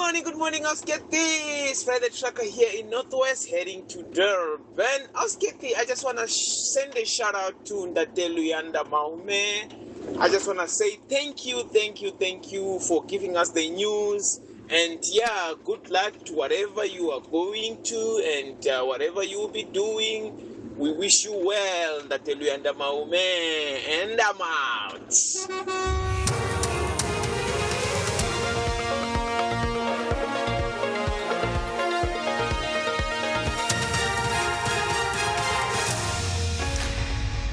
Good morning, Cathy. It's Friday Trucker here in Northwest, heading to Durban. Cathy, I just want to send a shout out to Ndate Luyanda Maume. I just want to say thank you for giving us the news. And yeah, good luck to whatever you are going to and whatever you will be doing. We wish you well, Ndate Luyanda Maume. And I'm out.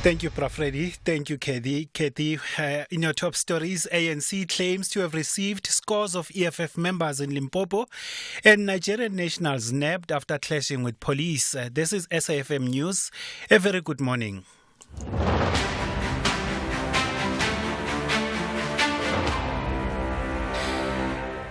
Thank you, Prof. Reddy. Thank you, Cathy. In your top stories, ANC claims to have received scores of EFF members in Limpopo and Nigerian nationals nabbed after clashing with police. This is SAFM News. A very good morning.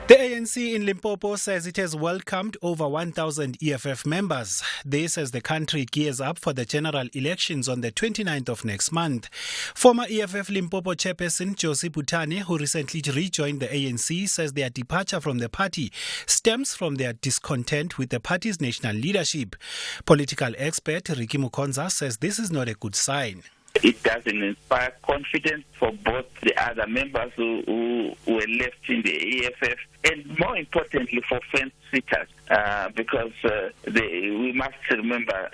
The ANC in Limpopo says it has welcomed over 1,000 EFF members. This as the country gears up for the general elections on the 29th of next month. Former EFF Limpopo chairperson Josie Butane, who recently rejoined the ANC, says their departure from the party stems from their discontent with the party's national leadership. Political expert Ricky Mukonza says this is not a good sign. It doesn't inspire confidence for both the other members who were left in the EFF, and more importantly for fence sitters, because we must remember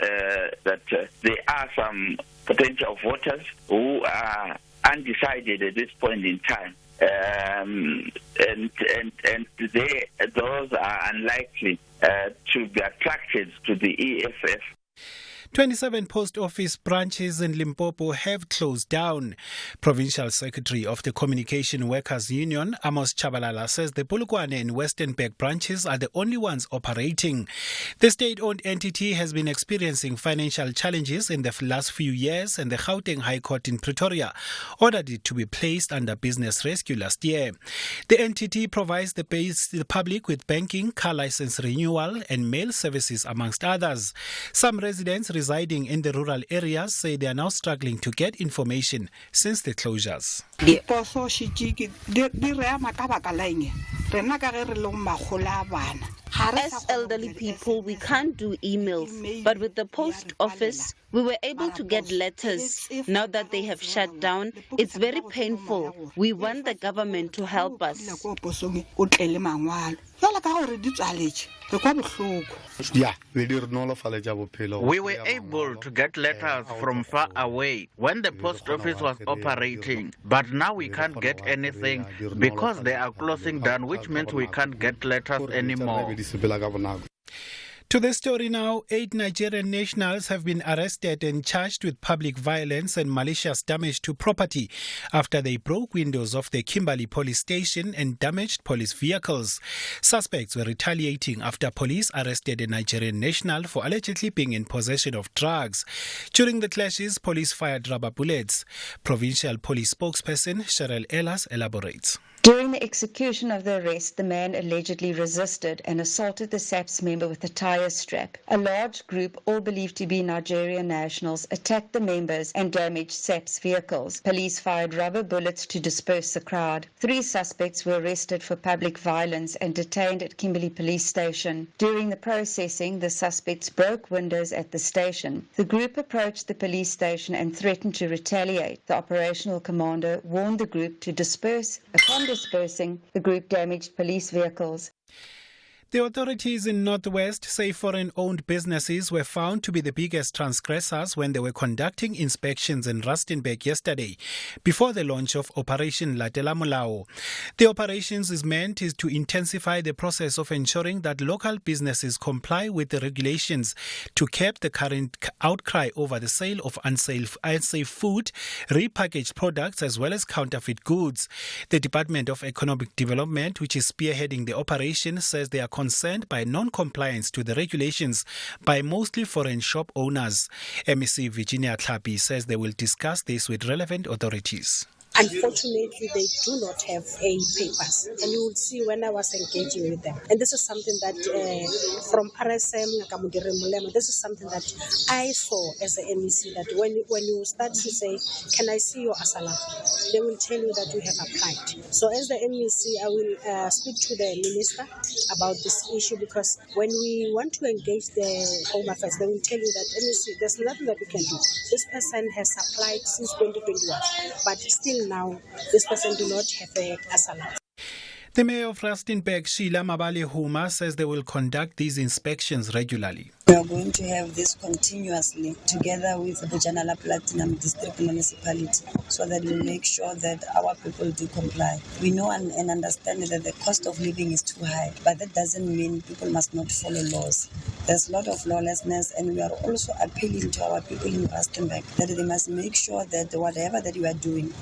that there are some potential voters who are undecided at this point in time. And those are unlikely to be attracted to the EFF. 27 post office branches in Limpopo have closed down. Provincial Secretary of the Communication Workers Union, Amos Chabalala, says the Polokwane and Westernburg branches are the only ones operating. The state-owned entity has been experiencing financial challenges in the last few years, and the Gauteng High Court in Pretoria ordered it to be placed under business rescue last year. The entity provides the public with banking, car license renewal, and mail services, amongst others. Some residents residing in the rural areas say they are now struggling to get information since the closures. As elderly people, we can't do emails, but with the post office, we were able to get letters. Now that they have shut down, it's very painful. We want the government to help us. We were able to get letters from far away when the post office was operating, but now we can't get anything because they are closing down, which means we can't get letters anymore. To the story now, 8 Nigerian nationals have been arrested and charged with public violence and malicious damage to property after they broke windows of the Kimberley police station and damaged police vehicles. Suspects were retaliating after police arrested a Nigerian national for allegedly being in possession of drugs. During the clashes, police fired rubber bullets. Provincial police spokesperson Cheryl Ellis elaborates. During the execution of the arrest, the man allegedly resisted and assaulted the SAPS member with a tire strap. A large group, all believed to be Nigerian nationals, attacked the members and damaged SAPS vehicles. Police fired rubber bullets to disperse the crowd. 3 suspects were arrested for public violence and detained at Kimberley Police Station. During the processing, the suspects broke windows at the station. The group approached the police station and threatened to retaliate. The operational commander warned the group to disperse. Upon dispersing, the group damaged police vehicles. The authorities in Northwest say foreign-owned businesses were found to be the biggest transgressors when they were conducting inspections in Rustenburg yesterday, before the launch of Operation Latela Molao. The operations is meant to intensify the process of ensuring that local businesses comply with the regulations to curb the current outcry over the sale of unsafe food, repackaged products, as well as counterfeit goods. The Department of Economic Development, which is spearheading the operation, says they are concerned by non-compliance to the regulations by mostly foreign shop owners. MEC Virginia Tlhapi says they will discuss this with relevant authorities. Unfortunately, they do not have A papers. And you will see when I was engaging with them. And this is something that from RSM, this is something that I saw as an MEC, that when you start to say, can I see your asala? They will tell you that you have applied. So as the MEC, I will speak to the minister about this issue, because when we want to engage the Home Affairs, they will tell you that MEC, there's nothing that we can do. This person has applied since 2021, but still now this person do not have a asala. The mayor of Rustenburg, Sheila Mabale-Huma, says they will conduct these inspections regularly. We are going to have this continuously together with the Bojanala Platinum District Municipality, so that we make sure that our people do comply. We know and understand that the cost of living is too high, but that doesn't mean people must not follow laws. There's a lot of lawlessness, and we are also appealing to our people in Rustenburg that they must make sure that whatever that you are doing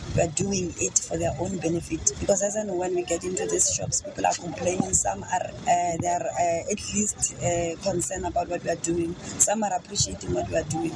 it for their own benefit. Because as and when we get into these shops, people are complaining. Some are they are at least concerned about what we are doing. Some are appreciating what we are doing.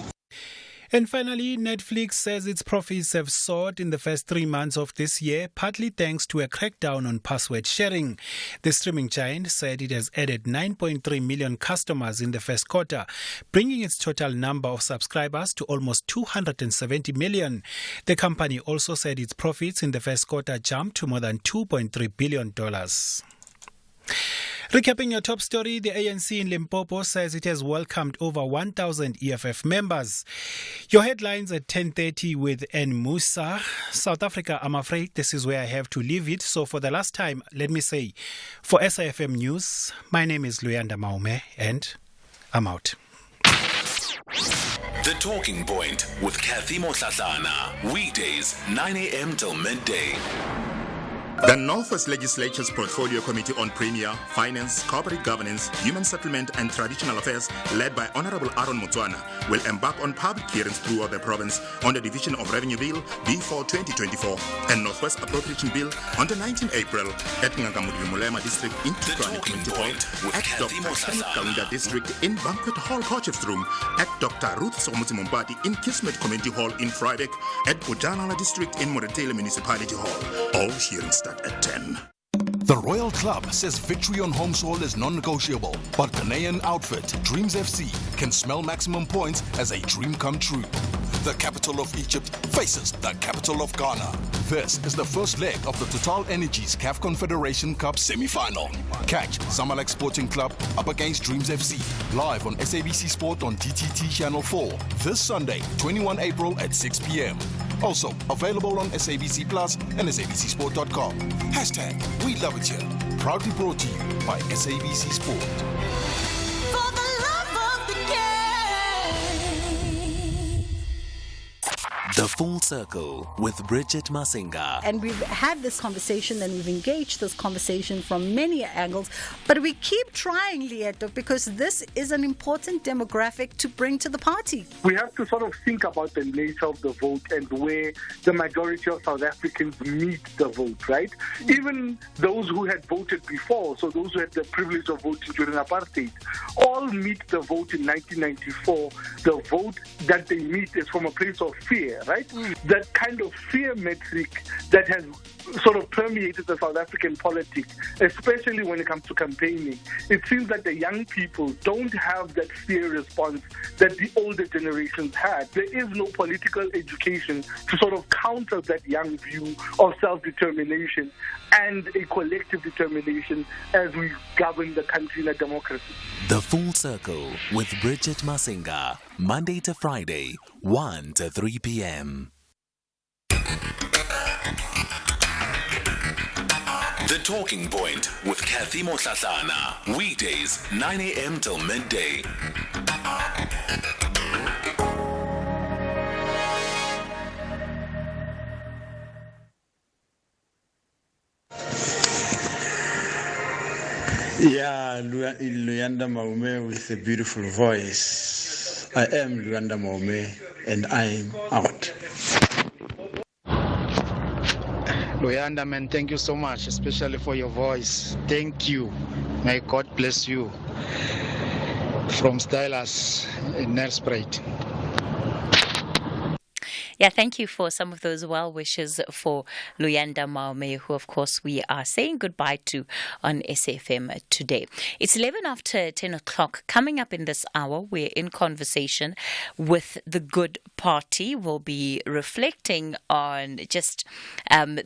And finally, Netflix says its profits have soared in the first 3 months of this year, partly thanks to a crackdown on password sharing. The streaming giant said it has added 9.3 million customers in the first quarter, bringing its total number of subscribers to almost 270 million. The company also said its profits in the first quarter jumped to more than $2.3 billion. Recapping your top story, the ANC in Limpopo says it has welcomed over 1,000 EFF members. Your headlines at 10:30 with N. Musa. South Africa, I'm afraid this is where I have to leave it. So for the last time, let me say, for SAFM News, my name is Luyanda Maume and I'm out. The Talking Point with Cathy Mohlahlana. Weekdays, 9 a.m. till midday. The Northwest Legislature's Portfolio Committee on Premier, Finance, Corporate Governance, Human Settlement and Traditional Affairs, led by Honorable Aaron Motswana, will embark on public hearings throughout the province on the Division of Revenue Bill B4 2024 and Northwest Appropriation Bill on the 19th April at Mulema District in Tukrani Community Hall, at Dr. Kalinga District in Banquet Hall Potchefstroom, at Dr. Ruth Somuti Mombati in Kismet Community Hall in Vryburg, at Bojanala District in Moretele Municipality Hall. All hearings start at 10. The Royal Club says victory on home soil is non-negotiable, but Ghanaian outfit Dreams FC can smell maximum points as a dream come true. The capital of Egypt faces the capital of Ghana. This is the first leg of the Total Energies CAF Confederation Cup semi-final. Catch Zamalek Sporting Club up against Dreams FC live on SABC Sport on DTT Channel 4 this Sunday, 21 April at 6 p.m. Also available on SABC Plus and SABCSport.com. # We Love It Here. Proudly brought to you by SABC Sport. The Full Circle with Bridget Masinga. And we've had this conversation and we've engaged this conversation from many angles, but we keep trying, Lieto, because this is an important demographic to bring to the party. We have to sort of think about the nature of the vote and where the majority of South Africans meet the vote, right? Even those who had voted before, so those who had the privilege of voting during apartheid, all meet the vote in 1994. The vote that they meet is from a place of fear, right? That kind of fear metric that has sort of permeated the South African politics, especially when it comes to campaigning. It seems that the young people don't have that fear response that the older generations had. There is no political education to sort of counter that young view of self-determination and a collective determination as we govern the country in a democracy. The Full Circle with Bridget Masinga, Monday to Friday, 1 to 3 p.m. The Talking Point with Cathy Mohlahlana. Weekdays, 9 a.m. till midday. Yeah, Luyanda Maume with a beautiful voice. I am Luyanda Maume and I'm out. Luyanda, man, thank you so much, especially for your voice. Thank you. May God bless you. From Stylus in Nelspruit. Yeah, thank you for some of those well wishes for Luyanda Maume, who, of course, we are saying goodbye to on SFM today. It's 11 after 10 o'clock. Coming up in this hour, we're in conversation with the Good Party. We'll be reflecting on just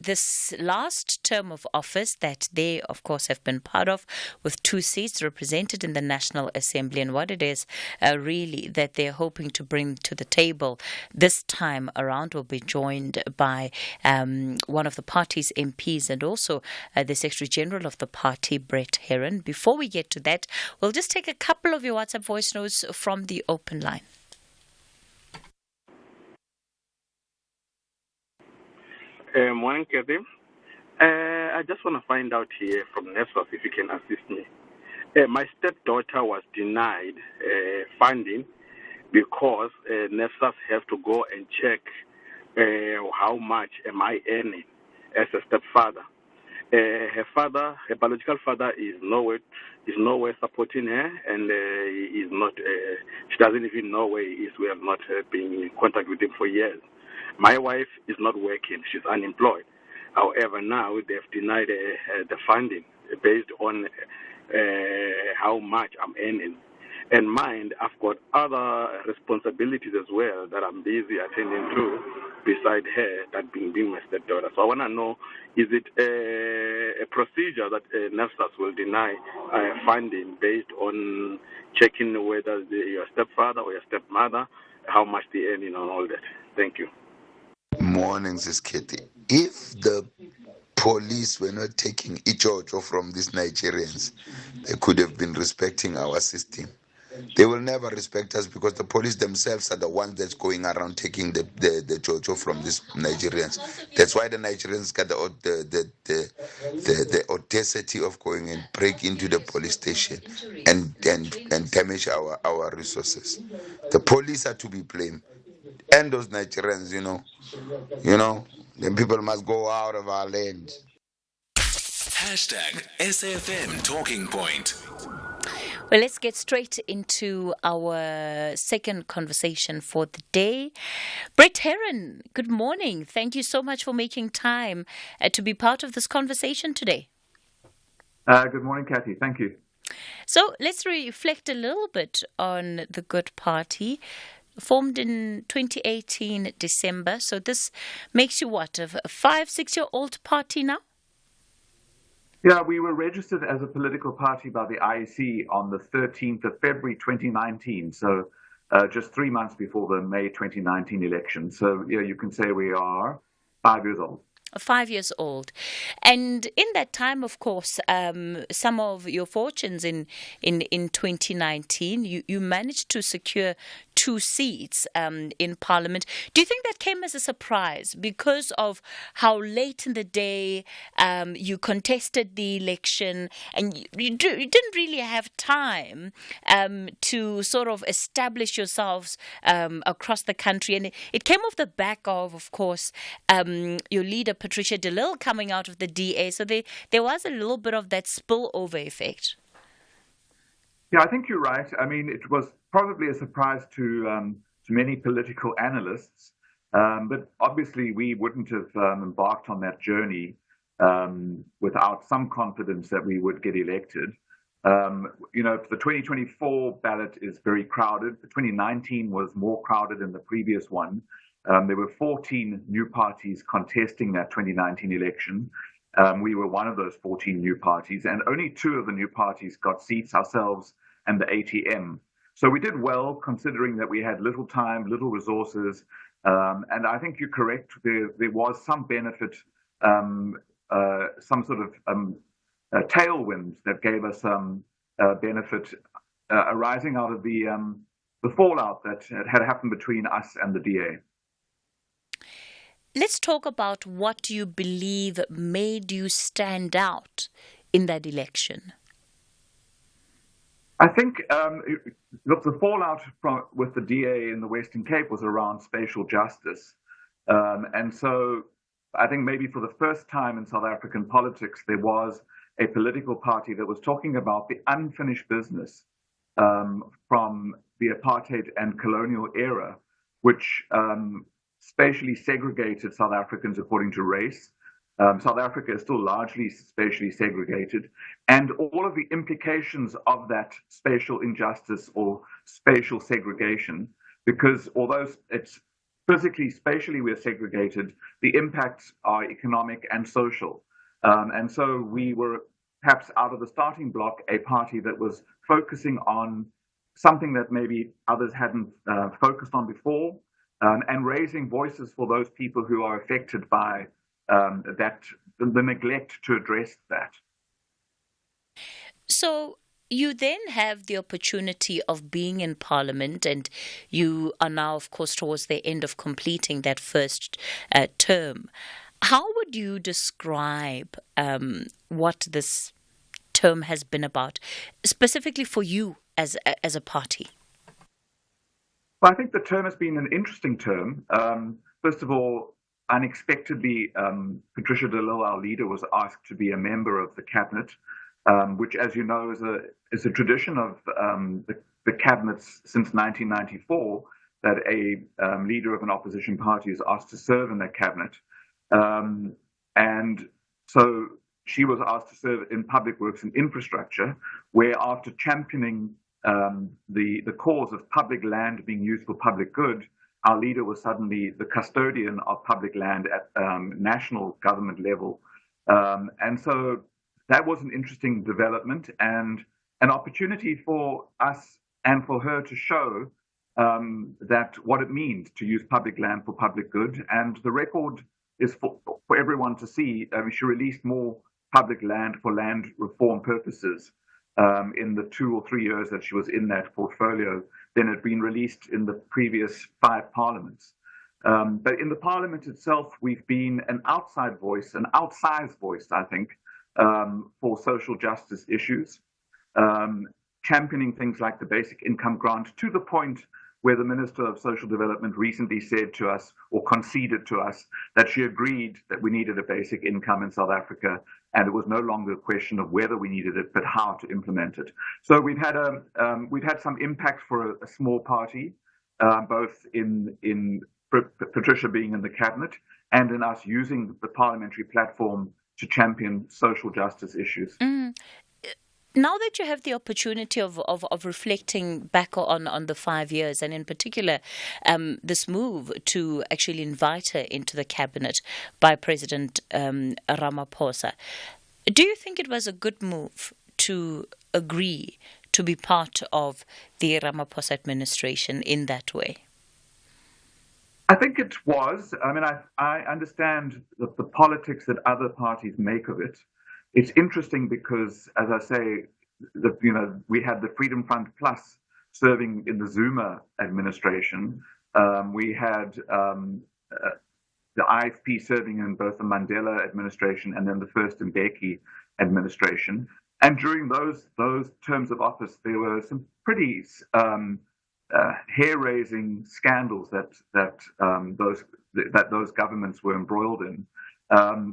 this last term of office that they, of course, have been part of, with 2 seats represented in the National Assembly, and what it is really that they're hoping to bring to the table this time around. Will be joined by one of the party's MPs and also the Secretary General of the party, Brett Heron. Before we get to that, we'll just take a couple of your WhatsApp voice notes from the open line. Morning, Cathy. I just want to find out here from NEFSAS if you can assist me. My stepdaughter was denied funding because NEFSAS have to go and check how much am I earning as a stepfather. Her father, her biological father, is nowhere supporting her, and is not. She doesn't even know where he is. We have not been in contact with him for years. My wife is not working; she's unemployed. However, now they've denied the funding based on how much I'm earning. And mind, I've got other responsibilities as well that I'm busy attending to beside her, that being my stepdaughter. So I want to know, is it a procedure that NEFSAS will deny funding based on checking whether your stepfather or your stepmother, how much they earn and all that? Thank you. Mornings is Cathy. If the police were not taking Ichocho from these Nigerians, they could have been respecting our system. They will never respect us because the police themselves are the ones that's going around taking the Jojo from these Nigerians. That's why the Nigerians got the audacity of going and break into the police station and damage our resources. The police are to be blamed. And those Nigerians, then people must go out of our land. Hashtag SFM Talking Point. Well, let's get straight into our second conversation for the day. Brett Heron, good morning. Thank you so much for making time to be part of this conversation today. Good morning, Cathy. Thank you. So let's reflect a little bit on the Good Party. Formed in 2018 December. So this makes you what, a 5-6-year-old party now? Yeah, we were registered as a political party by the IEC on the 13th of February 2019, so just 3 months before the May 2019 election. So yeah, you can say we are 5 years old. 5 years old. And in that time, of course, some of your fortunes in 2019, you managed to secure 2 seats in Parliament. Do you think that came as a surprise because of how late in the day you contested the election and you didn't really have time to sort of establish yourselves across the country? And it came off the back of course, your leader, Patricia de Lille, coming out of the DA. So there was a little bit of that spillover effect. Yeah, I think you're right. I mean, it was probably a surprise to many political analysts, but obviously we wouldn't have embarked on that journey without some confidence that we would get elected. The 2024 ballot is very crowded. The 2019 was more crowded than the previous one. There were 14 new parties contesting that 2019 election. We were one of those 14 new parties, and only 2 of the new parties got seats, ourselves and the ATM. So we did well, considering that we had little time, little resources, and I think you're correct. There was some benefit, some sort of tailwind that gave us benefit arising out of the fallout that had happened between us and the DA. Let's talk about what you believe made you stand out in that election. I think the fallout with the DA in the Western Cape was around spatial justice. And so I think maybe for the first time in South African politics, there was a political party that was talking about the unfinished business from the apartheid and colonial era, which spatially segregated South Africans according to race. South Africa is still largely spatially segregated, and all of the implications of that spatial injustice or spatial segregation, because although it's physically, spatially we're segregated, the impacts are economic and social. And so we were perhaps out of the starting block a party that was focusing on something that maybe others hadn't focused on before, and raising voices for those people who are affected by the neglect to address that. So you then have the opportunity of being in Parliament, and you are now, of course, towards the end of completing that first term. How would you describe what this term has been about, specifically for you as a party? Well, I think the term has been an interesting term. First of all, unexpectedly, Patricia de Lille, our leader, was asked to be a member of the cabinet, which, as you know, is a tradition of the cabinets since 1994, that a leader of an opposition party is asked to serve in that cabinet. And so she was asked to serve in public works and infrastructure, where after championing the cause of public land being used for public good, our leader was suddenly the custodian of public land at national government level. And so that was an interesting development and an opportunity for us and for her to show that what it means to use public land for public good. And the record is for everyone to see. She released more public land for land reform purposes in the 2 or 3 years that she was in that portfolio than had been released in the previous 5 parliaments. But in the parliament itself, we've been an outside voice, an outsized voice, I think, for social justice issues, championing things like the basic income grant, to the point where the Minister of Social Development recently said to us, or conceded to us, that she agreed that we needed a basic income in South Africa, and it was no longer a question of whether we needed it, but how to implement it. So we've had some impact for a small party, both in Patricia being in the cabinet and in us using the parliamentary platform to champion social justice issues. Now that you have the opportunity of reflecting back on the 5 years, and in particular this move to actually invite her into the cabinet by President Ramaphosa, do you think it was a good move to agree to be part of the Ramaphosa administration in that way? I think it was. I mean, I understand the politics that other parties make of it. It's interesting because, as I say, we had the Freedom Front Plus serving in the Zuma administration. We had the IFP serving in both the Mandela administration and then the first Mbeki administration. And during those terms of office, there were some pretty hair-raising scandals that those governments were embroiled in.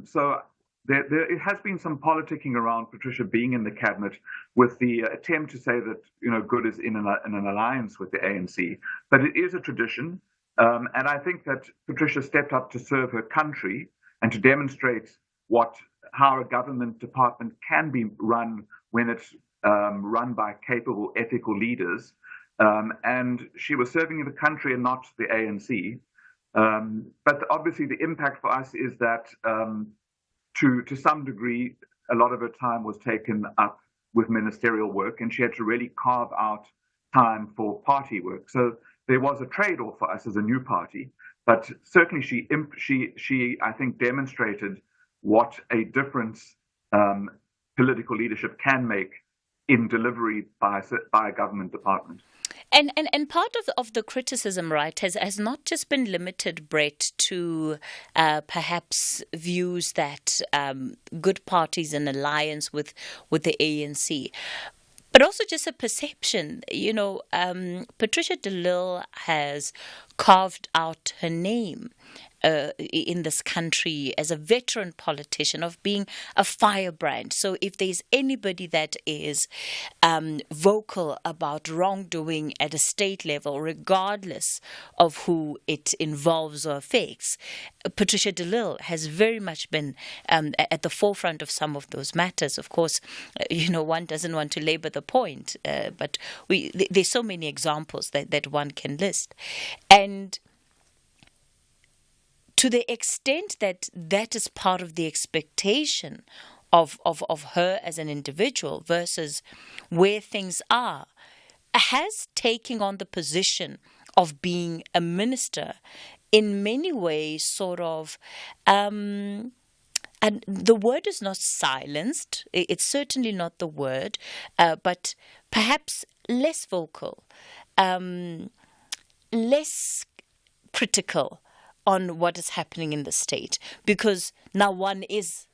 So there has been some politicking around Patricia being in the cabinet, with the attempt to say that good is in an alliance with the ANC. But it is a tradition, and I think that Patricia stepped up to serve her country and to demonstrate how a government department can be run when it's run by capable, ethical leaders. And she was serving the country and not the ANC. But obviously, the impact for us is that, to some degree, a lot of her time was taken up with ministerial work, and she had to really carve out time for party work. So there was a trade-off for us as a new party. But certainly, she I think, demonstrated what a difference political leadership can make in delivery by a government department. And part of the criticism, right, has not just been limited, Brett, to perhaps views that good parties in alliance with the ANC, but also just a perception. Patricia de Lille has carved out her name in this country as a veteran politician of being a firebrand. So if there's anybody that is vocal about wrongdoing at a state level, regardless of who it involves or affects, Patricia de Lille has very much been at the forefront of some of those matters. Of course, one doesn't want to labor the point, but there's so many examples that one can list. And to the extent that that is part of the expectation of her as an individual versus where things are, has taking on the position of being a minister in many ways sort of, and the word is not silenced, it's certainly not the word, but perhaps less vocal, less critical on what is happening in the state, because now one is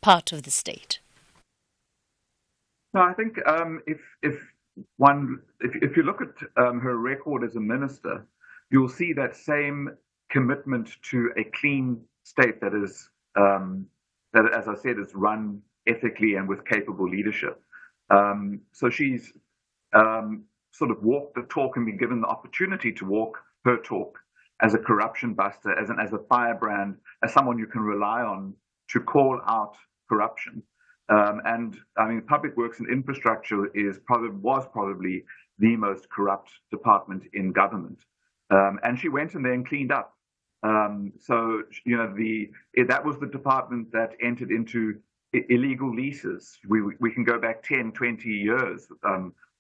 part of the state. No, I think if you look at her record as a minister, you'll see that same commitment to a clean state that is that, as I said, is run ethically and with capable leadership. So she's sort of walked the talk and been given the opportunity to walk her talk as a corruption buster, as a firebrand, as someone you can rely on to call out corruption. And I mean, Public Works and Infrastructure was probably the most corrupt department in government. And she went in there and cleaned up. So, that was the department that entered into illegal leases. We can go back 10, 20 years,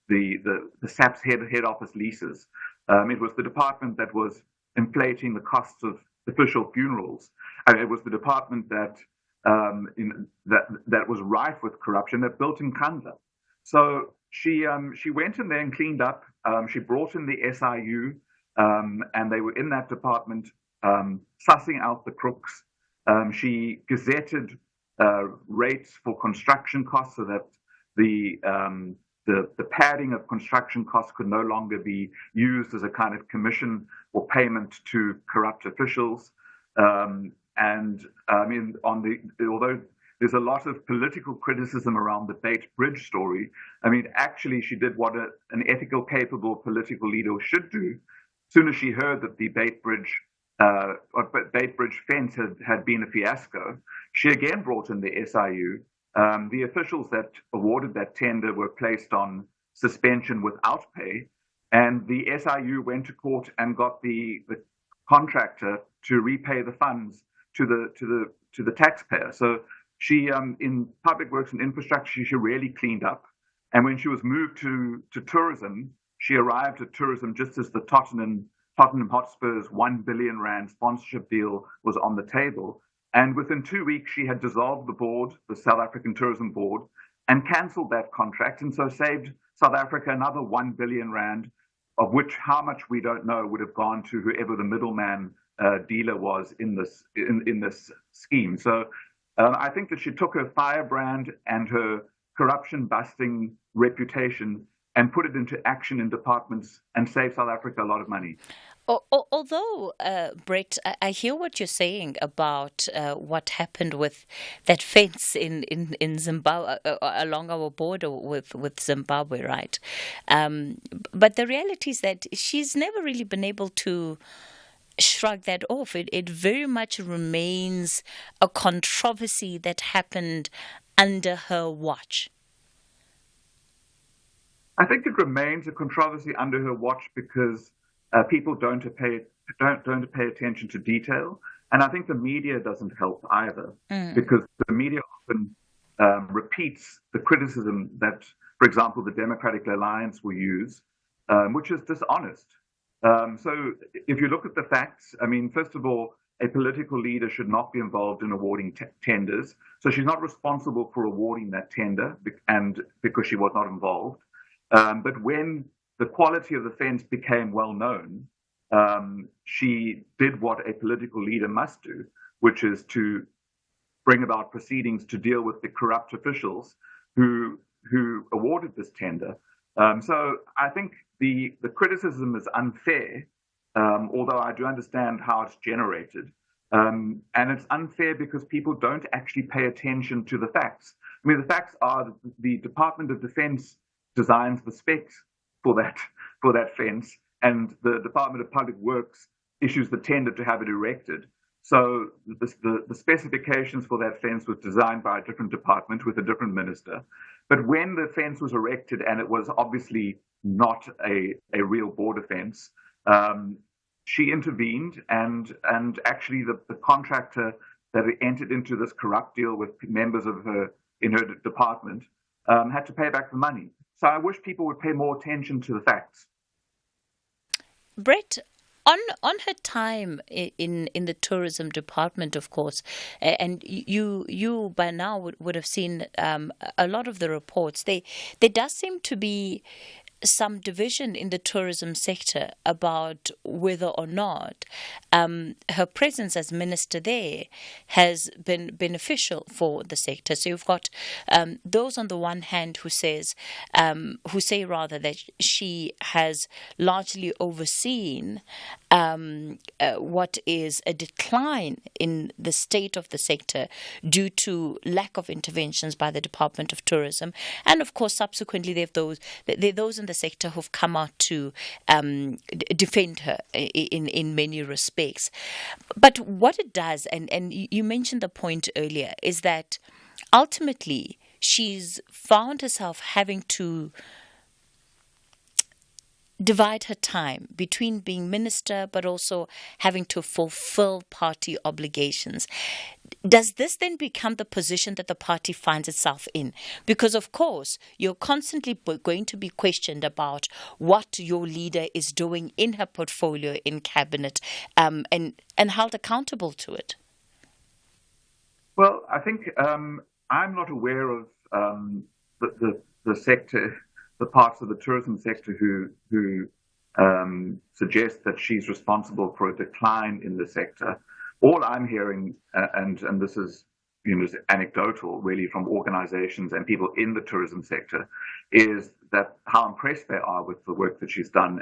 the SAP's head office leases. It was the department that was inflating the costs of official funerals. And it was the department that was rife with corruption that built in Kandla. So she went in there and cleaned up. She brought in the SIU, and they were in that department sussing out the crooks. She gazetted rates for construction costs so that the padding of construction costs could no longer be used as a kind of commission or payment to corrupt officials. And I mean, although there's a lot of political criticism around the Beit Bridge story, I mean, actually, she did what an ethical, capable political leader should do. As soon as she heard that the Beit Bridge fence had been a fiasco, she again brought in the SIU. The officials that awarded that tender were placed on suspension without pay, and the SIU went to court and got the contractor to repay the funds to the taxpayer. So she, in Public Works and Infrastructure, she really cleaned up. And when she was moved to tourism, she arrived at tourism just as the Tottenham Hotspur's 1 billion rand sponsorship deal was on the table. And within 2 weeks, she had dissolved the board, the South African Tourism Board, and cancelled that contract, and so saved South Africa another 1 billion rand, of which how much we don't know would have gone to whoever the middleman dealer was in this scheme. So I think that she took her firebrand and her corruption-busting reputation and put it into action in departments and saved South Africa a lot of money. Although, Brett, I hear what you're saying about what happened with that fence in Zimbabwe, along our border with Zimbabwe, right? But the reality is that she's never really been able to shrug that off. It very much remains a controversy that happened under her watch. I think it remains a controversy under her watch because people don't pay attention to detail, and I think the media doesn't help either, because the media often repeats the criticism that, for example, the Democratic Alliance will use, which is dishonest. So if you look at the facts, I mean, first of all, a political leader should not be involved in awarding tenders, so she's not responsible for awarding that tender, and because she was not involved. But when the quality of the fence became well known, she did what a political leader must do, which is to bring about proceedings to deal with the corrupt officials who awarded this tender. So I think the criticism is unfair, although I do understand how it's generated. And it's unfair because people don't actually pay attention to the facts. I mean, the facts are that the Department of Defense designs the specs for that fence, and the Department of Public Works issues the tender to have it erected. So the specifications for that fence was designed by a different department with a different minister. But when the fence was erected, and it was obviously not a real border fence, she intervened, and actually the contractor that entered into this corrupt deal with members of her department had to pay back the money. So I wish people would pay more attention to the facts. Brett, on her time in the tourism department, of course, and you by now would have seen a lot of the reports. There does seem to be some division in the tourism sector about whether or not her presence as minister there has been beneficial for the sector. So you've got those on the one hand who say that she has largely overseen what is a decline in the state of the sector due to lack of interventions by the Department of Tourism, and of course subsequently there are those in the sector who've come out to defend her in many respects. But what it does, and you mentioned the point earlier, is that ultimately she's found herself having to divide her time between being minister but also having to fulfill party obligations. Does this then become the position that the party finds itself in? Because, of course, you're constantly going to be questioned about what your leader is doing in her portfolio in cabinet, and held accountable to it. Well, I think I'm not aware of the sector, the parts of the tourism sector who suggest that she's responsible for a decline in the sector. All I'm hearing, and this is anecdotal really from organizations and people in the tourism sector, is that how impressed they are with the work that she's done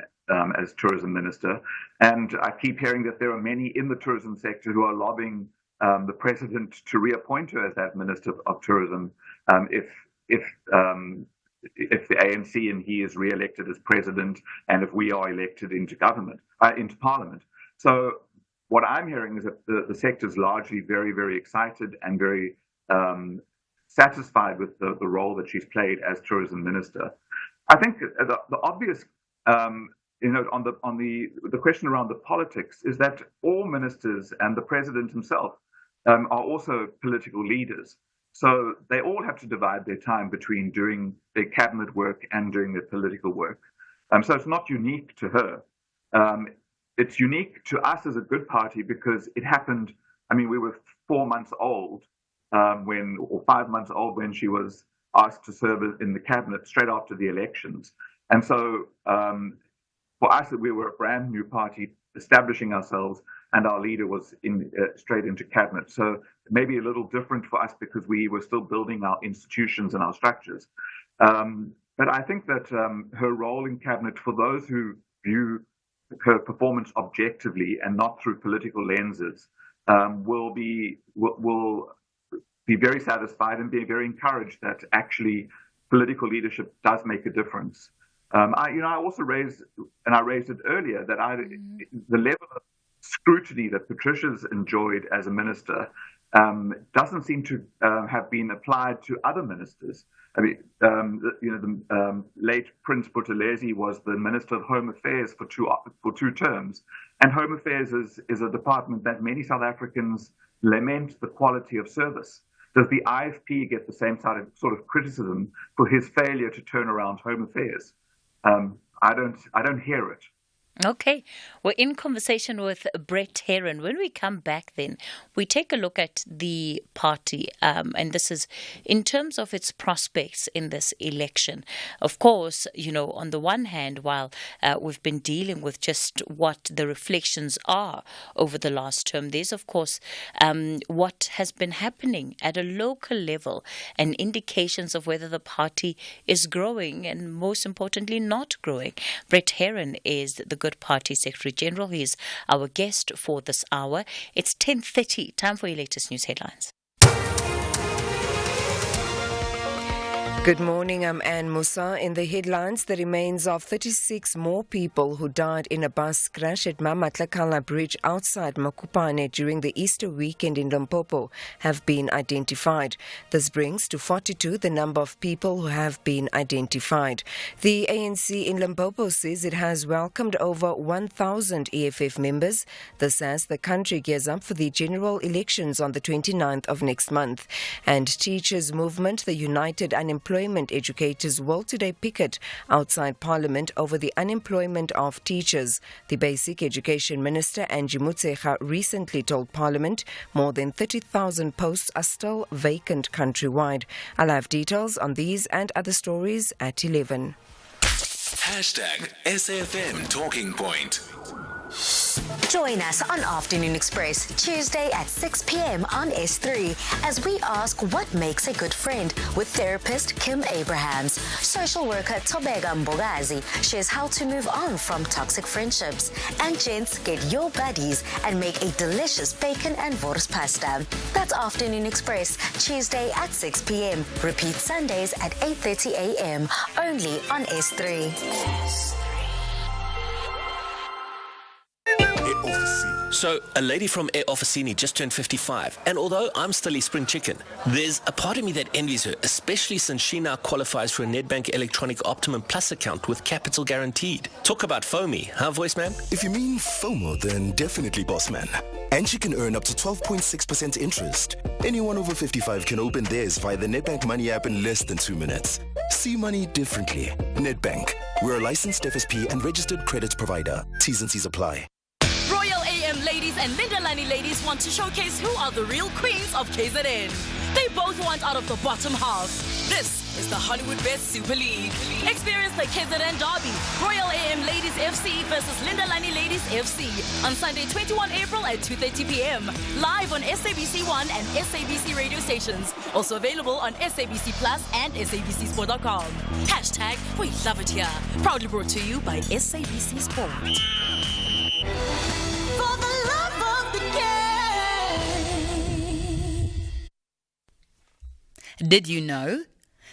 as tourism minister. And I keep hearing that there are many in the tourism sector who are lobbying the president to reappoint her as that minister of tourism if the ANC and he is re-elected as president, and if we are elected into parliament. So what I'm hearing is that the sector is largely very, very excited and very satisfied with the role that she's played as tourism minister. I think the obvious, on the question around the politics is that all ministers and the president himself are also political leaders. So they all have to divide their time between doing their cabinet work and doing their political work. So it's not unique to her. It's unique to us as a good party because it happened. I mean, we were 4 months old or 5 months old when she was asked to serve in the cabinet straight after the elections. And so for us, we were a brand new party establishing ourselves, and our leader was straight into cabinet. So maybe a little different for us because we were still building our institutions and our structures. But I think that her role in cabinet, for those who view her performance objectively and not through political lenses, will be very satisfied and be very encouraged that actually political leadership does make a difference. I also raised, and I raised it earlier, that the level of scrutiny that Patricia's enjoyed as a minister doesn't seem to have been applied to other ministers. I mean, the late Prince Buthelezi was the Minister of Home Affairs for two terms, and Home Affairs is a department that many South Africans lament the quality of service. Does the IFP get the same sort of criticism for his failure to turn around Home Affairs? I don't hear it. Okay. We're in conversation with Brett Heron. When we come back then, we take a look at the party, and this is in terms of its prospects in this election. Of course, on the one hand, while we've been dealing with just what the reflections are over the last term, there's, of course, what has been happening at a local level and indications of whether the party is growing and, most importantly, not growing. Brett Heron is the Good Party Secretary General. He's our guest for this hour. It's 10:30. Time for your latest news headlines. Good morning, I'm Anne Musa. In the headlines, the remains of 36 more people who died in a bus crash at Mamatlakala Bridge outside Mokopane during the Easter weekend in Limpopo have been identified. This brings to 42 the number of people who have been identified. The ANC in Limpopo says it has welcomed over 1,000 EFF members. This as the country gears up for the general elections on the 29th of next month. And Teachers Movement, the United Unemployment Educators, will today picket outside Parliament over the unemployment of teachers. The Basic Education Minister, Angie Motshekga, recently told Parliament more than 30,000 posts are still vacant countrywide. I'll have details on these and other stories at 11. Hashtag SAFM Talking Point. Join us on Afternoon Express, Tuesday at 6 p.m. on S3 as we ask what makes a good friend with therapist Kim Abrahams. Social worker Tobega Mbogazi shares how to move on from toxic friendships. And gents, get your buddies and make a delicious bacon and wors pasta. That's Afternoon Express, Tuesday at 6 p.m. Repeat Sundays at 8:30 a.m. only on S3. So, a lady from Air Officini just turned 55, and although I'm still a spring chicken, there's a part of me that envies her, especially since she now qualifies for a Nedbank Electronic Optimum Plus account with capital guaranteed. Talk about FOMI, huh, voice man? If you mean FOMO, then definitely, boss man. And she can earn up to 12.6% interest. Anyone over 55 can open theirs via the Nedbank Money app in less than 2 minutes. See money differently. Nedbank. We're a licensed FSP and registered credit provider. T's and C's apply. Royal AM ladies and Lindalani ladies want to showcase who are the real queens of KZN. They both want out of the bottom half. This is the Hollywood Best Super League. Experience the KZN Derby, Royal AM Ladies FC versus Lindalani Ladies FC on Sunday 21 April at 2:30 p.m. Live on SABC1 and SABC radio stations. Also available on SABC Plus and SABCSport.com. Hashtag We Love It Here. Proudly brought to you by SABC Sport. For the love of the game. Did you know?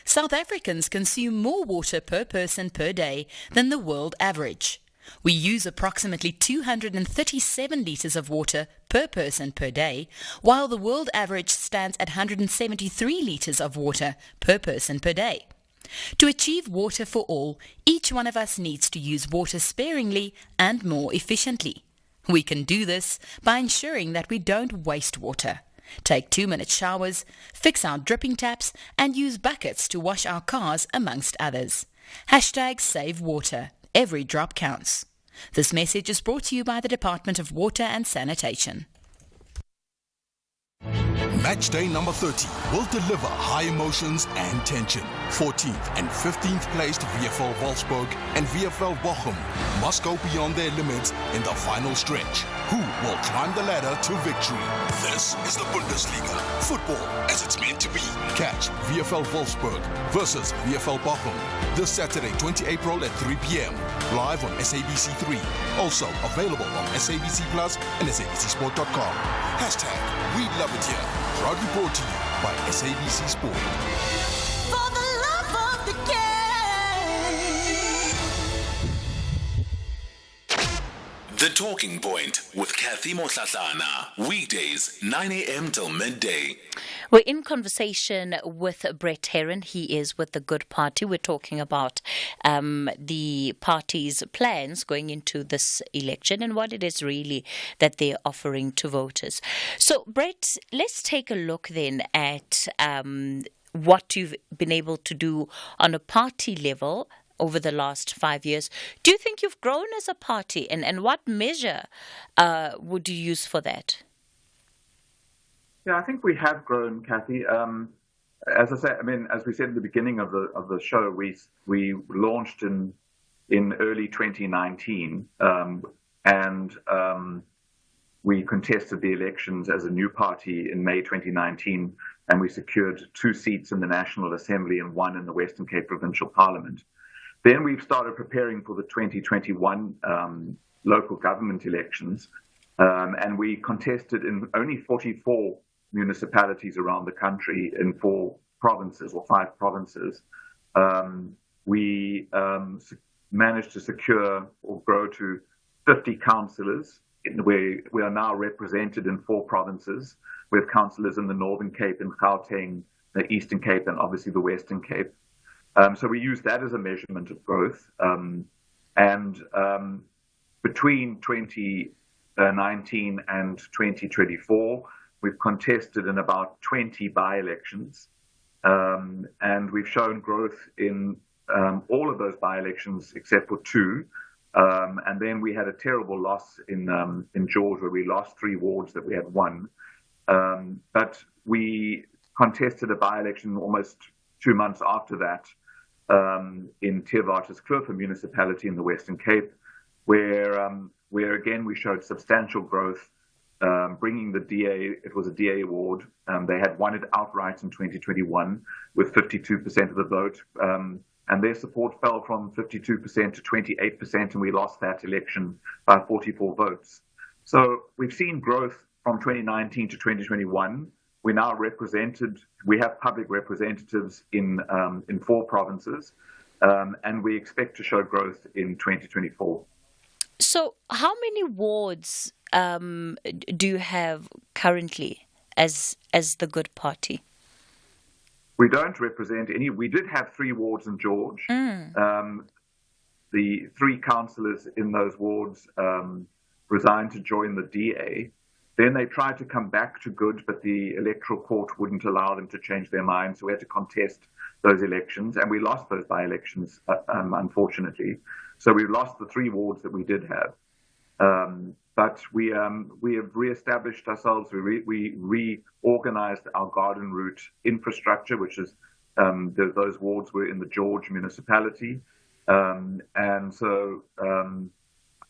South Africans consume more water per person per day than the world average. We use approximately 237 litres of water per person per day, while the world average stands at 173 litres of water per person per day. To achieve water for all, each one of us needs to use water sparingly and more efficiently. We can do this by ensuring that we don't waste water. Take 2-minute showers, fix our dripping taps, and use buckets to wash our cars, amongst others. Hashtag Save Water. Every drop counts. This message is brought to you by the Department of Water and Sanitation. Match day number 30 will deliver high emotions and tension. 14th and 15th placed VfL Wolfsburg and VfL Bochum must go beyond their limits in the final stretch. Who will climb the ladder to victory? This is the Bundesliga. Football as it's meant to be. Catch VfL Wolfsburg versus VfL Bochum this Saturday, 20 April at 3 p.m. Live on SABC3. Also available on SABC Plus and SABCSport.com. Hashtag We Love It Here. Proudly brought to you by SABC Sport. For the love of the game. The Talking Point with Cathy Mohlahlana. Weekdays, 9 a.m. till midday. We're in conversation with Brett Heron. He is with the Good Party. We're talking about the party's plans going into this election and what it is really that they're offering to voters. So, Brett, let's take a look then at what you've been able to do on a party level over the last 5 years. Do you think you've grown as a party, and what measure would you use for that? Yeah, I think we have grown, Cathy. As I said, as we said at the beginning of the show, we launched in early 2019, and we contested the elections as a new party in May 2019, and we secured 2 seats in the National Assembly and 1 in the Western Cape Provincial Parliament. Then we've started preparing for the 2021 local government elections, and we contested in only 44 municipalities around the country in 4 provinces or 5 provinces. We managed to secure or grow to 50 councillors. We are now represented in 4 provinces. We have councillors in the Northern Cape, in Gauteng, the Eastern Cape, and obviously the Western Cape. So we use that as a measurement of growth. Between 2019 and 2024, we've contested in about 20 by-elections. And we've shown growth in all of those by-elections except for 2. And then we had a terrible loss in George, where we lost 3 wards that we had won. But we contested a by-election almost 2 months after that in Theewaterskloof, a municipality in the Western Cape, where again we showed substantial growth, bringing the DA. It was a DA ward. They had won it outright in 2021 with 52% of the vote. And their support fell from 52% to 28%, and we lost that election by 44 votes. So we've seen growth from 2019 to 2021. We're now represented. We have public representatives in 4 provinces, and we expect to show growth in 2024. So, how many wards do you have currently as the Good Party? We don't represent any. We did have 3 wards in George. The 3 councillors in those wards resigned to join the DA. Then they tried to come back to Good, but the electoral court wouldn't allow them to change their minds, so we had to contest those elections, and we lost those by-elections, unfortunately. So we lost the 3 wards that we did have. But we have re-established ourselves. We reorganized our garden route infrastructure, which is those wards were in the George municipality. And so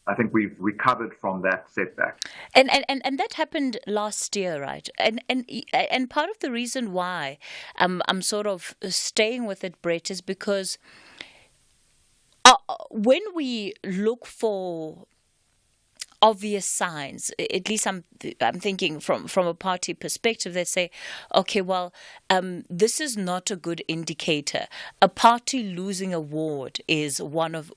I think we've recovered from that setback. And that happened last year, right? And part of the reason why I'm sort of staying with it, Brett, is because when we look for obvious signs, at least I'm thinking from a party perspective, they say, okay, well, this is not a good indicator. A party losing a ward is one of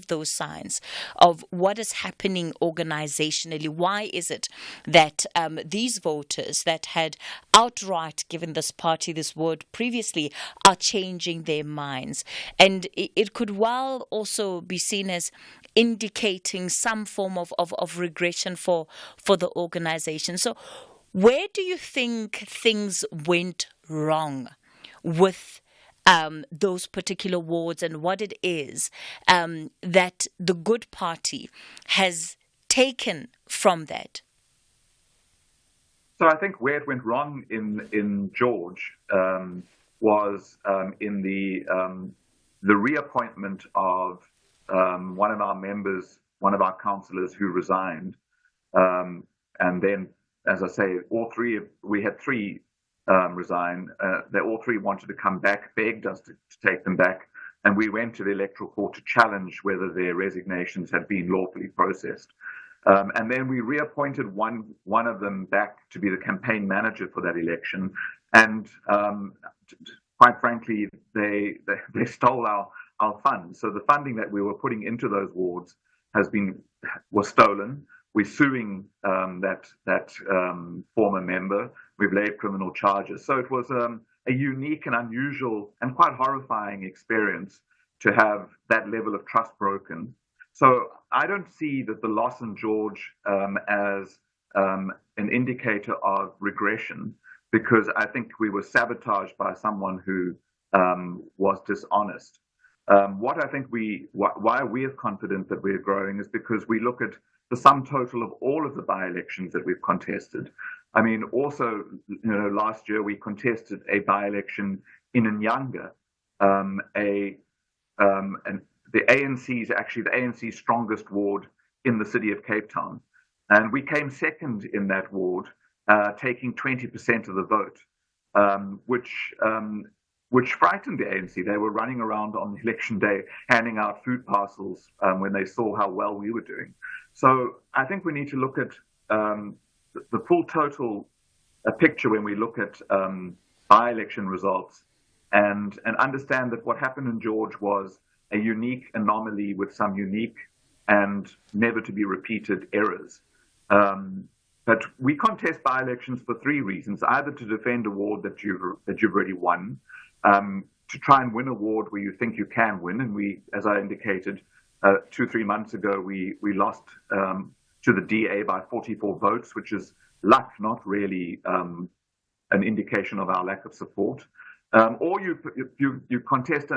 those signs of what is happening organizationally. Why is it that these voters that had outright given this party this word previously are changing their minds? And it could well also be seen as indicating some form of regression for the organization. So where do you think things went wrong with those particular wards, and what it is that the Good Party has taken from that? So I think where it went wrong in George was in the reappointment of one of our members, one of our councillors who resigned, and then, as I say, we had 3 resign. They all 3 wanted to come back, begged us to take them back, and we went to the electoral court to challenge whether their resignations had been lawfully processed. And then we reappointed one of them back to be the campaign manager for that election, and quite frankly, they stole our funds. So the funding that we were putting into those wards was stolen. We're suing that former member. We've laid criminal charges. So it was a unique and unusual and quite horrifying experience to have that level of trust broken. So I don't see that the loss in George as an indicator of regression, because I think we were sabotaged by someone who was dishonest. Why we are confident that we're growing is because we look at the sum total of all of the by-elections that we've contested. I mean, also, last year we contested a by-election in Nyanga, and the ANC's strongest ward in the city of Cape Town, and we came second in that ward, taking 20% of the vote, which which frightened the ANC. They were running around on election day handing out food parcels when they saw how well we were doing. So I think we need to look at the full total picture when we look at by-election results and understand that what happened in George was a unique anomaly with some unique and never to be repeated errors. But we contest by-elections for three reasons: either to defend a ward that you've already won, to try and win a ward where you think you can win, and we, as I indicated 2-3 months ago, we lost to the DA by 44 votes, which is luck, not really an indication of our lack of support. Or you contest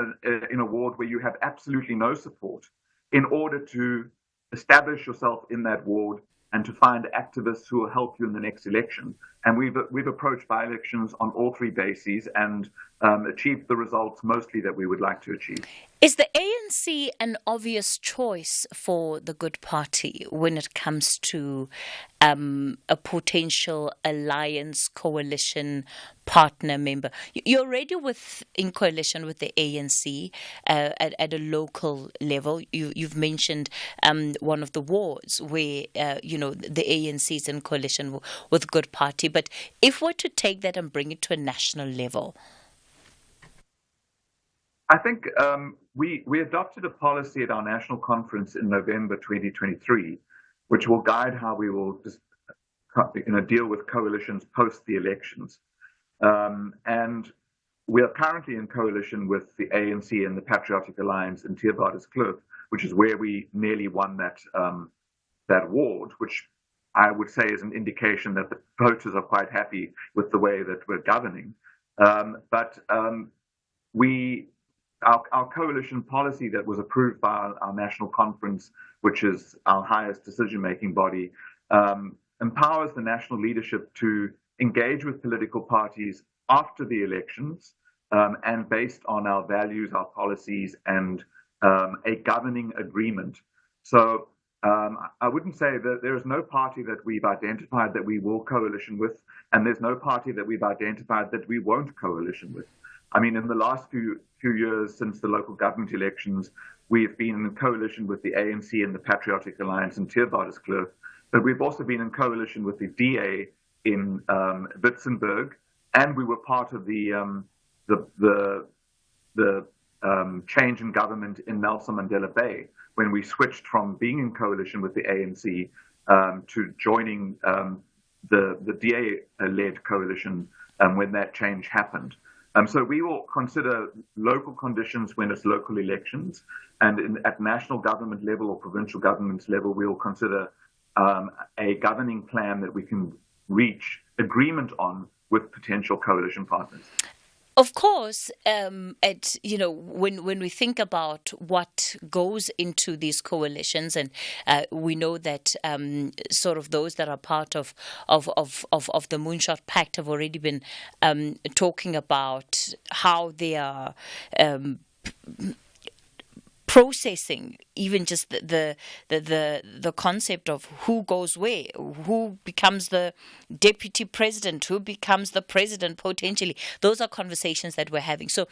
in a ward where you have absolutely no support in order to establish yourself in that ward and to find activists who will help you in the next election. And we've approached by-elections on all three bases and achieved the results mostly that we would like to achieve. Is the ANC an obvious choice for the Good Party when it comes to a potential alliance, coalition, partner member? You're already in coalition with the ANC at a local level. You've mentioned one of the wards where the ANC is in coalition with Good Party. But if we're to take that and bring it to a national level, I think we adopted a policy at our national conference in November 2023, which will guide how we will just deal with coalitions post the elections. And we are currently in coalition with the ANC and the Patriotic Alliance in Theewaterskloof, which is where we nearly won that ward, which I would say is an indication that the voters are quite happy with the way that we're governing. But our coalition policy that was approved by our national conference, which is our highest decision-making body, empowers the national leadership to engage with political parties after the elections and based on our values, our policies, and a governing agreement. So I wouldn't say that there is no party that we've identified that we will coalition with, and there's no party that we've identified that we won't coalition with. I mean, in the last few years since the local government elections, we've been in coalition with the ANC and the Patriotic Alliance in Theewaterskloof, but we've also been in coalition with the DA in Witzenberg, and we were part of the change in government in Nelson Mandela Bay when we switched from being in coalition with the ANC to joining the DA-led coalition when that change happened. So we will consider local conditions when it's local elections, and at national government level or provincial government level, we will consider a governing plan that we can reach agreement on with potential coalition partners. Of course, when we think about what goes into these coalitions, and we know that sort of those that are part of the Moonshot Pact have already been talking about how they are processing even just the concept of who goes where, who becomes the deputy president, who becomes the president potentially. Those are conversations that we're having. So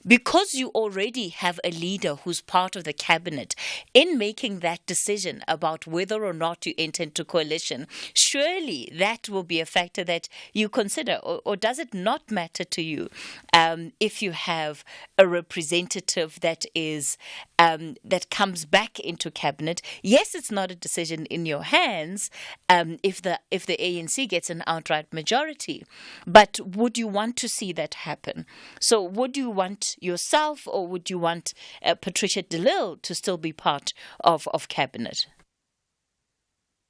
because you already have a leader who's part of the cabinet in making that decision about whether or not you enter into coalition, surely that will be a factor that you consider. Or does it not matter to you if you have a representative that is that comes back into cabinet? Yes, it's not a decision in your hands if the ANC gets an outright majority, but would you want to see that happen? So would you want yourself, or would you want Patricia de Lille to still be part of cabinet?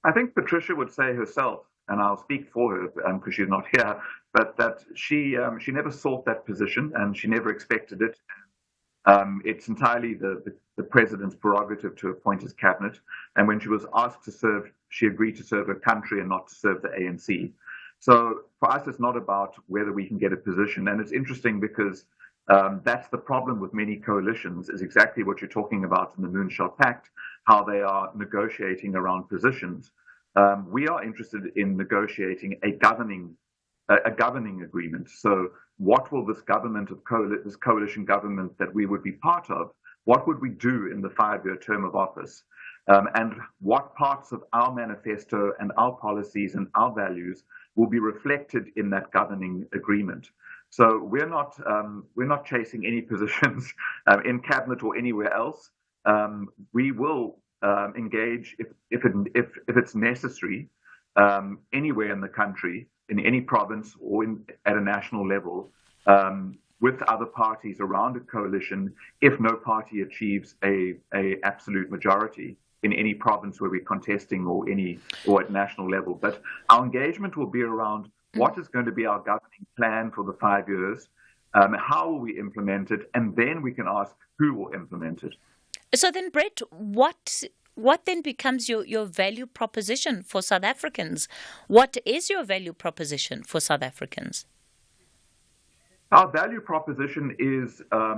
I think Patricia would say herself, and I'll speak for her because she's not here, but that she never sought that position and she never expected it. It's entirely the president's prerogative to appoint his cabinet. And when she was asked to serve, she agreed to serve her country and not to serve the ANC. So for us, it's not about whether we can get a position. And it's interesting because that's the problem with many coalitions, is exactly what you're talking about in the Moonshot Pact, how they are negotiating around positions. We are interested in negotiating a governing a governing agreement. So what will this government of this coalition government that we would be part of, what would we do in the 5-year term of office? And what parts of our manifesto and our policies and our values will be reflected in that governing agreement. So we're not chasing any positions in cabinet or anywhere else. We will engage if it's necessary anywhere in the country, in any province or at a national level, with other parties around a coalition if no party achieves a absolute majority in any province where we're contesting or at national level. But our engagement will be around what is going to be our governing plan for the 5 years, how will we implement it, and then we can ask who will implement it. So then, Brett, what then becomes your value proposition for South Africans? What is your value proposition for South Africans? Our value proposition is a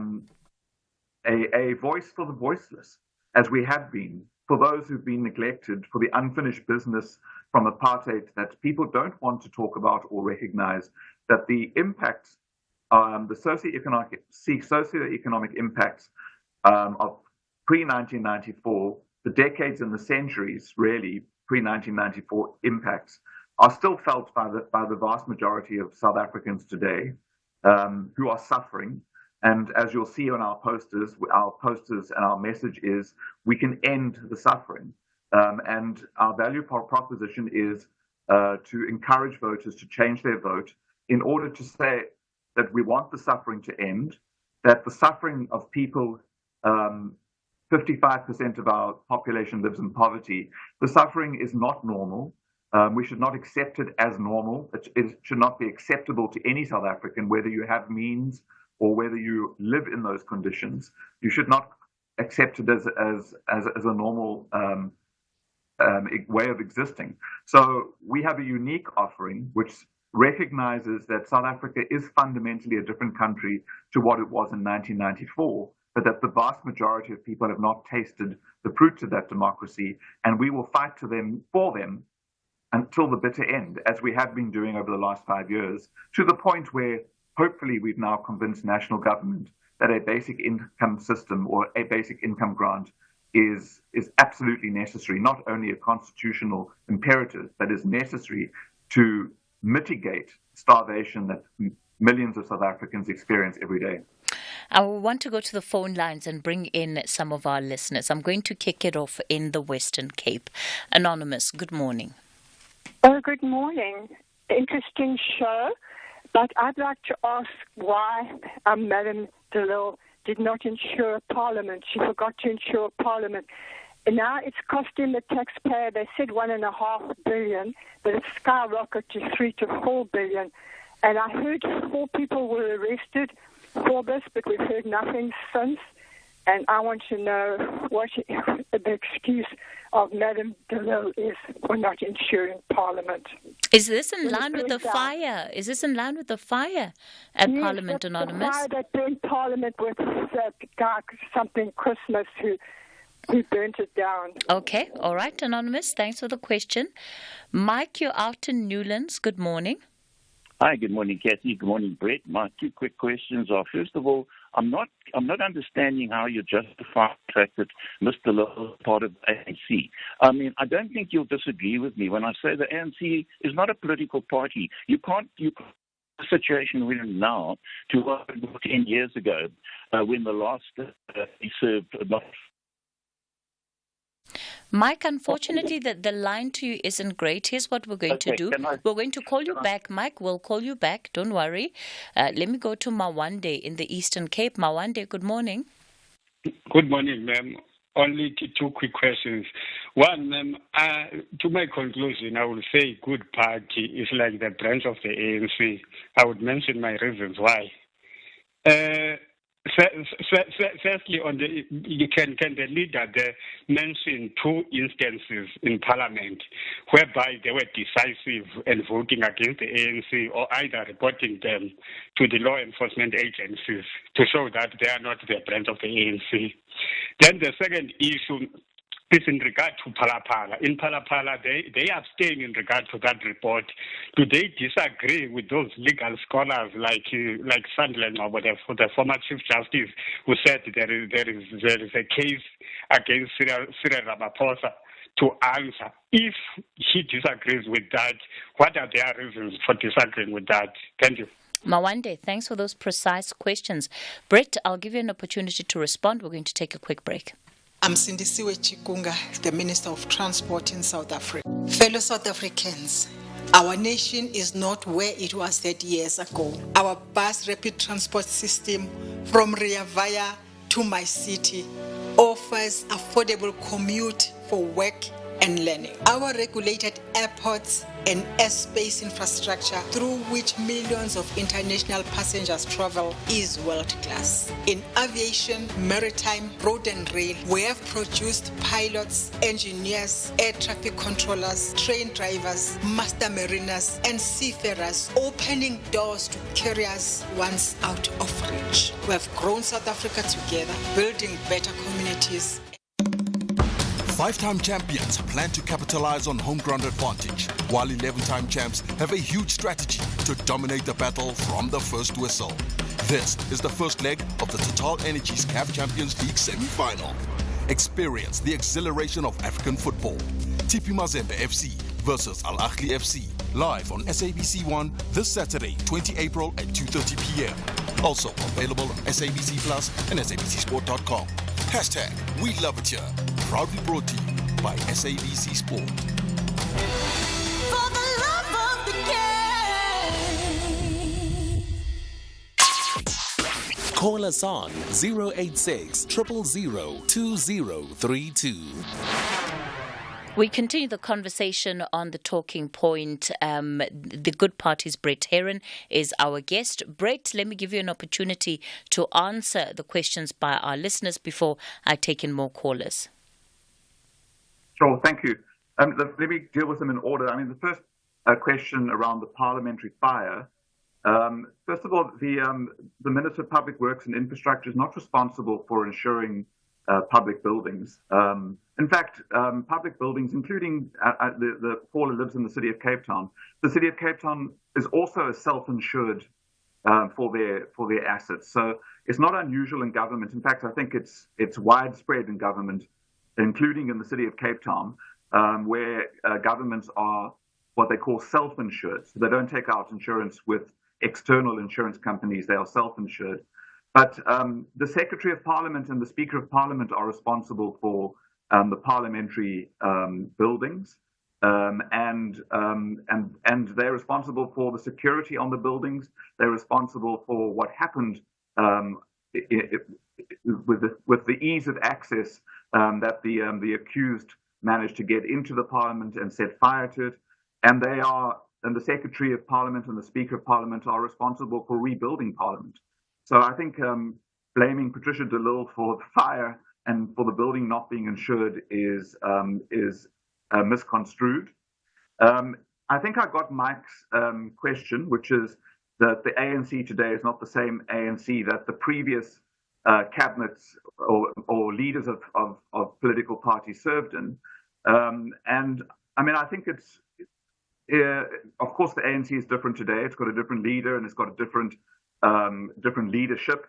voice for the voiceless, as we have been, for those who've been neglected, for the unfinished business from apartheid that people don't want to talk about or recognize, that the impacts, the socioeconomic impacts of pre-1994, the decades and the centuries, really, pre-1994 impacts, are still felt by the vast majority of South Africans today, who are suffering. And as you'll see on our posters and our message is, we can end the suffering. And our value proposition is to encourage voters to change their vote in order to say that we want the suffering to end, that the suffering of people, 55% of our population lives in poverty. The suffering is not normal. We should not accept it as normal. It should not be acceptable to any South African, whether you have means or whether you live in those conditions. You should not accept it as a normal way of existing. So we have a unique offering which recognizes that South Africa is fundamentally a different country to what it was in 1994, but that the vast majority of people have not tasted the fruits of that democracy, and we will fight for them until the bitter end, as we have been doing over the last 5 years, to the point where hopefully we've now convinced national government that a basic income system or a basic income grant is absolutely necessary, not only a constitutional imperative, but is necessary to mitigate starvation that millions of South Africans experience every day. I want to go to the phone lines and bring in some of our listeners. I'm going to kick it off in the Western Cape. Anonymous, good morning. Oh, good morning. Interesting show. But I'd like to ask why Madam de Lille did not insure Parliament. She forgot to insure Parliament. And now it's costing the taxpayer, they said $1.5 billion, but it's skyrocketed to $3 to $4 billion. And I heard 4 people were arrested for this, but we've heard nothing since. And I want to know what the excuse of Madame de Lille is for not insuring Parliament. Is this in line with the fire? Is this in line with the fire at Parliament, Anonymous? The fire that burned Parliament with something Christmas who burnt it down. Okay, all right, Anonymous. Thanks for the question. Mike, you're out in Newlands. Good morning. Hi, good morning, Cathy. Good morning, Brett. My 2 quick questions are, first of all, I'm not understanding how you justify the fact that Mr. Lille is part of the ANC. I mean, I don't think you'll disagree with me when I say the ANC is not a political party. You can't the situation we're in now to what 10 years ago when the last he served not. Mike, unfortunately, the line to you isn't great. Here's what we're going to do. We're going to call you back. Mike, we'll call you back. Don't worry. Let me go to Mawande in the Eastern Cape. Mawande, good morning. Good morning, ma'am. Only 2 quick questions. One, ma'am, to my conclusion, I will say good party is like the branch of the ANC. I would mention my reasons why. Firstly, can the leader there mention 2 instances in Parliament whereby they were decisive in voting against the ANC or either reporting them to the law enforcement agencies to show that they are not the branch of the ANC? Then the second issue, is in regard to Palapala. In Palapala, they abstain in regard to that report. Do they disagree with those legal scholars like Sandland or the former Chief Justice, who said there is a case against Cyril Ramaphosa to answer? If he disagrees with that, what are their reasons for disagreeing with that? Thank you. Mawande, thanks for those precise questions. Brett, I'll give you an opportunity to respond. We're going to take a quick break. I'm Sindisiwe Chikunga, the Minister of Transport in South Africa. Fellow South Africans, our nation is not where it was 30 years ago. Our bus rapid transport system from Rea Vaya to my city offers affordable commute for work and learning. Our regulated airports and airspace infrastructure through which millions of international passengers travel is world-class. In aviation, maritime, road and rail, we have produced pilots, engineers, air traffic controllers, train drivers, master mariners, and seafarers, opening doors to carriers once out of reach. We have grown South Africa together, building better communities. Five-time champions plan to capitalize on home ground advantage, while 11-time champs have a huge strategy to dominate the battle from the first whistle. This is the first leg of the Total Energies CAF Champions League semi-final. Experience the exhilaration of African football. TP Mazembe FC versus Al Ahly FC, live on SABC1 this Saturday, 20 April at 2:30 p.m. Also available on SABC Plus and SABCSport.com. Hashtag We Love It Here. Proudly brought to you by SABC Sport. For the love of the game. Call us on 086 000 2032. We continue the conversation on the talking point. The Good Party's Brett Heron is our guest. Brett, let me give you an opportunity to answer the questions by our listeners before I take in more callers. Sure, thank you. Let me deal with them in order. I mean, the first question around the parliamentary fire. First of all, the Minister of Public Works and Infrastructure is not responsible for ensuring public buildings. In fact, public buildings, including the Paula lives in the city of Cape Town. The city of Cape Town is also self-insured for their assets. So it's not unusual in government. In fact, I think it's widespread in government, including in the city of Cape Town, where governments are what they call self-insured. So they don't take out insurance with external insurance companies. They are self-insured. But the Secretary of Parliament and the Speaker of Parliament are responsible for the parliamentary buildings, and they're responsible for the security on the buildings. They're responsible for what happened with the ease of access that the accused managed to get into the Parliament and set fire to it. And the Secretary of Parliament and the Speaker of Parliament are responsible for rebuilding Parliament. So I think blaming Patricia de Lille for the fire and for the building not being insured is misconstrued. I think I got Mike's question, which is that the ANC today is not the same ANC that the previous cabinets or leaders of political parties served in. And I mean, I think it's, of course, the ANC is different today. It's got a different leader and it's got a different leadership.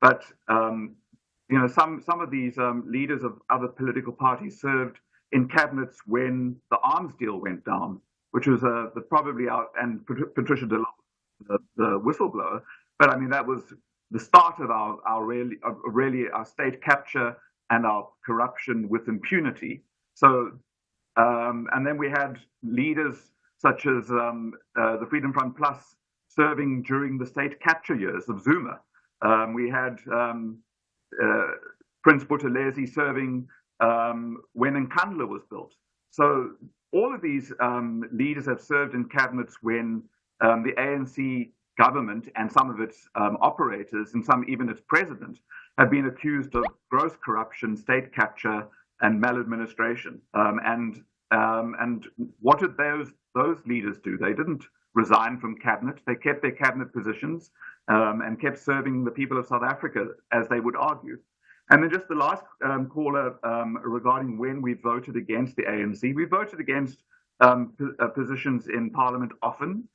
But some of these leaders of other political parties served in cabinets when the arms deal went down, which was and Patricia de Lille, the whistleblower. But I mean, that was the start of our state capture and our corruption with impunity. So, and then we had leaders such as the Freedom Front Plus serving during the state capture years of Zuma. We had Prince Buthelezi serving when Nkandla was built. So all of these leaders have served in cabinets when the ANC government and some of its operators and some even its president have been accused of gross corruption, state capture, and maladministration. And what did those leaders do? They didn't resign from cabinet. They kept their cabinet positions and kept serving the people of South Africa, as they would argue. And then just the last caller regarding when we voted against the ANC. We voted against positions in Parliament often.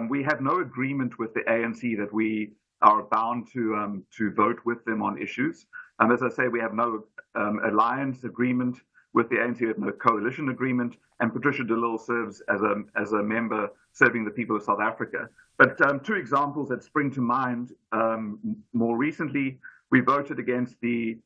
We have no agreement with the ANC that we are bound to vote with them on issues. As I say, we have no alliance agreement with the ANC, we have no coalition agreement, and Patricia de Lille serves as a member serving the people of South Africa. But two examples that spring to mind, more recently, we voted against the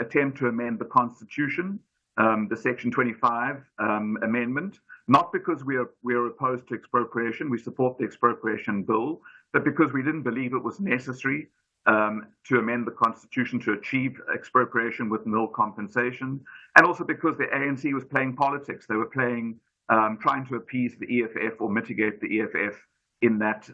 attempt to amend the Constitution, the Section 25 amendment, not because we are opposed to expropriation, we support the expropriation bill, but because we didn't believe it was necessary to amend the Constitution to achieve expropriation with nil compensation, and also because the ANC was playing politics. They were playing, trying to appease the EFF or mitigate the EFF in that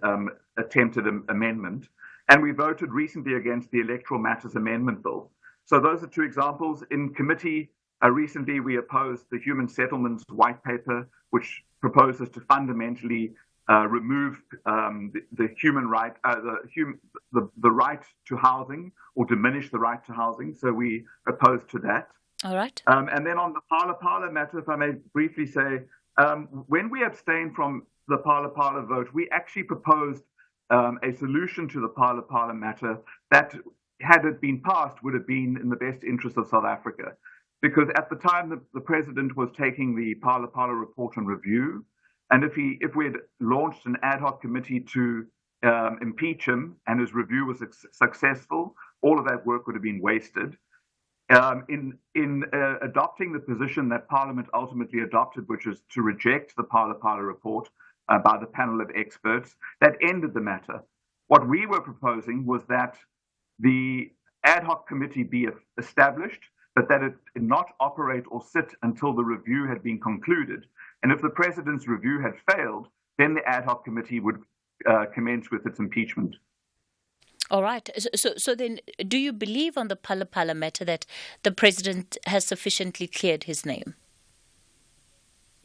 attempted amendment. And we voted recently against the Electoral Matters Amendment Bill. So those are two examples. In committee, recently we opposed the Human Settlements White Paper, which proposes to fundamentally remove the human right, the right to housing, or diminish the right to housing. So we opposed to that. All right. And then on the Phala matter, if I may briefly say, when we abstained from the Phala vote, we actually proposed a solution to the Phala matter that, had it been passed, would have been in the best interest of South Africa. Because at the time, the president was taking the Phala report on review, and if we had launched an ad hoc committee to impeach him and his review was successful, all of that work would have been wasted. In adopting the position that Parliament ultimately adopted, which is to reject the Phala report by the panel of experts, that ended the matter. What we were proposing was that the ad hoc committee be established, but that it not operate or sit until the review had been concluded. And if the president's review had failed, then the ad hoc committee would commence with its impeachment. All right. So then, do you believe on the Phala matter that the president has sufficiently cleared his name?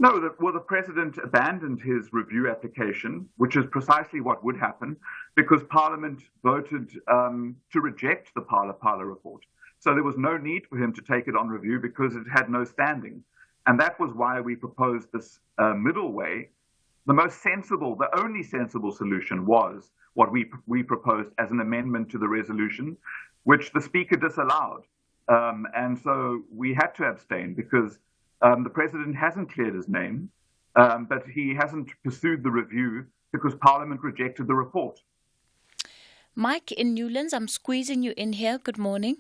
No, the president abandoned his review application, which is precisely what would happen, because Parliament voted to reject the Phala report. So there was no need for him to take it on review because it had no standing. And that was why we proposed this middle way. The most sensible, the only sensible solution was what we proposed as an amendment to the resolution, which the Speaker disallowed. And so we had to abstain because the President hasn't cleared his name, but he hasn't pursued the review because Parliament rejected the report. Mike in Newlands, I'm squeezing you in here. Good morning.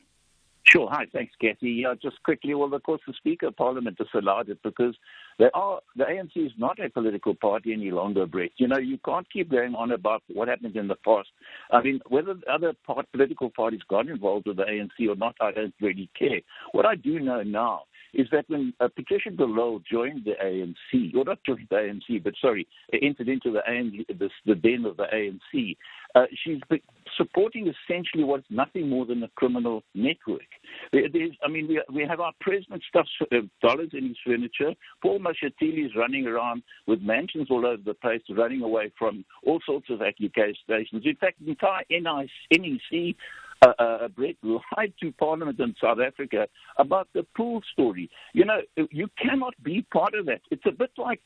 Sure. Hi. Thanks, Cathy. Yeah, just quickly. Well, of course, the Speaker of Parliament disallowed it because the ANC is not a political party any longer, Brett. You know, you can't keep going on about what happened in the past. I mean, whether other political parties got involved with the ANC or not, I don't really care. What I do know now is that when Patricia de Lille joined the ANC, or not joined the ANC, but entered into the den of the ANC, she's supporting essentially what's nothing more than a criminal network. We have our president stuffs dollars in his furniture. Paul Mashatile is running around with mansions all over the place, running away from all sorts of accusations. In fact, the entire NEC Brett lied to Parliament in South Africa about the pool story. You know, you cannot be part of that. It's a bit like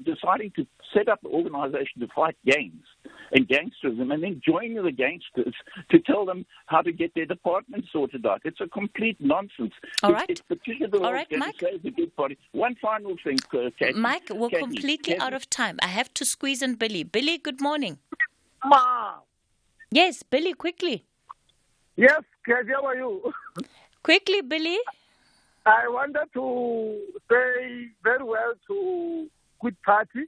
deciding to set up an organization to fight gangs and gangsterism, and then joining the gangsters to tell them how to get their department sorted out. It's a complete nonsense. All right. All right, Mike. It's a good party. One final thing, Cathy. Mike, we're completely out of time. I have to squeeze in Billy. Billy, good morning. Ma. Yes, Billy, quickly. Yes, Cathy, how are you? Quickly, Billy. I wanted to say very well to Good Party.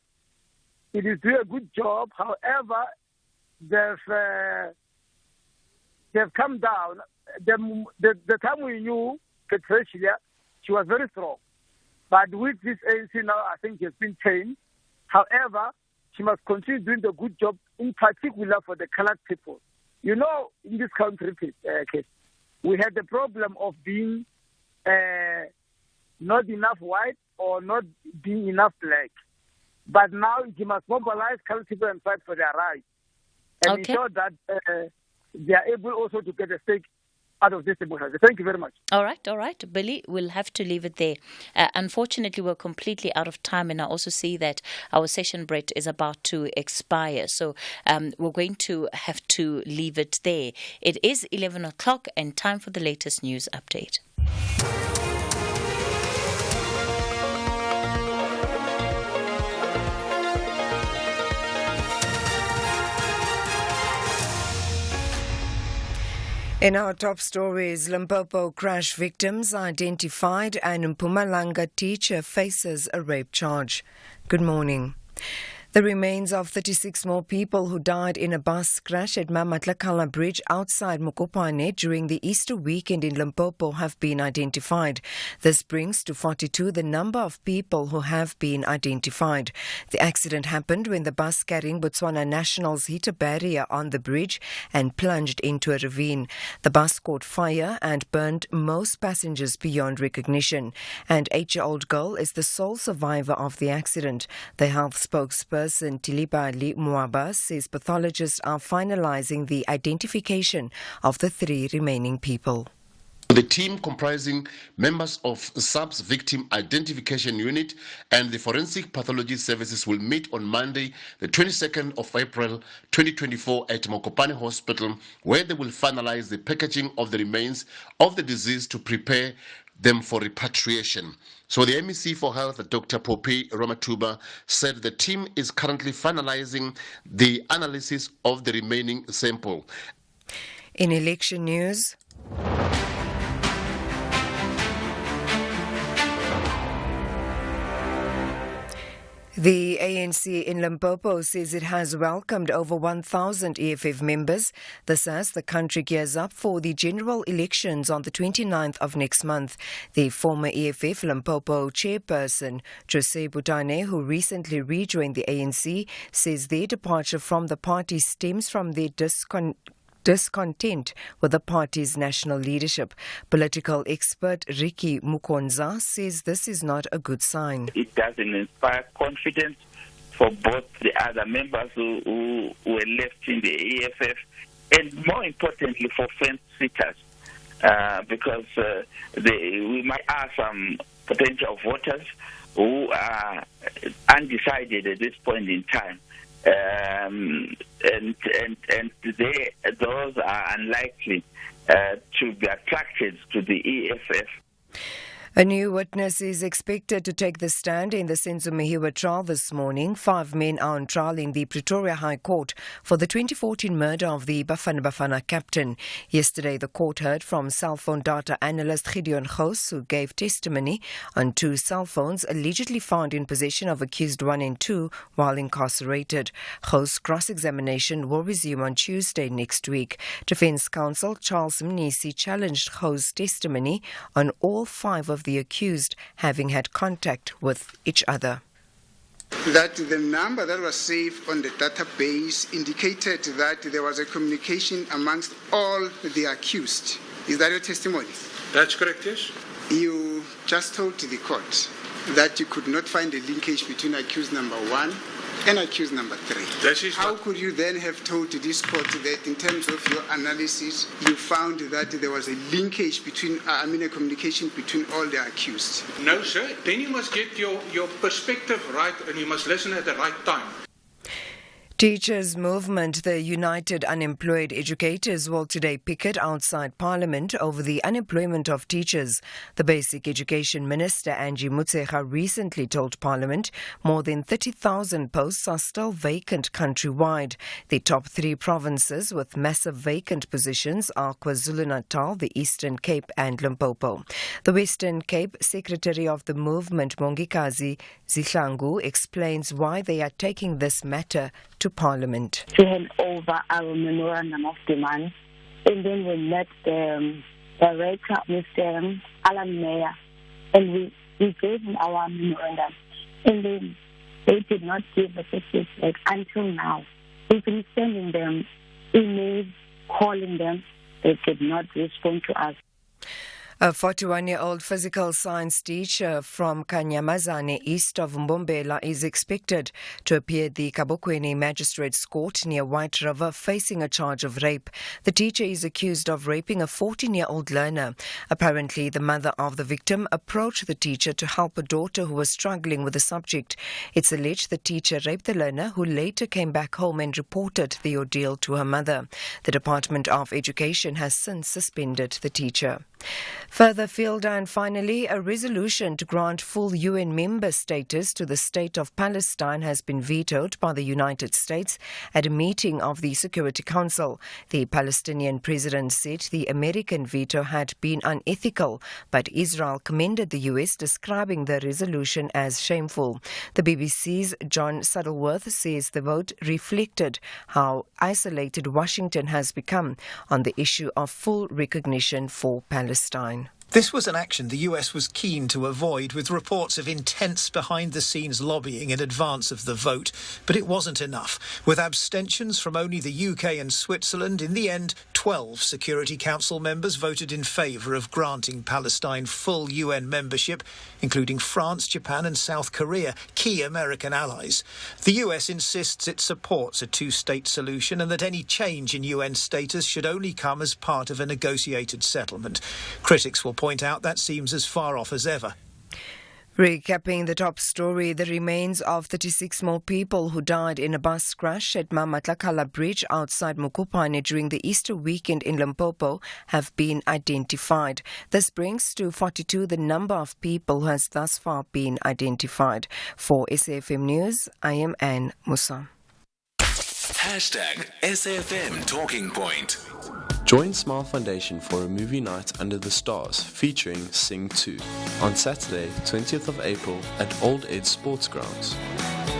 It is doing a good job. However, they've come down. The time we knew Patricia, she was very strong. But with this ANC now, I think it's been changed. However, she must continue doing the good job, in particular for the colored people. You know, in this country, we had the problem of being not enough white or not being enough black. But now you must mobilize colored people and fight for their rights. And ensure that they are able also to get a stake out of this democracy. Thank you very much. All right. Billy, we'll have to leave it there. Unfortunately, we're completely out of time, and I also see that our session, Brett, is about to expire. So we're going to have to leave it there. It is 11 o'clock and time for the latest news update. In our top stories, Limpopo crash victims identified and Mpumalanga teacher faces a rape charge. Good morning. The remains of 36 more people who died in a bus crash at Mamatlakala Bridge outside Mokopane during the Easter weekend in Limpopo have been identified. This brings to 42 the number of people who have been identified. The accident happened when the bus carrying Botswana nationals hit a barrier on the bridge and plunged into a ravine. The bus caught fire and burned most passengers beyond recognition. An 8-year-old girl is the sole survivor of the accident. The health spokesperson Tilibali Mwaba says pathologists are finalizing the identification of the 3 remaining people. The team comprising members of SAP's Victim Identification Unit and the Forensic Pathology Services will meet on Monday, the 22nd of April 2024 at Mokopane Hospital, where they will finalize the packaging of the remains of the deceased to prepare them for repatriation. So the MEC for Health, Dr. Poppy Ramatuba, said the team is currently finalizing the analysis of the remaining sample. In election news, the ANC in Limpopo says it has welcomed over 1,000 EFF members. This as the country gears up for the general elections on the 29th of next month. The former EFF Limpopo chairperson, Jose Butane, who recently rejoined the ANC, says their departure from the party stems from their discontent with the party's national leadership. Political expert Ricky Mukonza says this is not a good sign. It doesn't inspire confidence for both the other members who were left in the EFF, and more importantly for fence-sitters, because we might have some potential voters who are undecided at this point in time. And those are unlikely to be attracted to the EFF. A new witness is expected to take the stand in the Senzo Mehiwa trial this morning. 5 men are on trial in the Pretoria High Court for the 2014 murder of the Bafana Bafana captain. Yesterday, the court heard from cell phone data analyst Gideon Gous, who gave testimony on 2 cell phones allegedly found in possession of accused 1 and 2 while incarcerated. Gous' cross-examination will resume on Tuesday next week. Defence counsel Charles Mnisi challenged Gous' testimony on all 5 of the accused having had contact with each other. That the number that was saved on the database indicated that there was a communication amongst all the accused. Is that your testimony? That's correct, yes. You just told the court that you could not find a linkage between accused number 1 and accused number 3. How could you then have told this court that in terms of your analysis, you found that there was a linkage between, a communication between all the accused? No, sir. Then you must get your perspective right and you must listen at the right time. Teachers Movement, the United Unemployed Educators, will today picket outside Parliament over the unemployment of teachers. The Basic Education Minister, Angie Motshekga, recently told Parliament more than 30,000 posts are still vacant countrywide. The top 3 provinces with massive vacant positions are KwaZulu-Natal, the Eastern Cape and Limpopo. The Western Cape Secretary of the movement, Mongikazi Zihlangu, explains why they are taking this matter to Parliament. To hand over our memorandum of demand, and then we met the director, Mr. Alan Mayer, and we gave him our memorandum, and then they did not give us a feedback until now. We've been sending them emails, calling them, they did not respond to us. A 41-year-old physical science teacher from Kanyamazane, east of Mbombela, is expected to appear at the Kabokweni Magistrates Court near White River facing a charge of rape. The teacher is accused of raping a 14-year-old learner. Apparently, the mother of the victim approached the teacher to help a daughter who was struggling with the subject. It's alleged the teacher raped the learner, who later came back home and reported the ordeal to her mother. The Department of Education has since suspended the teacher. Further afield, and finally, a resolution to grant full UN member status to the State of Palestine has been vetoed by the United States at a meeting of the Security Council. The Palestinian president said the American veto had been unethical, but Israel commended the US, describing the resolution as shameful. The BBC's John Saddleworth says the vote reflected how isolated Washington has become on the issue of full recognition for Palestine. This was an action the US was keen to avoid, with reports of intense behind-the-scenes lobbying in advance of the vote. But it wasn't enough. With abstentions from only the UK and Switzerland, in the end, 12 Security Council members voted in favour of granting Palestine full UN membership, including France, Japan and South Korea, key American allies. The US insists it supports a two-state solution and that any change in UN status should only come as part of a negotiated settlement. Critics will point out that seems as far off as ever. Recapping the top story, the remains of 36 more people who died in a bus crash at Mamatlakala Bridge outside Mokopane during the Easter weekend in Limpopo have been identified. This brings to 42 the number of people who has thus far been identified. For SAFM News, I am Anne Musa. #SAFM Talking Point. Join Smile Foundation for a movie night under the stars featuring Sing 2 on Saturday, 20th of April at Old Ed Sports Grounds.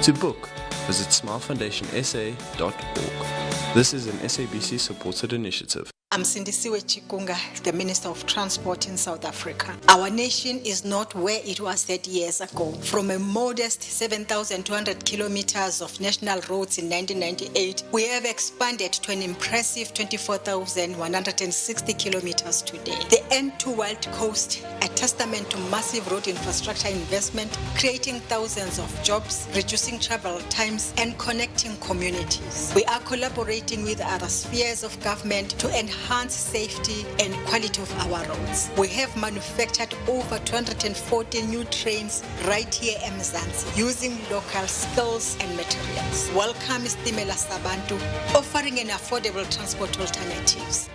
To book, visit smilefoundationsa.org. This is an SABC supported initiative. I'm Sindisiwe Chikunga, the Minister of Transport in South Africa. Our nation is not where it was 30 years ago. From a modest 7,200 kilometers of national roads in 1998, we have expanded to an impressive 24,160 kilometers today. The N2 Wild Coast, a testament to massive road infrastructure investment, creating thousands of jobs, reducing travel times, and connecting communities. We are collaborating with other spheres of government to enhance safety and quality of our roads. We have manufactured over 240 new trains right here in Mzansi using local skills and materials. Welcome Stimela Sabantu, offering an affordable transport alternatives.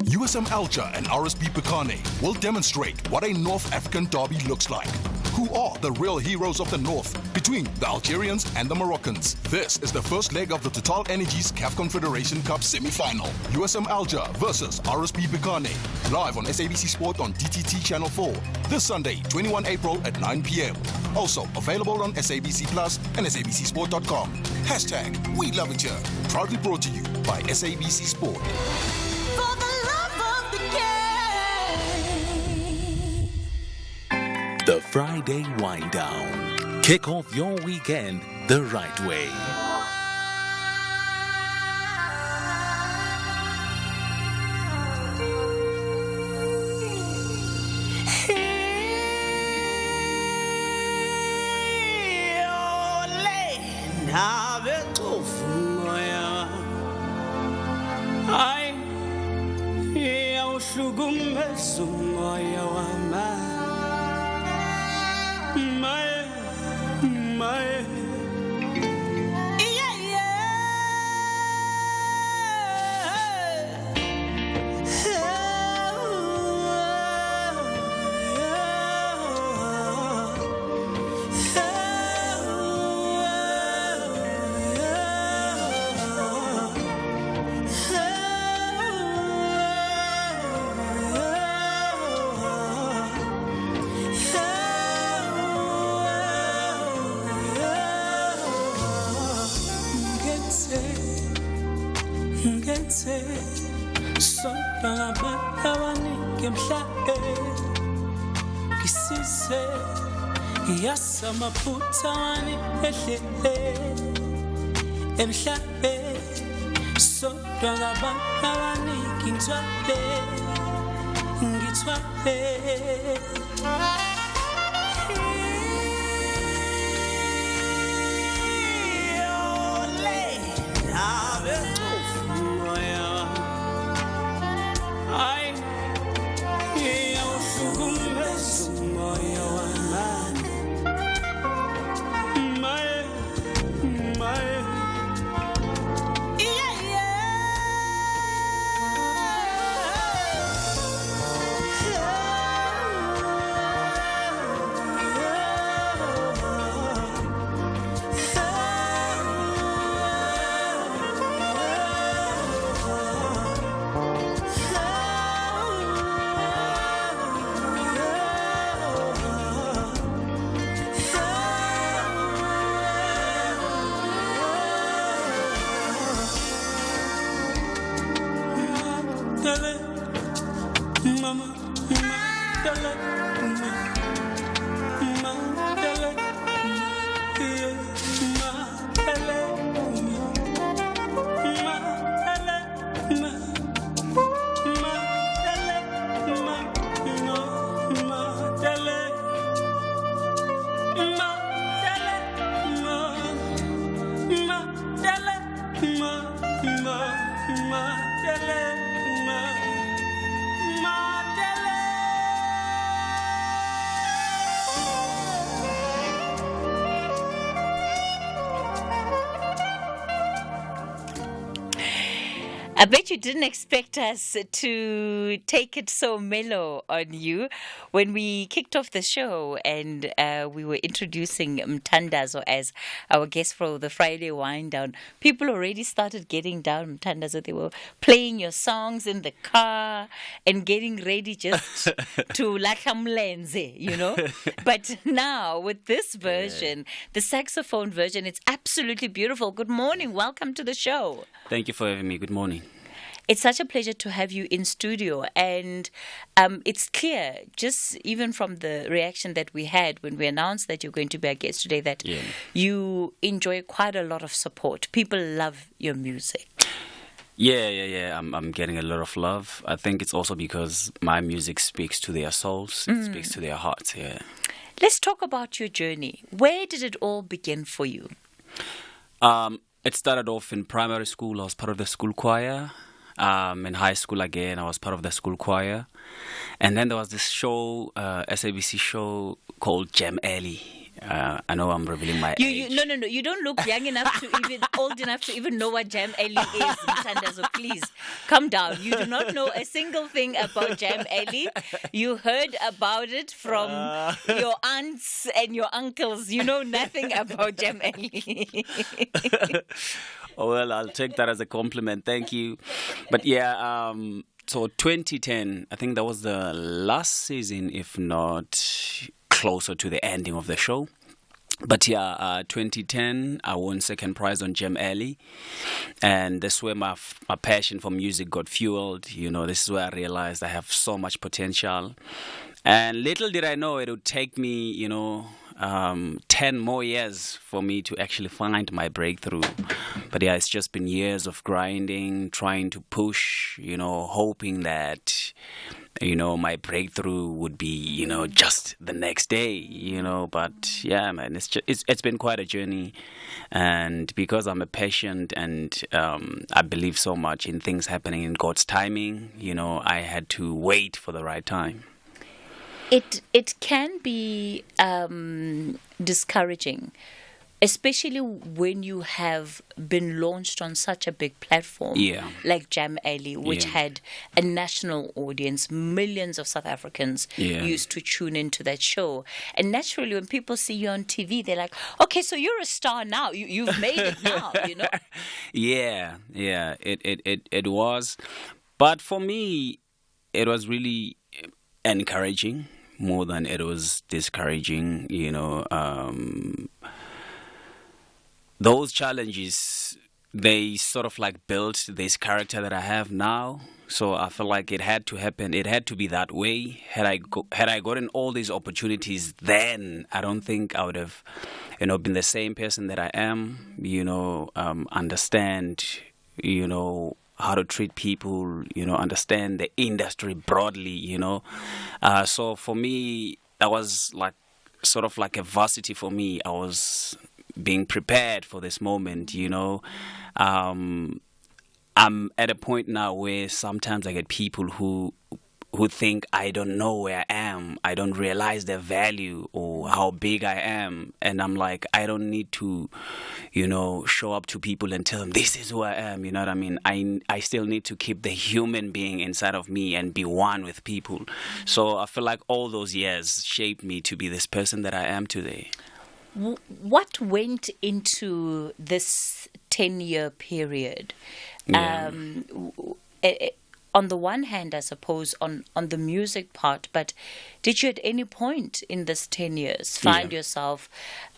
USM Alger and RSB Pekane will demonstrate what a North African derby looks like. Who are the real heroes of the North between the Algerians and the Moroccans? This is the first leg of the Total Energies CAF Confederation Cup semi-final. USM Alger versus RSB Pekane. Live on SABC Sport on DTT Channel 4. This Sunday, 21 April at 9 p.m. Also available on SABC Plus and SABCSport.com. #We Love It Here. Proudly brought to you by SABC Sport. The Friday Wind Down. Kick off your weekend the right way. Yasamaphutani ehlele emhlabe sodwa ngabantu abaningi ngithwale I bet you didn't expect us to take it so mellow on you. When we kicked off the show and we were introducing Mtandazo as our guest for the Friday wind down, people already started getting down Mtandazo. They were playing your songs in the car and getting ready just to lakamlenze, you know. But now with this version, the saxophone version, it's absolutely beautiful. Good morning. Welcome to the show. Thank you for having me. Good morning. It's such a pleasure to have you in studio, and it's clear, just even from the reaction that we had when we announced that you're going to be our guest today, that you enjoy quite a lot of support. People love your music. Yeah. I'm getting a lot of love. I think it's also because my music speaks to their souls, it speaks to their hearts. Yeah. Let's talk about your journey. Where did it all begin for you? It started off in primary school. I was part of the school choir. In high school again, I was part of the school choir. And then there was this show, SABC show called Jam Alley. I know I'm revealing my age. No. You don't look young enough to even, old enough to even know what Jam Alley is, Mtandazo. Please, calm down. You do not know a single thing about Jam Alley. You heard about it from your aunts and your uncles. You know nothing about Jam Alley. Oh, well, I'll take that as a compliment. Thank you. But yeah, so 2010, I think that was the last season, if not closer to the ending of the show. But yeah, 2010, I won second prize on Jam Alley. And that's where my passion for music got fueled. You know, this is where I realized I have so much potential. And little did I know it would take me, 10 more years for me to actually find my breakthrough. But yeah, it's just been years of grinding, trying to push, hoping that, my breakthrough would be, just the next day, But yeah, man, it's been quite a journey. And because I'm a patient and I believe so much in things happening in God's timing, I had to wait for the right time. It can be discouraging, especially when you have been launched on such a big platform like Jam Alley, which had a national audience. Millions of South Africans used to tune into that show. And naturally, when people see you on TV, they're like, okay, so you're a star now. You've made it now, Yeah, it was. But for me, it was really encouraging more than it was discouraging, Those challenges, they sort of like built this character that I have now. So I feel like it had to happen. It had to be that way. Had I gotten all these opportunities then, I don't think I would have, been the same person that I am, understand, how to treat people, understand the industry broadly, So for me, that was like sort of like a varsity for me. I was being prepared for this moment, I'm at a point now where sometimes I get people who think I don't know where I am, I don't realize their value or how big I am, and I'm like, I don't need to, show up to people and tell them this is who I am. You know what I mean? I still need to keep the human being inside of me and be one with people. So I feel like all those years shaped me to be this person that I am today. What went into this 10-year period? Yeah. On the one hand, I suppose, on the music part, but did you at any point in this 10 years find yourself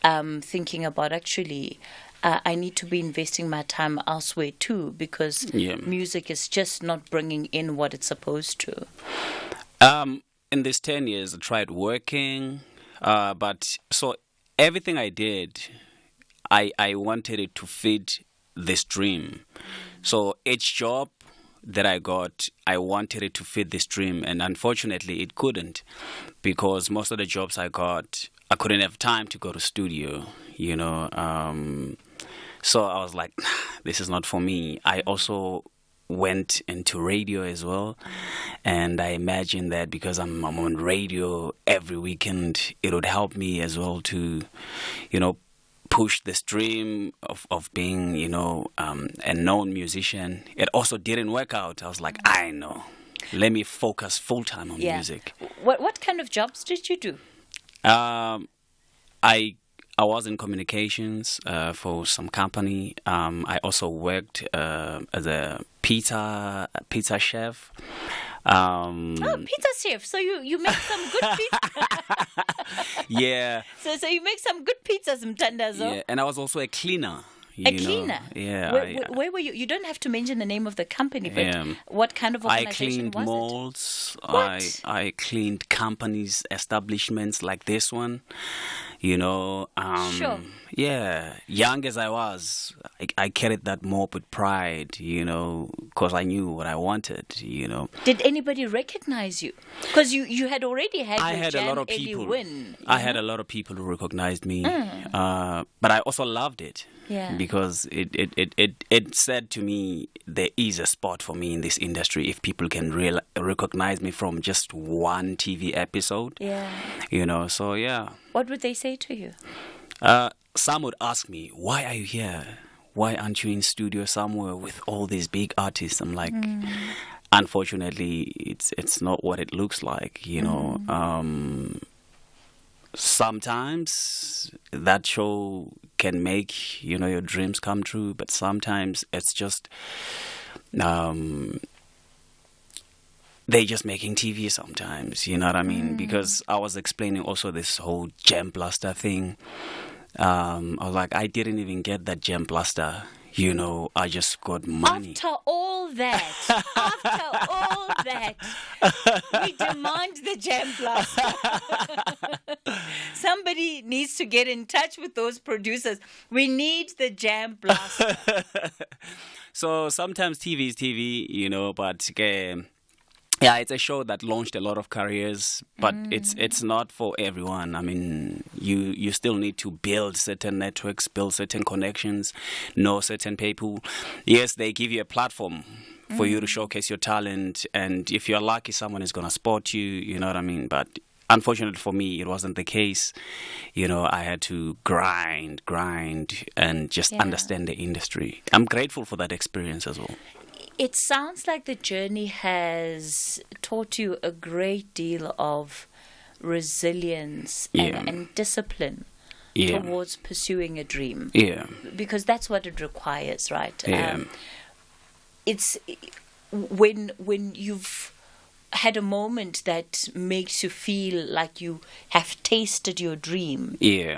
thinking about actually, I need to be investing my time elsewhere too, because music is just not bringing in what it's supposed to? In these 10 years, I tried working, but so everything I did, I wanted it to fit this dream. So each job that I got, I wanted it to fit this dream, and unfortunately it couldn't, because most of the jobs I got, I couldn't have time to go to studio, so I was like, this is not for me. I also went into radio as well, and I imagined that because I'm on radio every weekend, it would help me as well to, push this dream of being, a known musician. It also didn't work out. I was like, I know. Let me focus full-time on music. What kind of jobs did you do? I was in communications for some company. I also worked as a pizza chef. Pizza chef. So you make some good pizza. Yeah. So you make some good pizzas, Mtandazo. Yeah, and I was also a cleaner. Cleaner? Yeah. Where were you? You don't have to mention the name of the company, but what kind of organization was it? I cleaned malls. I cleaned companies, establishments like this one. Sure. Yeah, young as I was, I carried that mop with pride, because I knew what I wanted, Did anybody recognize you? Because you had already had I your had Jan a lot of Ellie people. win. I had a lot of people who recognized me, but I also loved it. Yeah. Because it said to me, there is a spot for me in this industry if people can recognize me from just one TV episode. Yeah. So yeah. What would they say to you? Some would ask me, why are you here? Why aren't you in studio somewhere with all these big artists? I'm like, unfortunately, it's not what it looks like, Sometimes that show can make, your dreams come true, but sometimes it's just, they're just making TV sometimes, you know what I mean? Because I was explaining also this whole Gem Blaster thing. I was like, I didn't even get that Gem Blaster. I just got money. After all that, we demand the Jam Blaster. Somebody needs to get in touch with those producers. We need the Jam Blaster. So sometimes TV is TV, but yeah, it's a show that launched a lot of careers, but it's not for everyone. I mean, you still need to build certain networks, build certain connections, know certain people. Yes, they give you a platform for you to showcase your talent, and if you're lucky, someone is going to support you, you know what I mean? But unfortunately for me, it wasn't the case. I had to grind, and just understand the industry. I'm grateful for that experience as well. It sounds like the journey has taught you a great deal of resilience and discipline towards pursuing a dream. Yeah. Because that's what it requires, right? Yeah. It's when you've had a moment that makes you feel like you have tasted your dream,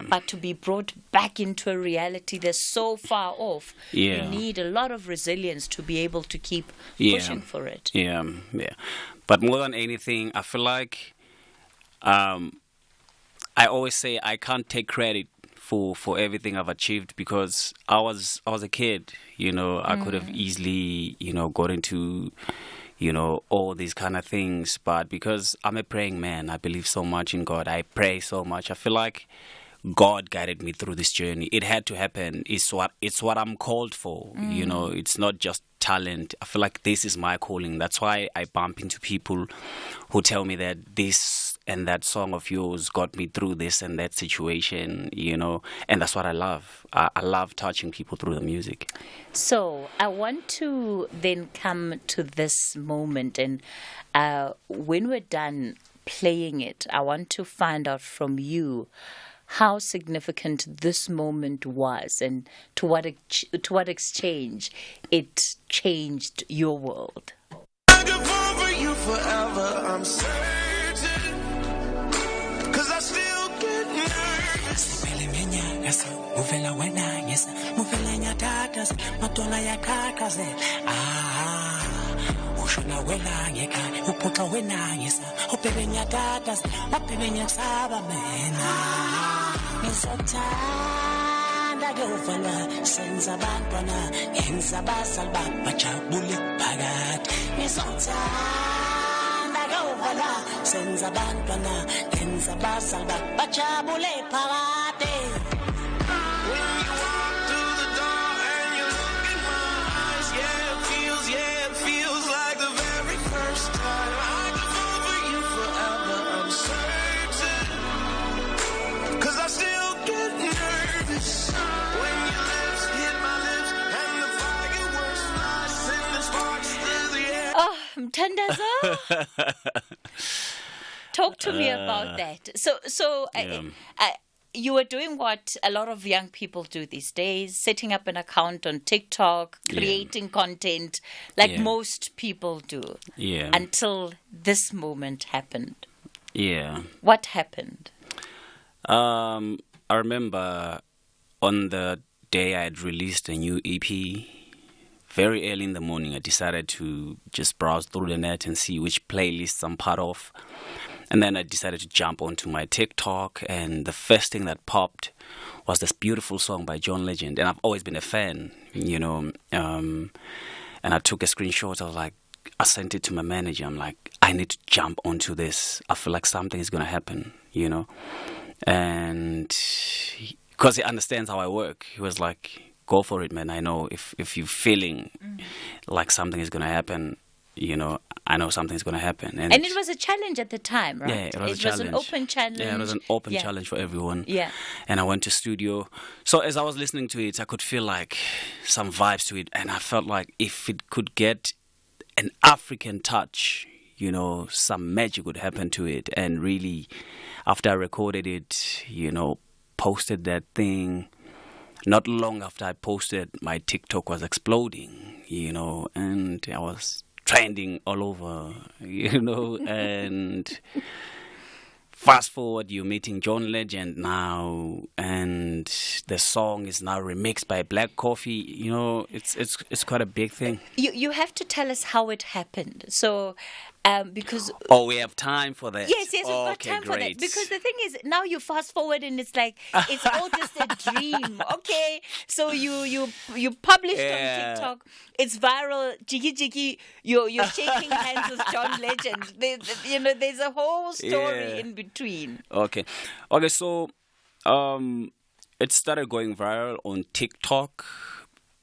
but to be brought back into a reality that's so far off, you need a lot of resilience to be able to keep pushing for it. Yeah. But more than anything, I feel like I always say I can't take credit for everything I've achieved, because I was a kid, I could have easily, got into, all these kind of things. But because I'm a praying man, I believe so much in God. I pray so much. I feel like God guided me through this journey. It had to happen. It's what I'm called for. It's not just talent. I feel like this is my calling. That's why I bump into people who tell me that this and that song of yours got me through this and that situation, and that's what I love. I love touching people through the music. So I want to then come to this moment, and when we're done playing it, I want to find out from you how significant this moment was, and to what exchange it changed your world. I could fall for you forever, I'm certain, 'cause I still get nervous. Ngizothanda kuvala senza abantwana ngenza abazali bajabule phakathi. Ngizothanda kuvala senza abantwana ngenza abazali bajabule phakathi. When you walk through the door and you look in my eyes, it feels like the very first time. I could fall for you forever, I'm certain, 'cause I still get nervous when your lips hit my lips and the fireworks fly, sending sparks through the air. Oh, Mthandazo, talk to me about that. So you were doing what a lot of young people do these days, setting up an account on TikTok, creating content like most people do. Yeah. Until this moment happened. Yeah. What happened? I remember on the day I had released a new EP, very early in the morning, I decided to just browse through the net and see which playlists I'm part of. And then I decided to jump onto my TikTok, and the first thing that popped was this beautiful song by John Legend. And I've always been a fan, and I took a screenshot. I sent it to my manager. I'm like, I need to jump onto this. I feel like something is going to happen, And because he understands how I work, he was like, go for it, man. I know if you're feeling like something is going to happen, I know something's going to happen. And it was a challenge at the time, right? Yeah, it was a challenge. It was an open challenge. Yeah, it was an open challenge for everyone. Yeah. And I went to studio. So as I was listening to it, I could feel like some vibes to it. And I felt like if it could get an African touch, some magic would happen to it. And really, after I recorded it, posted that thing, not long after I posted, my TikTok was exploding, and I was trending all over, and fast forward, you're meeting John Legend now, and the song is now remixed by Black Coffee. It's quite a big thing. You have to tell us how it happened. So, because we have time for that. Yes, we've got time for that. Because the thing is, now you fast forward and it's like it's all just a dream. Okay, so you published on TikTok. It's viral. Jiggy jiggy. You're shaking hands with John Legend. There's a whole story in between. Okay. So it started going viral on TikTok,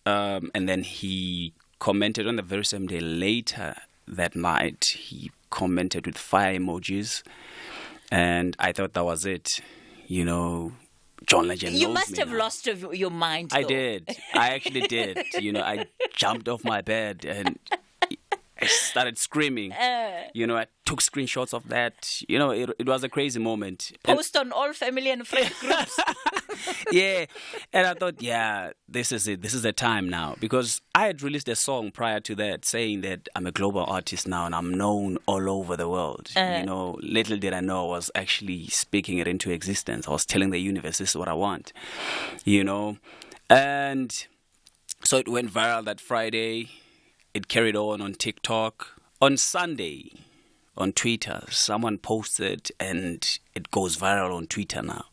and then he commented on the very same day later. That night, he commented with fire emojis, and I thought that was it. John Legend. You must have lost your mind. I did. I actually did. I jumped off my bed and I started screaming. I took screenshots of that. It was a crazy moment. Post on all family and friend groups. Yeah. And I thought, this is it. This is the time now. Because I had released a song prior to that saying that I'm a global artist now and I'm known all over the world. Little did I know I was actually speaking it into existence. I was telling the universe, this is what I want. And so it went viral that Friday. It carried on TikTok. On Sunday, on Twitter, someone posted and it goes viral on Twitter now.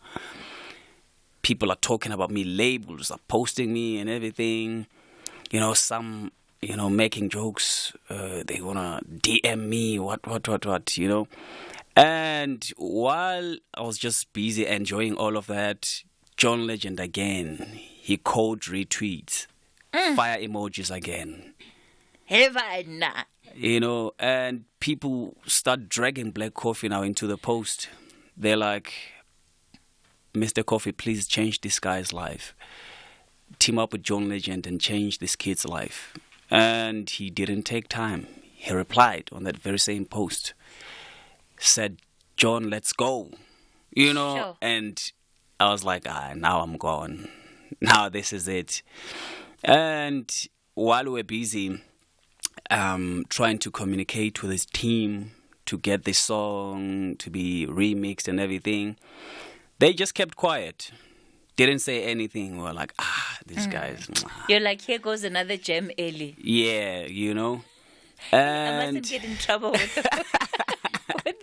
people are talking about me, labels are posting me and everything. Some, making jokes. They want to DM me, what, And while I was just busy enjoying all of that, John Legend again, he code retweets, fire emojis again. And people start dragging Black Coffee now into the post. They're like, Mr. Coffee, please change this guy's life. Team up with John Legend and change this kid's life. And he didn't take time. He replied on that very same post. Said, John, let's go. Sure. And I was like, now I'm gone. Now this is it. And while we're busy trying to communicate with his team to get this song to be remixed and everything, they just kept quiet. Didn't say anything. We were like, these guys. You're like, here goes another gem, Ellie. Yeah, And I mustn't get in trouble with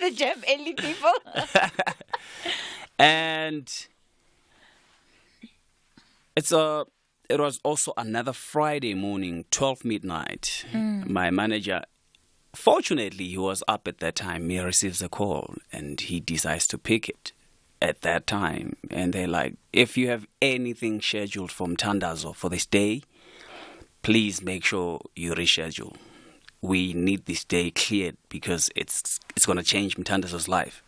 the gem Ellie people. And it was also another Friday morning, 12 midnight. My manager, fortunately, he was up at that time. He receives a call and he decides to pick it at that time. And they're like, if you have anything scheduled from Tandazo for this day, please make sure you reschedule. We need this day cleared because it's going to change Mtandazo's life.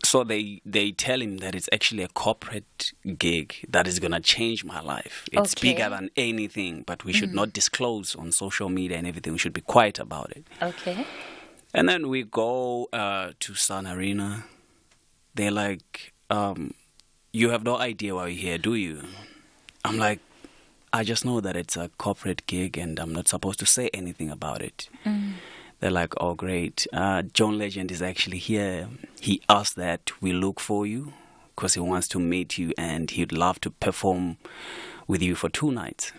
So they tell him that it's actually a corporate gig that is going to change my life. It's bigger than anything, but we should not disclose on social media and everything. We should be quiet about it. Okay. And then we go to Sun Arena. They're like, you have no idea why you're here, do you? I'm like, I just know that it's a corporate gig and I'm not supposed to say anything about it. They're like, oh, great. John Legend is actually here. He asked that we look for you because he wants to meet you and he'd love to perform with you for 2 nights.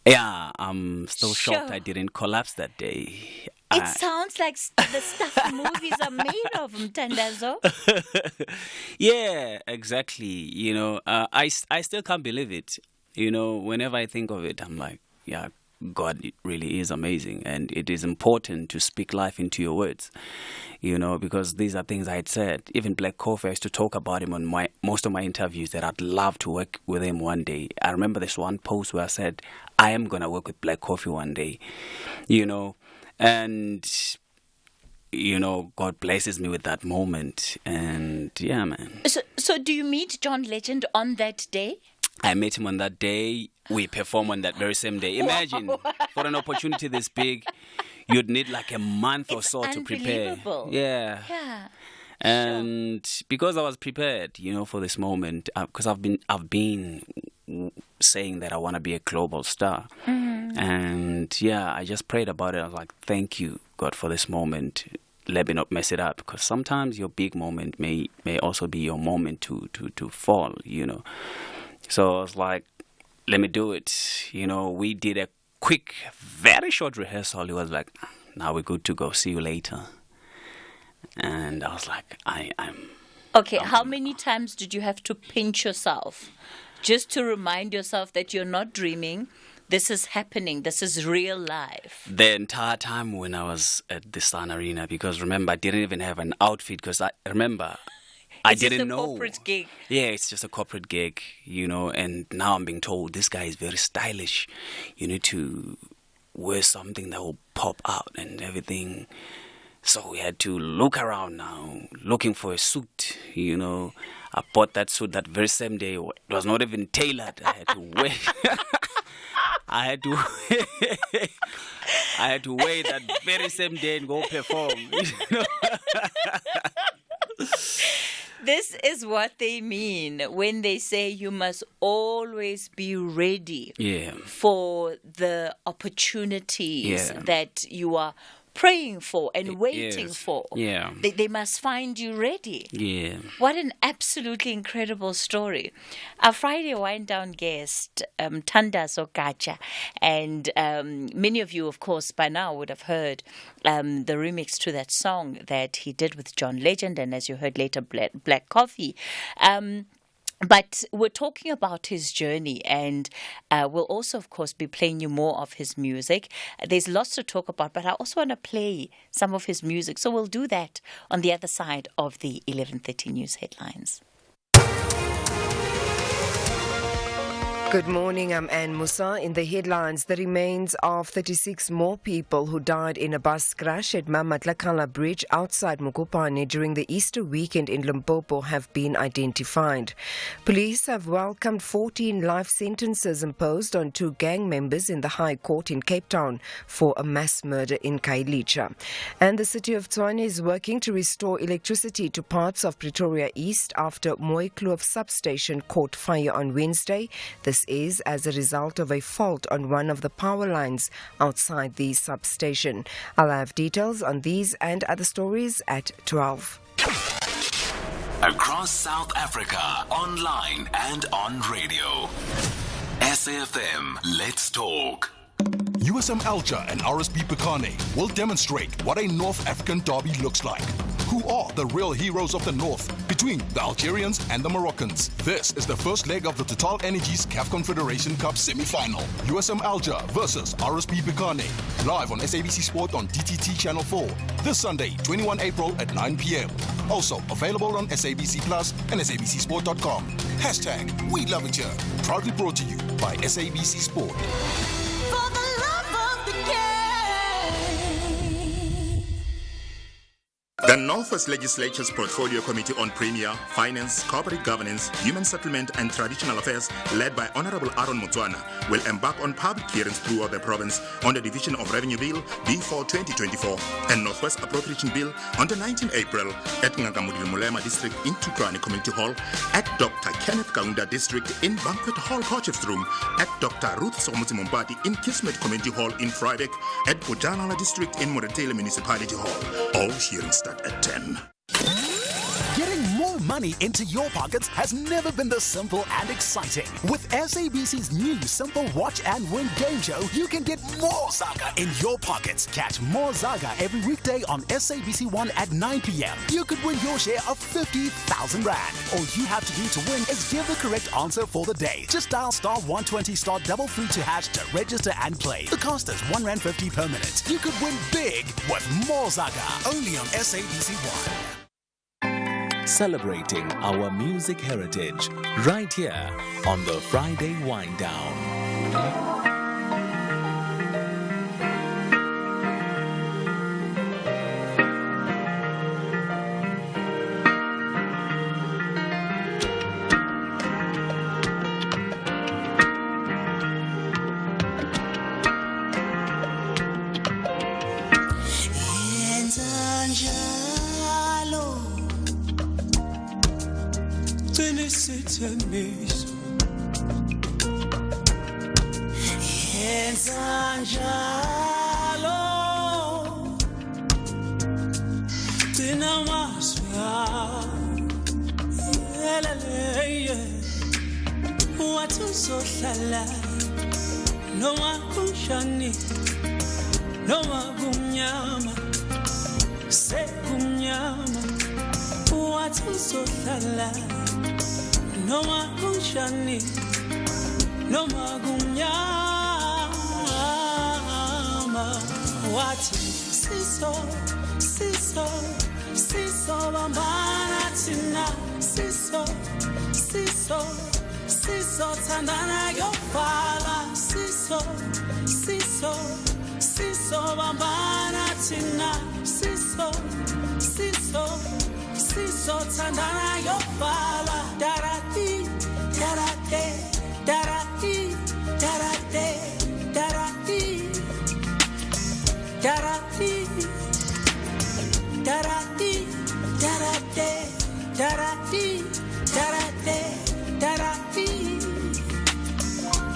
Yeah, I'm still shocked I didn't collapse that day. It sounds like the stuff movies are made of, Mtandazo. Yeah, exactly. I still can't believe it. Whenever I think of it, I'm like, yeah, God really is amazing. And it is important to speak life into your words, because these are things I had said. Even Black Coffee, I used to talk about him on most of my interviews that I'd love to work with him one day. I remember this one post where I said, I am going to work with Black Coffee one day, and, God blesses me with that moment. And yeah, man. So do you meet John Legend on that day? I met him on that day. We perform on that very same day. Imagine, for an opportunity this big, you'd need like a month or so to prepare. Yeah. And because I was prepared, for this moment, because I've been saying that I want to be a global star. And yeah, I just prayed about it. I was like, thank you, God, for this moment. Let me not mess it up, because sometimes your big moment may also be your moment to fall, So I was like, let me do it. We did a quick, very short rehearsal. He was like, now we're good to go. See you later. And I was like, I'm... Okay, how many times did you have to pinch yourself just to remind yourself that you're not dreaming? This is happening. This is real life. The entire time when I was at the Sun Arena, because remember, I didn't even have an outfit because I didn't know. It's just a corporate gig. Yeah, it's just a corporate gig, and now I'm being told this guy is very stylish. You need to wear something that will pop out and everything. So we had to look around now, looking for a suit, I bought that suit that very same day. It was not even tailored. I had to wear... I had to wait that very same day and go perform. This is what they mean when they say you must always be ready for the opportunities that you are praying for and waiting for. Yeah. They must find you ready. Yeah. What an absolutely incredible story. Our Friday Wind Down guest, Tanda Sokacha, and many of you, of course, by now would have heard the remix to that song that he did with John Legend, and as you heard later, Black Coffee. But we're talking about his journey, and we'll also, of course, be playing you more of his music. There's lots to talk about, but I also want to play some of his music. So we'll do that on the other side of the 11:30 news headlines. Good morning, I'm Anne Musa. In the headlines, the remains of 36 more people who died in a bus crash at Matlakala Bridge outside Mokopane during the Easter weekend in Limpopo have been identified. Police have welcomed 14 life sentences imposed on 2 gang members in the High Court in Cape Town for a mass murder in Kailicha. And the city of Tshwane is working to restore electricity to parts of Pretoria East after Mooikloof substation caught fire on Wednesday. This is as a result of a fault on one of the power lines outside the substation. I'll have details on these and other stories at 12. Across South Africa, online and on radio. SAFM, let's talk. USM Alger and RSB Pekane will demonstrate what a North African derby looks like. Who are the real heroes of the North between the Algerians and the Moroccans? This is the first leg of the Total Energies CAF Confederation Cup semi-final. USM Alger versus RSB Pekane. Live on SABC Sport on DTT Channel 4. This Sunday, 21 April at 9 p.m. Also available on SABC Plus and SABCSport.com. Hashtag We Love It Here. Proudly brought to you by SABC Sport. The Northwest Legislature's Portfolio Committee on Premier, Finance, Corporate Governance, Human Settlement and Traditional Affairs, led by Honorable Aaron Motswana, will embark on public hearings throughout the province on the Division of Revenue Bill B4 2024 and Northwest Appropriation Bill on the 19th April at Ngangamudil Mulema District in Tukrani Community Hall, at Dr. Kenneth Kaunda District in Banquet Hall Potchefstroom, at Dr. Ruth Somuti Mompati in Kismet Community Hall in Vryburg, at Bojanala District in Moretele Municipality Hall. All hearings start at 10. Getting more money into your pockets has never been this simple and exciting. With SABC's new Simple Watch and Win game show, you can get more Zaga in your pockets. Catch more Zaga every weekday on SABC1 at 9 p.m. You could win your share of 50,000 Rand. All you have to do to win is give the correct answer for the day. Just dial *120 *332 # to register and play. The cost is R1.50 per minute. You could win big with more Zaga. Only on SABC1. Celebrating our music heritage right here on the Friday Wind Down. Isithembiso yenza njalo gcina amazwi yeleleye wathi uzohlala noma kunjani noma kumnyama sekumnyama wathi uzohlala noma kunjani noma kumnyama wathi siso bambana thina siso thandana yobhala siso bambana thina siso thandana yobhala darati darate darati darate darati darati darati darate darati darate darati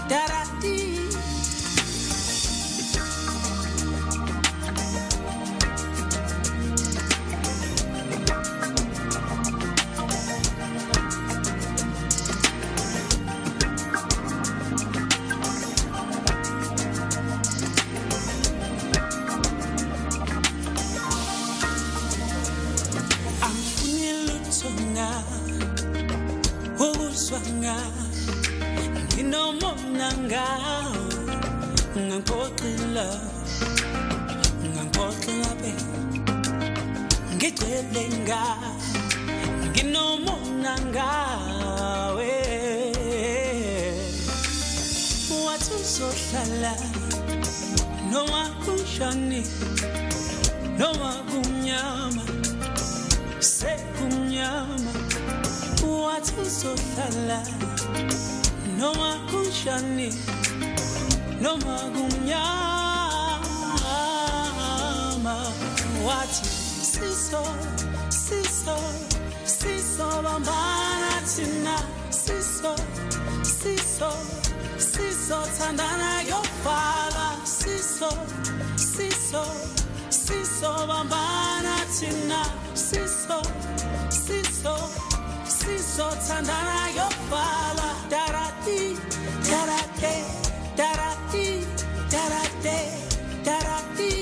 darati Ukuswanga, ukuswanga, nginomonanga, ngangphoxela, ngangphoxela be, ngicwelenga, nginomonanga, we. Wathi uzohlala, noma kunjani, noma kumnyama, sekumnyama. Wathi uzohlala, noma kunjani, noma kumnyama. Wathi siso, siso, siso bambana thina, siso, siso, siso thandana yofala, siso, siso, siso bambana thina, siso, siso, siso thandana yofala. Darati, darate, darati, darate, darati,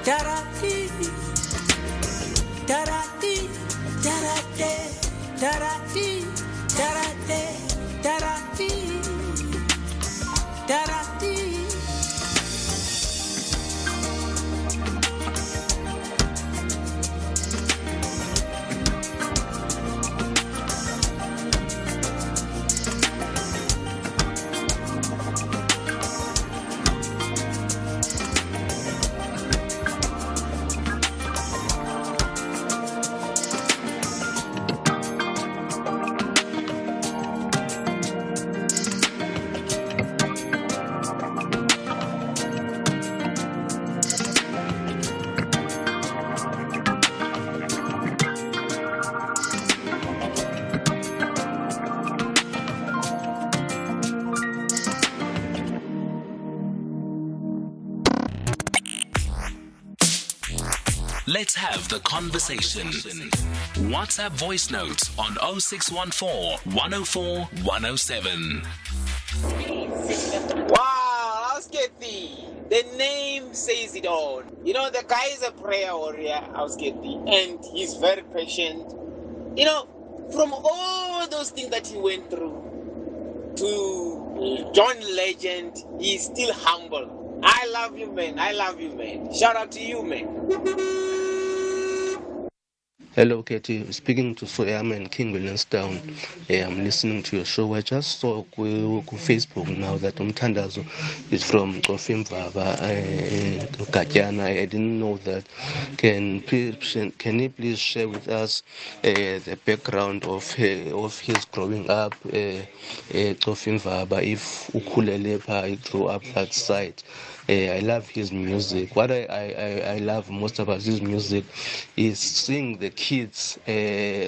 darati, darati, darate, darati, darate, darati, darati. Let's have the conversation. WhatsApp voice notes on 0614 104 107. Wow, how's Cathy? The name says it all. You know, the guy is a prayer warrior, how's Cathy, and he's very patient. You know, from all those things that he went through to join Legend, he's still humble. I love you, man. I love you, man. Shout out to you, man. Hello, Cathy. Speaking to Soyama and King Williamstown. I'm listening to your show. I just saw on Facebook now that Umtandazo is from Kofimvava, Katyana. I didn't know that. Can you please share with us the background of his growing up, Kofimvava, if Ukulelepa, he grew up that side? I love his music. What I love most about his music is seeing the kids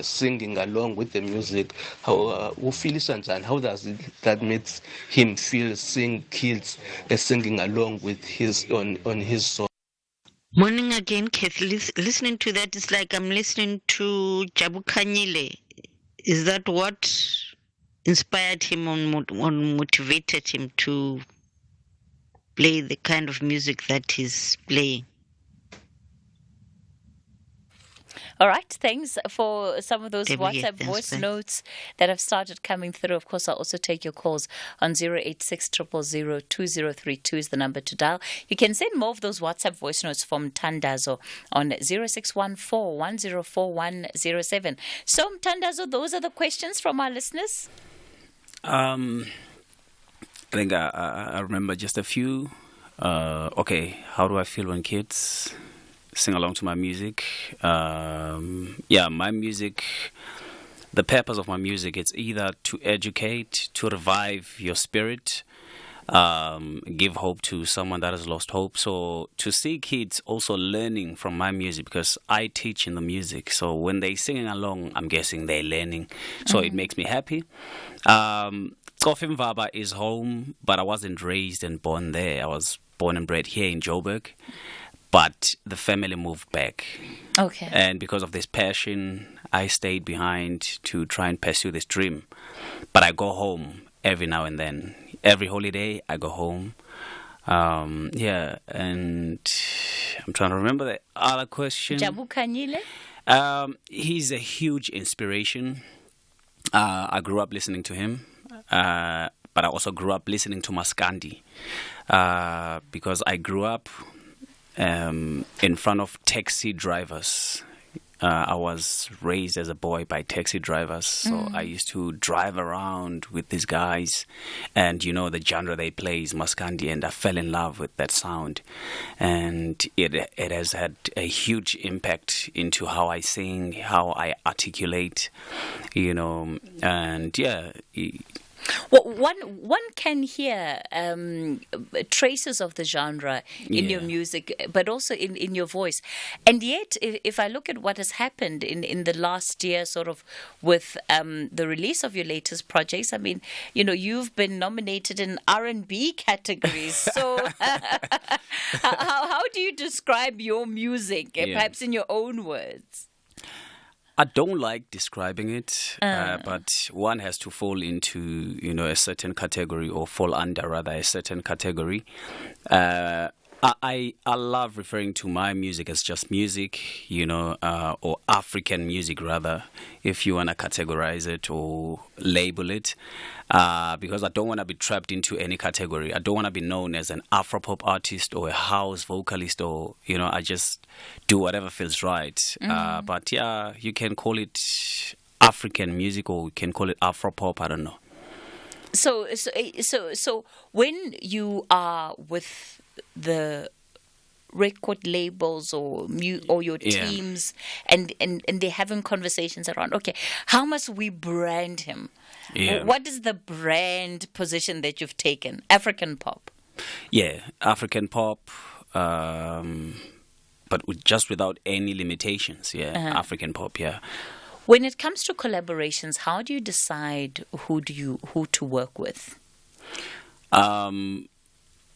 singing along with the music. How does that makes him feel seeing kids singing along with his on his song? Morning again, Cathy. Listening to that is like I'm listening to Jabu Kanyile. Is that what inspired him or motivated him to play the kind of music that he's playing? All right, thanks for some of those WhatsApp voice notes that have started coming through. Of course, I'll also take your calls on 086 000 2032 is the number to dial. You can send more of those WhatsApp voice notes from Tandazo on 0614 104 107. So, Tandazo, those are the questions from our listeners. I think I remember just a few. Okay, how do I feel when kids sing along to my music? My music, the purpose of my music, it's either to educate, to revive your spirit, give hope to someone that has lost hope. So to see kids also learning from my music, because I teach in the music. So when they're singing along, I'm guessing they're learning. So it makes me happy. Kofimvaba is home, but I wasn't raised and born there. I was born and bred here in Joburg, but the family moved back. Okay. And because of this passion, I stayed behind to try and pursue this dream. But I go home every now and then. Every holiday, I go home. And I'm trying to remember the other question. Jabu Kanyile? He's a huge inspiration. I grew up listening to him, but I also grew up listening to Maskandi because I grew up in front of taxi drivers. I was raised as a boy by taxi drivers, so I used to drive around with these guys, and the genre they play is Maskandi, and I fell in love with that sound, and it has had a huge impact into how I sing, how I articulate, and yeah. Well, one can hear traces of the genre in your music, but also in your voice. And yet, if I look at what has happened in the last year, sort of with the release of your latest projects, I mean, you've been nominated in R&B categories. So how do you describe your music, perhaps in your own words? I don't like describing it, but one has to fall into, a certain category, or fall under, rather, a certain category. I love referring to my music as just music, or African music, rather, if you want to categorize it or label it, because I don't want to be trapped into any category. I don't want to be known as an Afropop artist or a house vocalist, or, I just do whatever feels right. But yeah, you can call it African music, or you can call it Afropop, I don't know. So when you are with the record labels or your teams, and they're having conversations around, okay, how must we brand him? Yeah. What is the brand position that you've taken? African pop? Yeah, African pop, but just without any limitations. Yeah, African pop, yeah. When it comes to collaborations, how do you decide who to work with?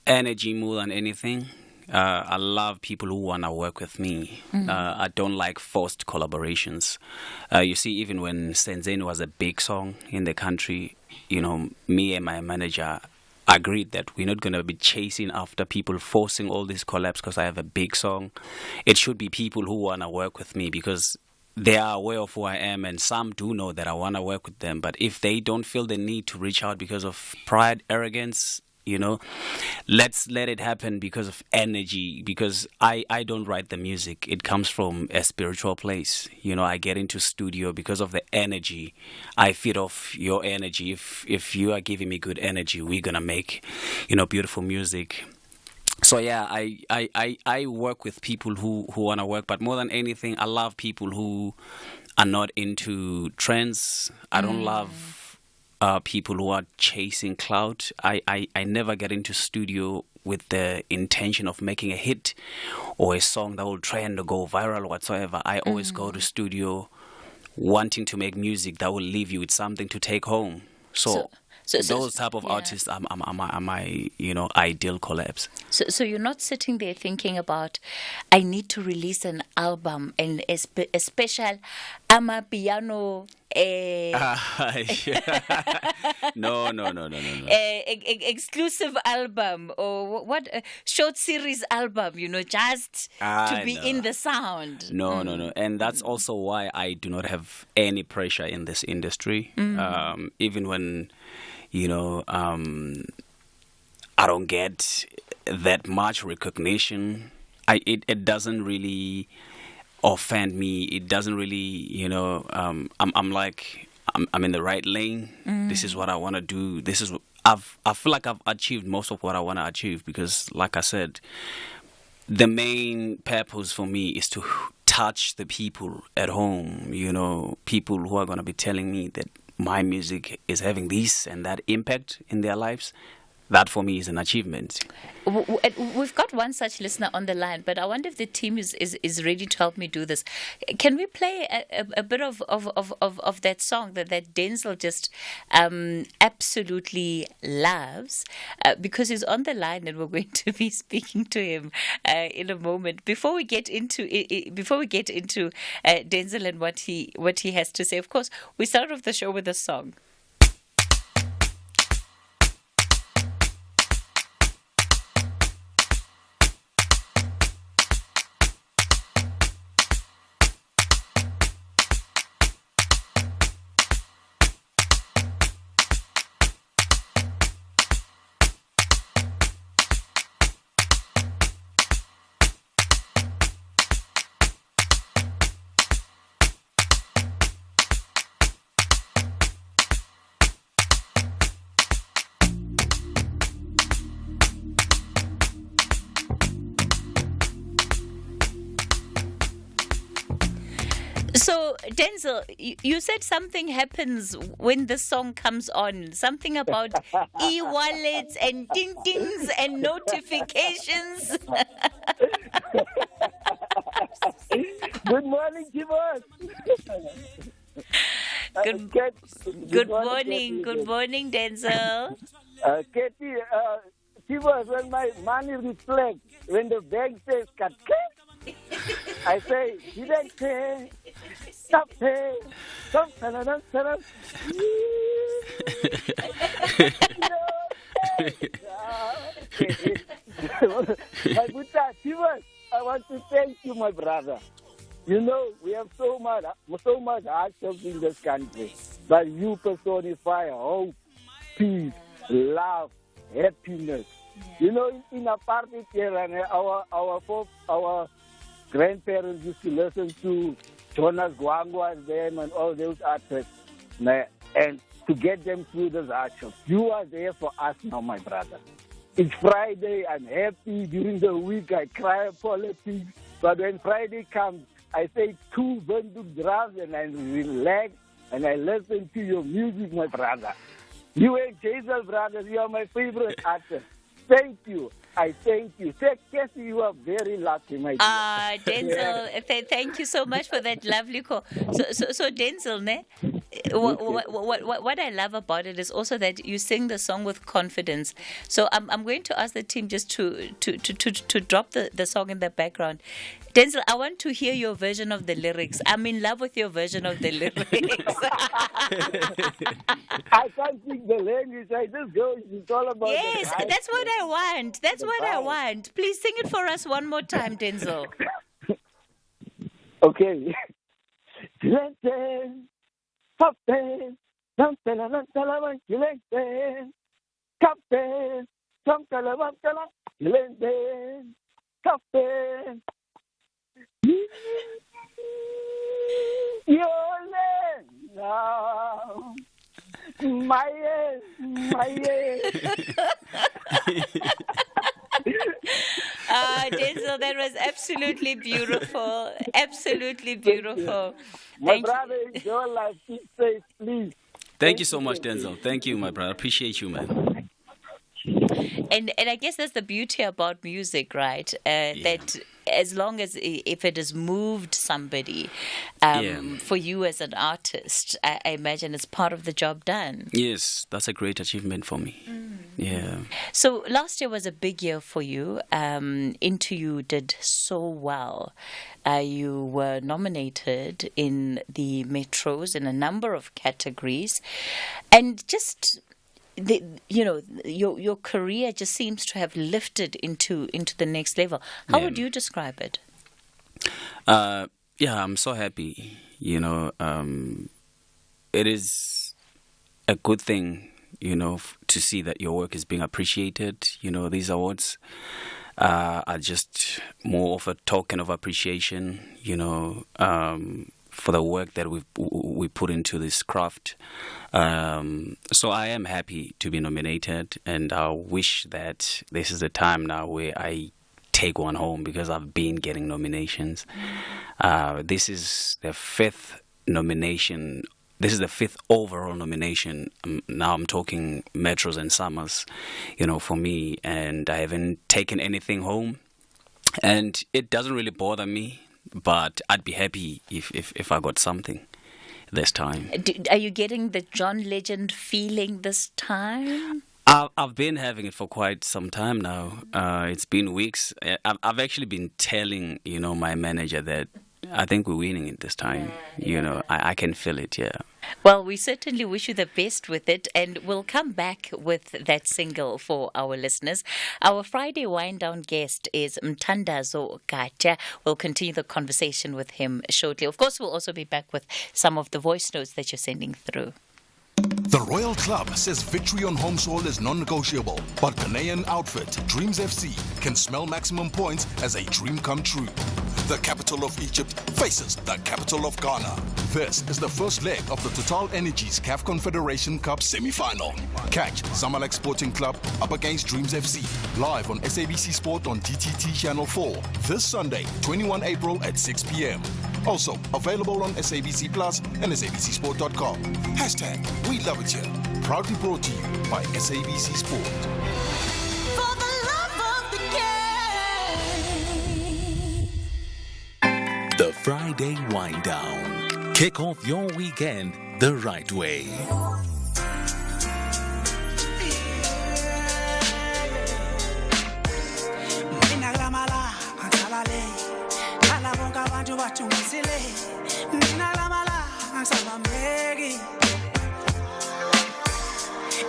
Energy more than anything. I love people who want to work with me. I don't like forced collaborations. You see, even when Senzeni was a big song in the country, me and my manager agreed that we're not going to be chasing after people forcing all these collabs because I have a big song. It should be people who want to work with me because they are aware of who I am, and some do know that I want to work with them. But if they don't feel the need to reach out because of pride, arrogance, let's let it happen because of energy, because I don't write the music. It comes from a spiritual place. I get into studio because of the energy. I feed off your energy. If you are giving me good energy, we're going to make, beautiful music. So yeah, I work with people who want to work, but more than anything, I love people who are not into trends. I don't love people who are chasing clout. I never get into studio with the intention of making a hit or a song that will trend or go viral or whatsoever. I always go to studio wanting to make music that will leave you with something to take home. So those type of artists are my ideal collabs. So you're not sitting there thinking about, I need to release an album and a special amapiano. No. Exclusive album or what? Short series album, just to be in the sound. No. And that's also why I do not have any pressure in this industry. Even when I don't get that much recognition. It doesn't really offend me. It doesn't really, I'm like, I'm in the right lane. This is what I want to do. I feel like I've achieved most of what I want to achieve because, like I said, the main purpose for me is to touch the people at home, people who are going to be telling me that my music is having this and that impact in their lives. That for me is an achievement. We've got one such listener on the line, but I wonder if the team is ready to help me do this. Can we play a bit of that song that Denzel just absolutely loves? Because he's on the line and we're going to be speaking to him in a moment. Before we get into Denzel and what he has to say, of course, we start off the show with a song. So, Denzel, you said something happens when the song comes on. Something about e-wallets and ding-dings and notifications. Good morning, Timos. Good morning. Good morning, Denzel. Cathy, Timos, when my money reflects, when the bank says cut, I say, didn't pay, stop pay, stop pay. My good Timos, I want to thank you, my brother. You know, we have so much hardship in this country, but you personify hope, peace, love, happiness. You know, in apartheid era, our grandparents used to listen to Jonas Gwangwa and them and all those artists, and to get them through this hardship. You are there for us now, my brother. It's Friday, I'm happy. During the week, I cry politics. But when Friday comes, I say 2 banduk drums and I relax and I listen to your music, my brother. You and Jason brothers, you are my favorite artists. Thank you. I thank you. Cathy, you are very lucky, my dear. Denzel, thank you so much for that lovely call. So Denzel, what I love about it is also that you sing the song with confidence. So I'm going to ask the team just to drop the song in the background. Denzel, I want to hear your version of the lyrics. I'm in love with your version of the lyrics. I can't speak the language. I just go. It's all about. Yes, that's what I want. That's what I want. Please sing it for us one more time, Denzel. Okay. Denzel, that was absolutely beautiful. Absolutely beautiful. My brother, enjoy life. Keep safe, please. Thank you so much, Denzel. Thank you, my brother. Appreciate you, man. And I guess that's the beauty about music, right? That as long as if it has moved somebody, for you as an artist, I imagine it's part of the job done. Yes, that's a great achievement for me. Yeah. So last year was a big year for you. Into You did so well. You were nominated in the Metros in a number of categories, and just your career just seems to have lifted into the next level. How would you describe it? I'm so happy. It is a good thing, to see that your work is being appreciated. These awards are just more of a token of appreciation, for the work that we put into this craft. So I am happy to be nominated, and I wish that this is the time now where I take one home, because I've been getting nominations. This is the 5th nomination. This is the 5th overall nomination. Now I'm talking Metros and Summers, for me, and I haven't taken anything home. And it doesn't really bother me, but I'd be happy if I got something this time. Are you getting the John Legend feeling this time? I've been having it for quite some time now. It's been weeks. I've actually been telling, my manager that I think we're winning it this time. I can feel it, yeah. Well, we certainly wish you the best with it, and we'll come back with that single for our listeners. Our Friday wind-down guest is Mthandazo Gatsha. We'll continue the conversation with him shortly. Of course, we'll also be back with some of the voice notes that you're sending through. The Royal Club says victory on home soil is non-negotiable, but Ghanaian outfit Dreams FC can smell maximum points as a dream come true. The capital of Egypt faces the capital of Ghana. This is the first leg of the Total Energies CAF Confederation Cup semi-final. Catch Zamalek Sporting Club up against Dreams FC live on SABC Sport on DTT Channel 4 this Sunday, 21 April at 6 p.m. Also available on SABC Plus and SABCSport.com. Hashtag We Love It Here. Proudly brought to you by SABC Sport. For the love of the game. The Friday Wind Down. Kick off your weekend the right way. Mina lamala, ansalale. Kala bonga bantu batungisile. Mina lamala, ansalambeki.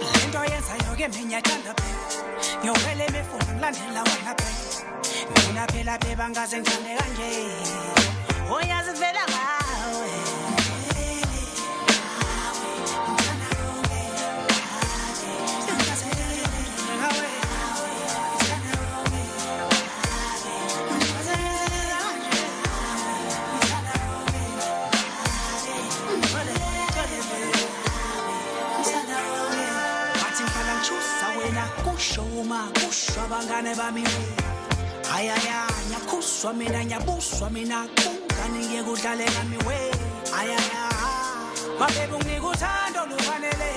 Lento yenza yoke minya thanda phela. Ngiyovele mefuna ngilandela wena phela. Mina phela beba ngaze ngithande kanje. Oyazi vela ngawe. Kushoma kushwa bangane bami ayaya nyakuswa mina nyabuswa mina kungani ngekudlale nami we ayaya mabebe ngikuthanda lufanele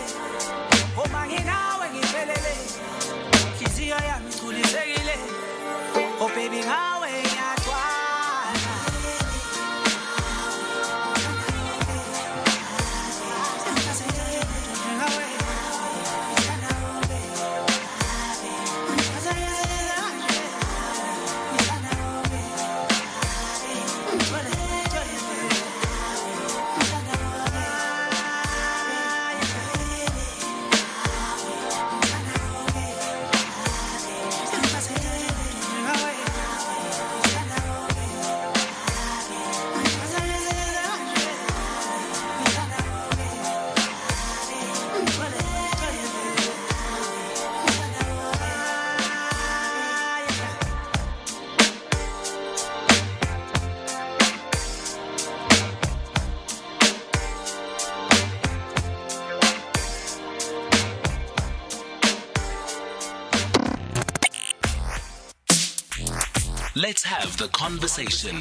uma nginawe ngiphelele hliziyo yami ichulisekile oh baby ngawe ngiyatwana Let's have the conversation.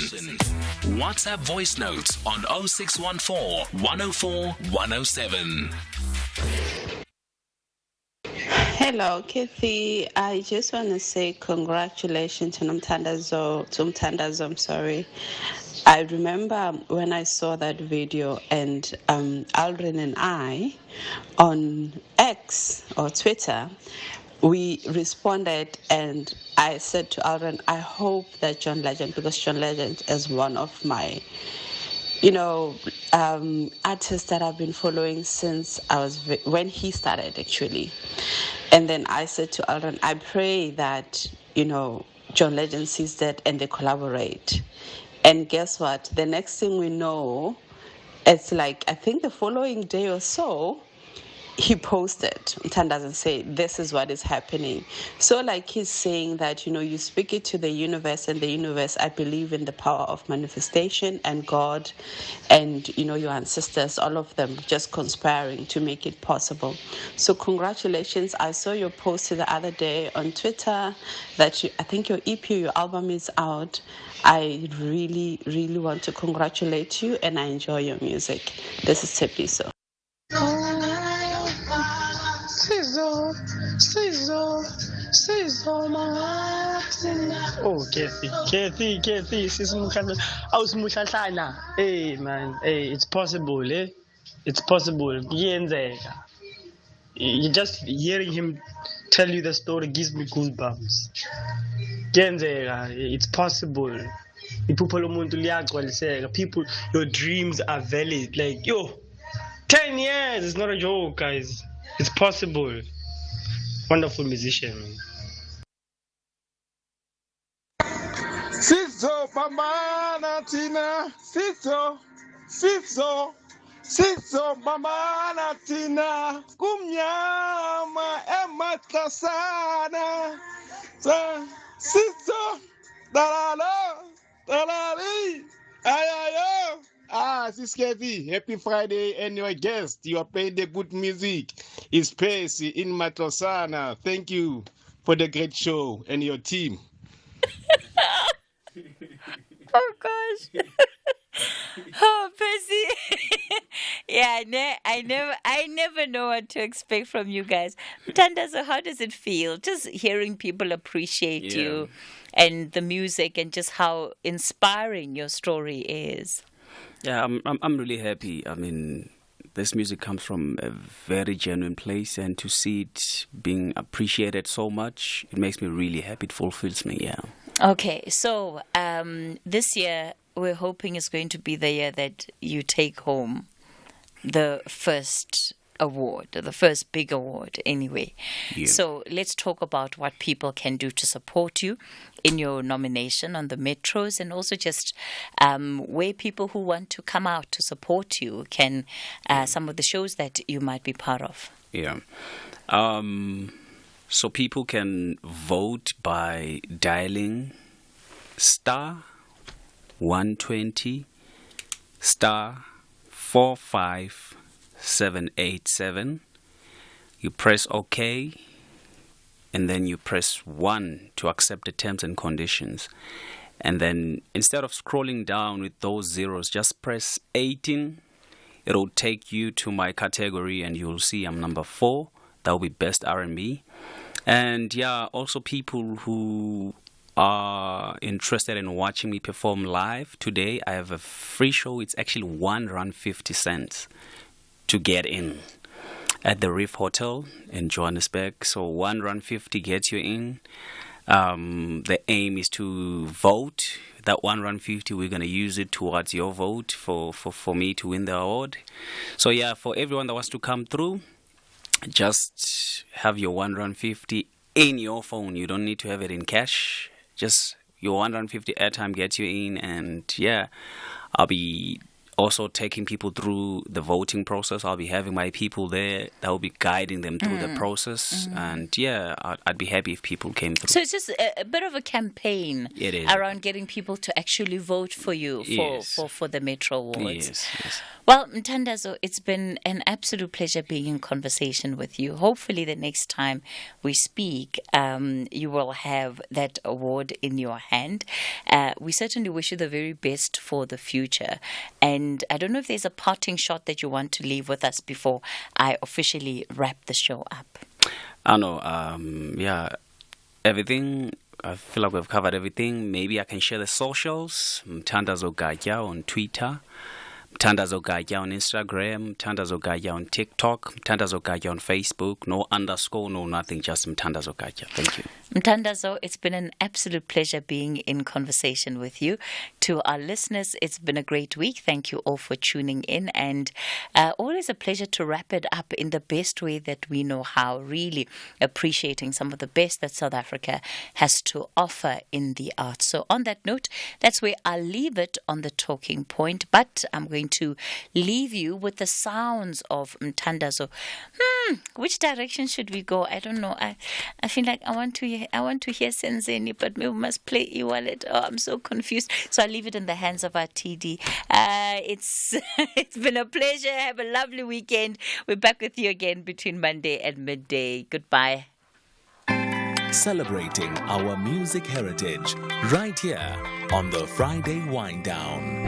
WhatsApp voice notes on 0614 104 107. Hello, Cathy. I just want to say congratulations to Mtandazo, I'm sorry. I remember when I saw that video and Aldrin and I on X or Twitter, we responded and I said to Aldrin, I hope that John Legend, because John Legend is one of my, artists that I've been following since when he started actually. And then I said to Aldrin, I pray that, John Legend sees that and they collaborate. And guess what? The next thing we know, it's like, I think the following day or so, he posted, Tan doesn't say, this is what is happening. So like he's saying that, you speak it to the universe, and the universe, I believe in the power of manifestation and God and, your ancestors, all of them just conspiring to make it possible. So congratulations. I saw your post the other day on Twitter that I think your EP, your album is out. I really, really want to congratulate you and I enjoy your music. This is Tepiso. Oh, Cathy, Mohlahlana. Hey, man, hey, it's possible, eh? It's possible. You just hearing him tell you the story gives me goosebumps. It's possible. People, your dreams are valid. Like, 10 years is not a joke, guys. It's possible. Wonderful musician, man. Sizo pambana tina, sizo pambana tina, kumnyama emakasana, sizo dalali, ayayo. Sis Cathy, happy Friday and your guest. You are playing the good music. It's Percy in Matlosana. Thank you for the great show and your team. Oh gosh. Yeah, I never know what to expect from you guys. Mthandazo, how does it feel? Just hearing people appreciate you and the music and just how inspiring your story is. Yeah, I'm really happy. I mean, this music comes from a very genuine place, and to see it being appreciated so much, it makes me really happy. It fulfills me, yeah. Okay, so this year we're hoping is going to be the year that you take home the first award, the first big award anyway. Yeah. So let's talk about what people can do to support you in your nomination on the Metros, and also just where people who want to come out to support you can, some of the shows that you might be part of. Yeah. So people can vote by dialing star 120 star 45787. You press OK, and then you press 1 to accept the terms and conditions. And then instead of scrolling down with those zeros, just press 18. It'll take you to my category, and you'll see I'm number 4. That will be Best R&B. And yeah, also people who are interested in watching me perform live today, I have a free show. It's actually R1.50 to get in at the Reef Hotel in Johannesburg. So R1.50 gets you in. The aim is to vote. That R1.50, we're going to use it towards your vote for me to win the award. So yeah, for everyone that wants to come through, just have your R1.50 in your phone. You don't need to have it in cash. Just your R1.50 airtime gets you in, and yeah, I'll be also taking people through the voting process. I'll be having my people there that will be guiding them through the process. And yeah, I'd be happy if people came through. So it's just a bit of a campaign It is. around getting people to actually vote for you for the Metro Awards. Yes. Well, Mthandazo, it's been an absolute pleasure being in conversation with you. Hopefully the next time we speak, you will have that award in your hand. We certainly wish you the very best for the future. And I don't know if there's a parting shot that you want to leave with us before I officially wrap the show up. I know, everything. I feel like we've covered everything. Maybe I can share the socials. Mthandazo Gaja on Twitter. Mthandazo Gaja on Instagram, Mthandazo Gaja on TikTok, Mthandazo Gaja on Facebook. No underscore, no nothing, just Mthandazo Gaja. Thank you. Mthandazo, it's been an absolute pleasure being in conversation with you. To our listeners, it's been a great week. Thank you all for tuning in, and always a pleasure to wrap it up in the best way that we know how, really appreciating some of the best that South Africa has to offer in the arts. So on that note, that's where I'll leave it on the talking point, but I'm going to leave you with the sounds of Mthandazo. Which direction should we go? I don't know. I feel like I want to hear Senzeni, but we must play e-wallet. Oh, I'm so confused. So I'll leave it in the hands of our TD. It's been a pleasure. Have a lovely weekend. We're back with you again between Monday and midday. Goodbye. Celebrating our music heritage right here on the Friday Wind Down.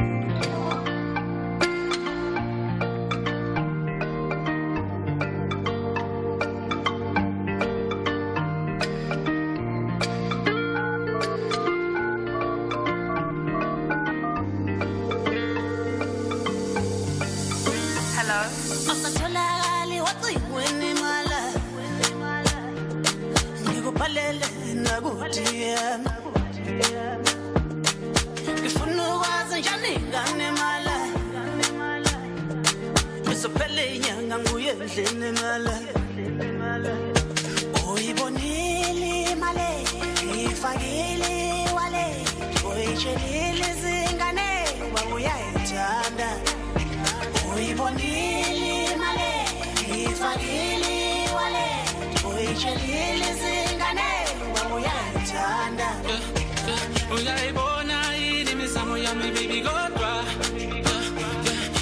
Uyayibona yini imizamo yami baby kodwa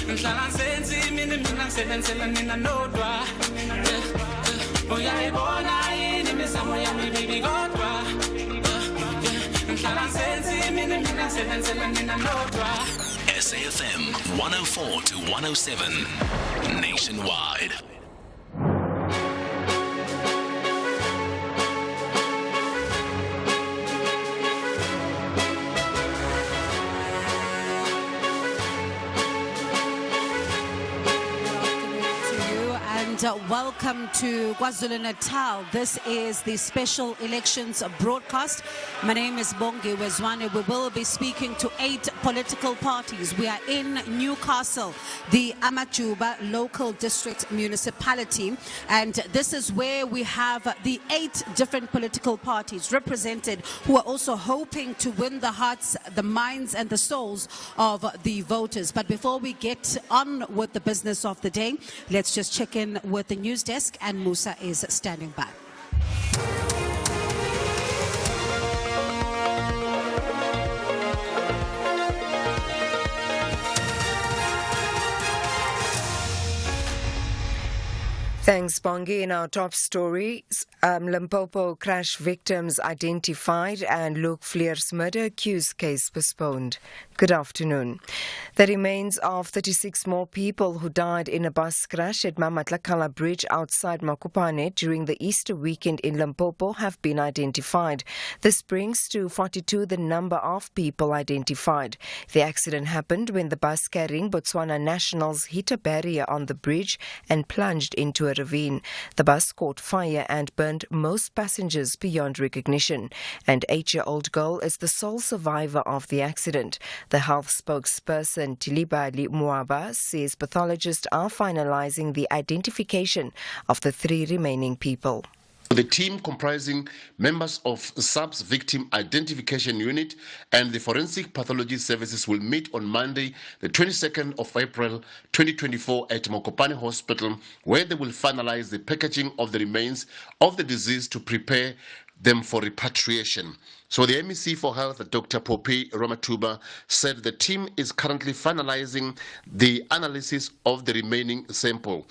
ngihlala ngisenzi mina ngisebenzela nina nodwa uyayibona yini imizamo yami baby kodwa ngihlala ngisenzi mina ngisebenzela nina nodwa SAFM 104 to 107 nationwide. Welcome to KwaZulu-Natal. This is the special elections broadcast. My name is Bongi Wezwane. We will be speaking to 8 political parties. We are in Newcastle, the Amajuba local district municipality, and this is where we have the 8 different political parties represented who are also hoping to win the hearts, the minds and the souls of the voters. But before we get on with the business of the day, let's just check in with the news desk, and Musa is standing by. Thanks, Bongi. In our top stories, Limpopo crash victims identified and Luke Fleur's murder accused case postponed. Good afternoon. The remains of 36 more people who died in a bus crash at Mamatlakala Bridge outside Mokopane during the Easter weekend in Limpopo have been identified. This brings to 42 the number of people identified. The accident happened when the bus carrying Botswana nationals hit a barrier on the bridge and plunged into a ravine. The bus caught fire and burned most passengers beyond recognition. An 8-year-old girl is the sole survivor of the accident. The health spokesperson Tilibali Muaba says pathologists are finalizing the identification of the 3 remaining people. The team comprising members of SAP's Victim Identification Unit and the Forensic Pathology Services will meet on Monday, the 22nd of April 2024 at Mokopane Hospital, where they will finalize the packaging of the remains of the deceased to prepare them for repatriation. So the MEC for Health, Dr. Poppy Ramatuba, said the team is currently finalizing the analysis of the remaining sample.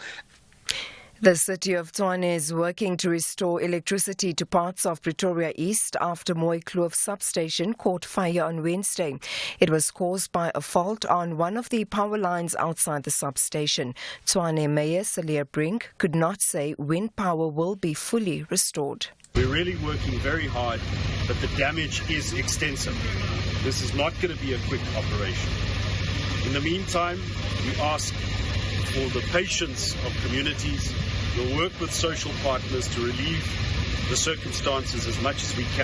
The city of Tshwane is working to restore electricity to parts of Pretoria East after Mooikloof substation caught fire on Wednesday. It was caused by a fault on one of the power lines outside the substation. Tshwane Mayor Celia Brink could not say when power will be fully restored. We're really working very hard, but the damage is extensive. This is not going to be a quick operation. In the meantime, we ask for the patience of communities. We'll work with social partners to relieve the circumstances as much as we can.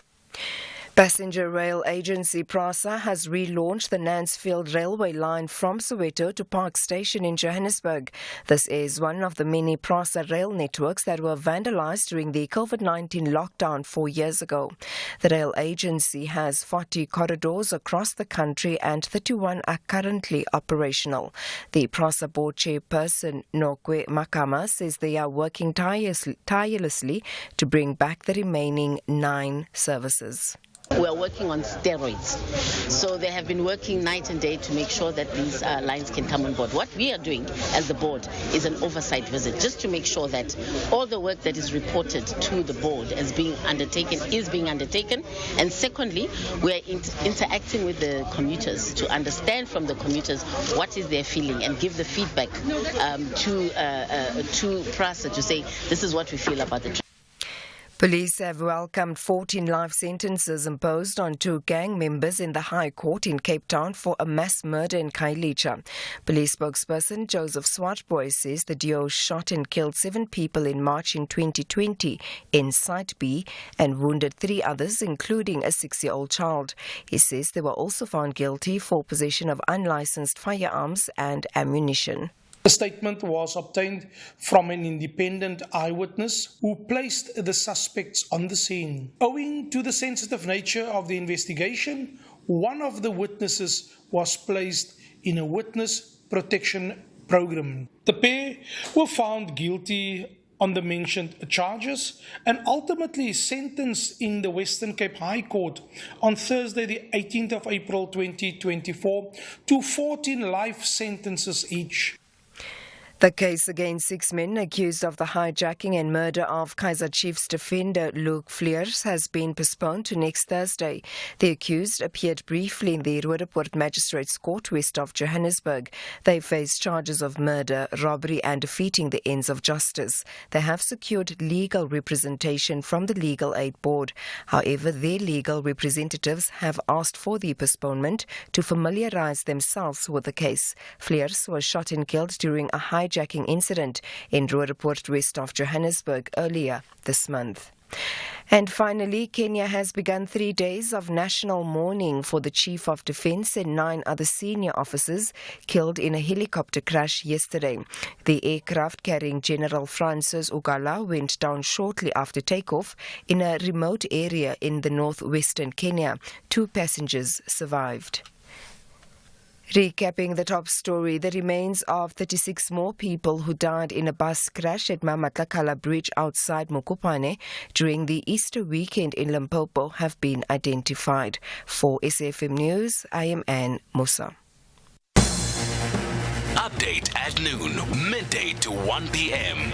Passenger rail agency PRASA has relaunched the Mansfield railway line from Soweto to Park Station in Johannesburg. This is one of the many PRASA rail networks that were vandalized during the COVID-19 lockdown 4 years ago. The rail agency has 40 corridors across the country and 31 are currently operational. The PRASA board chairperson Nokwe Makama says they are working tirelessly to bring back the remaining 9 services. We are working on steroids. So they have been working night and day to make sure that these lines can come on board. What we are doing as the board is an oversight visit, just to make sure that all the work that is reported to the board as being undertaken is being undertaken. And secondly, we are interacting with the commuters to understand from the commuters what is their feeling and give the feedback to PRASA to say this is what we feel about the Police have welcomed 14 life sentences imposed on 2 gang members in the High Court in Cape Town for a mass murder in Khayelitsha. Police spokesperson Joseph Swartboy says the duo shot and killed 7 people in March in 2020 in Site B and wounded 3 others, including a 6-year-old child. He says they were also found guilty for possession of unlicensed firearms and ammunition. A statement was obtained from an independent eyewitness who placed the suspects on the scene. Owing to the sensitive nature of the investigation, one of the witnesses was placed in a witness protection program. The pair were found guilty on the mentioned charges and ultimately sentenced in the Western Cape High Court on Thursday the 18th of April 2024 to 14 life sentences each. The case against 6 men accused of the hijacking and murder of Kaizer Chiefs defender Luke Fleurs has been postponed to next Thursday. The accused appeared briefly in the Roodepoort Magistrates Court west of Johannesburg. They face charges of murder, robbery and defeating the ends of justice. They have secured legal representation from the Legal Aid Board. However, their legal representatives have asked for the postponement to familiarise themselves with the case. Fleurs was shot and killed during a hijacking incident in Roodepoort west of Johannesburg earlier this month. And finally, Kenya has begun 3 days of national mourning for the Chief of Defence and 9 other senior officers killed in a helicopter crash yesterday. The aircraft carrying General Francis Ugala went down shortly after takeoff in a remote area in the northwestern Kenya. 2 passengers survived. Recapping the top story, the remains of 36 more people who died in a bus crash at Mamatlakala Bridge outside Mokopane during the Easter weekend in Limpopo have been identified. For SAFM News, I am Anne Musa. Update at noon, midday to 1 p.m.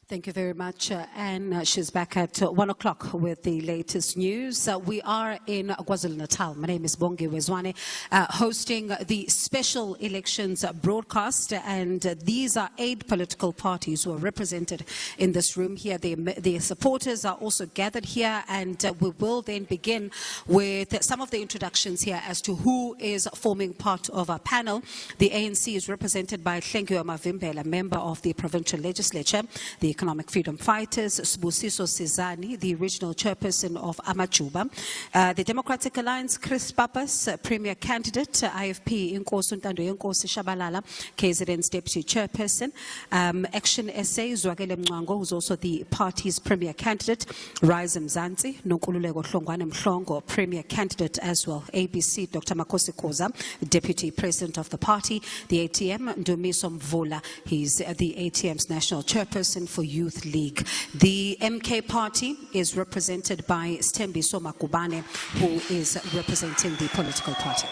Thank you very much, Anne. She's back at 1 o'clock with the latest news. We are in KwaZulu-Natal. My name is Bongi Wezwane, hosting the special elections broadcast, and these are 8 political parties who are represented in this room here. Their supporters are also gathered here, and we will then begin with some of the introductions here as to who is forming part of our panel. The ANC is represented by Hlengiwe Mavimbela, a member of the provincial legislature. The Economic Freedom Fighters, Sbusiso Sizani, the regional chairperson of Amajuba. The Democratic Alliance, Chris Papas, premier candidate, IFP, Inkosi Ntando Yenkosi Shabalala, KZN's deputy chairperson. Action SA, Zwagele Mngwango, who's also the party's premier candidate. Rise Mzansi, Nonkululeko Hlongwane Mhlongo, premier candidate as well. ABC, Dr. Makosi Koza, deputy president of the party. The ATM, Ndumiso Mvula, he's the ATM's national chairperson for Youth League. The MK party is represented by Stembiso Makubane, who is representing the political party.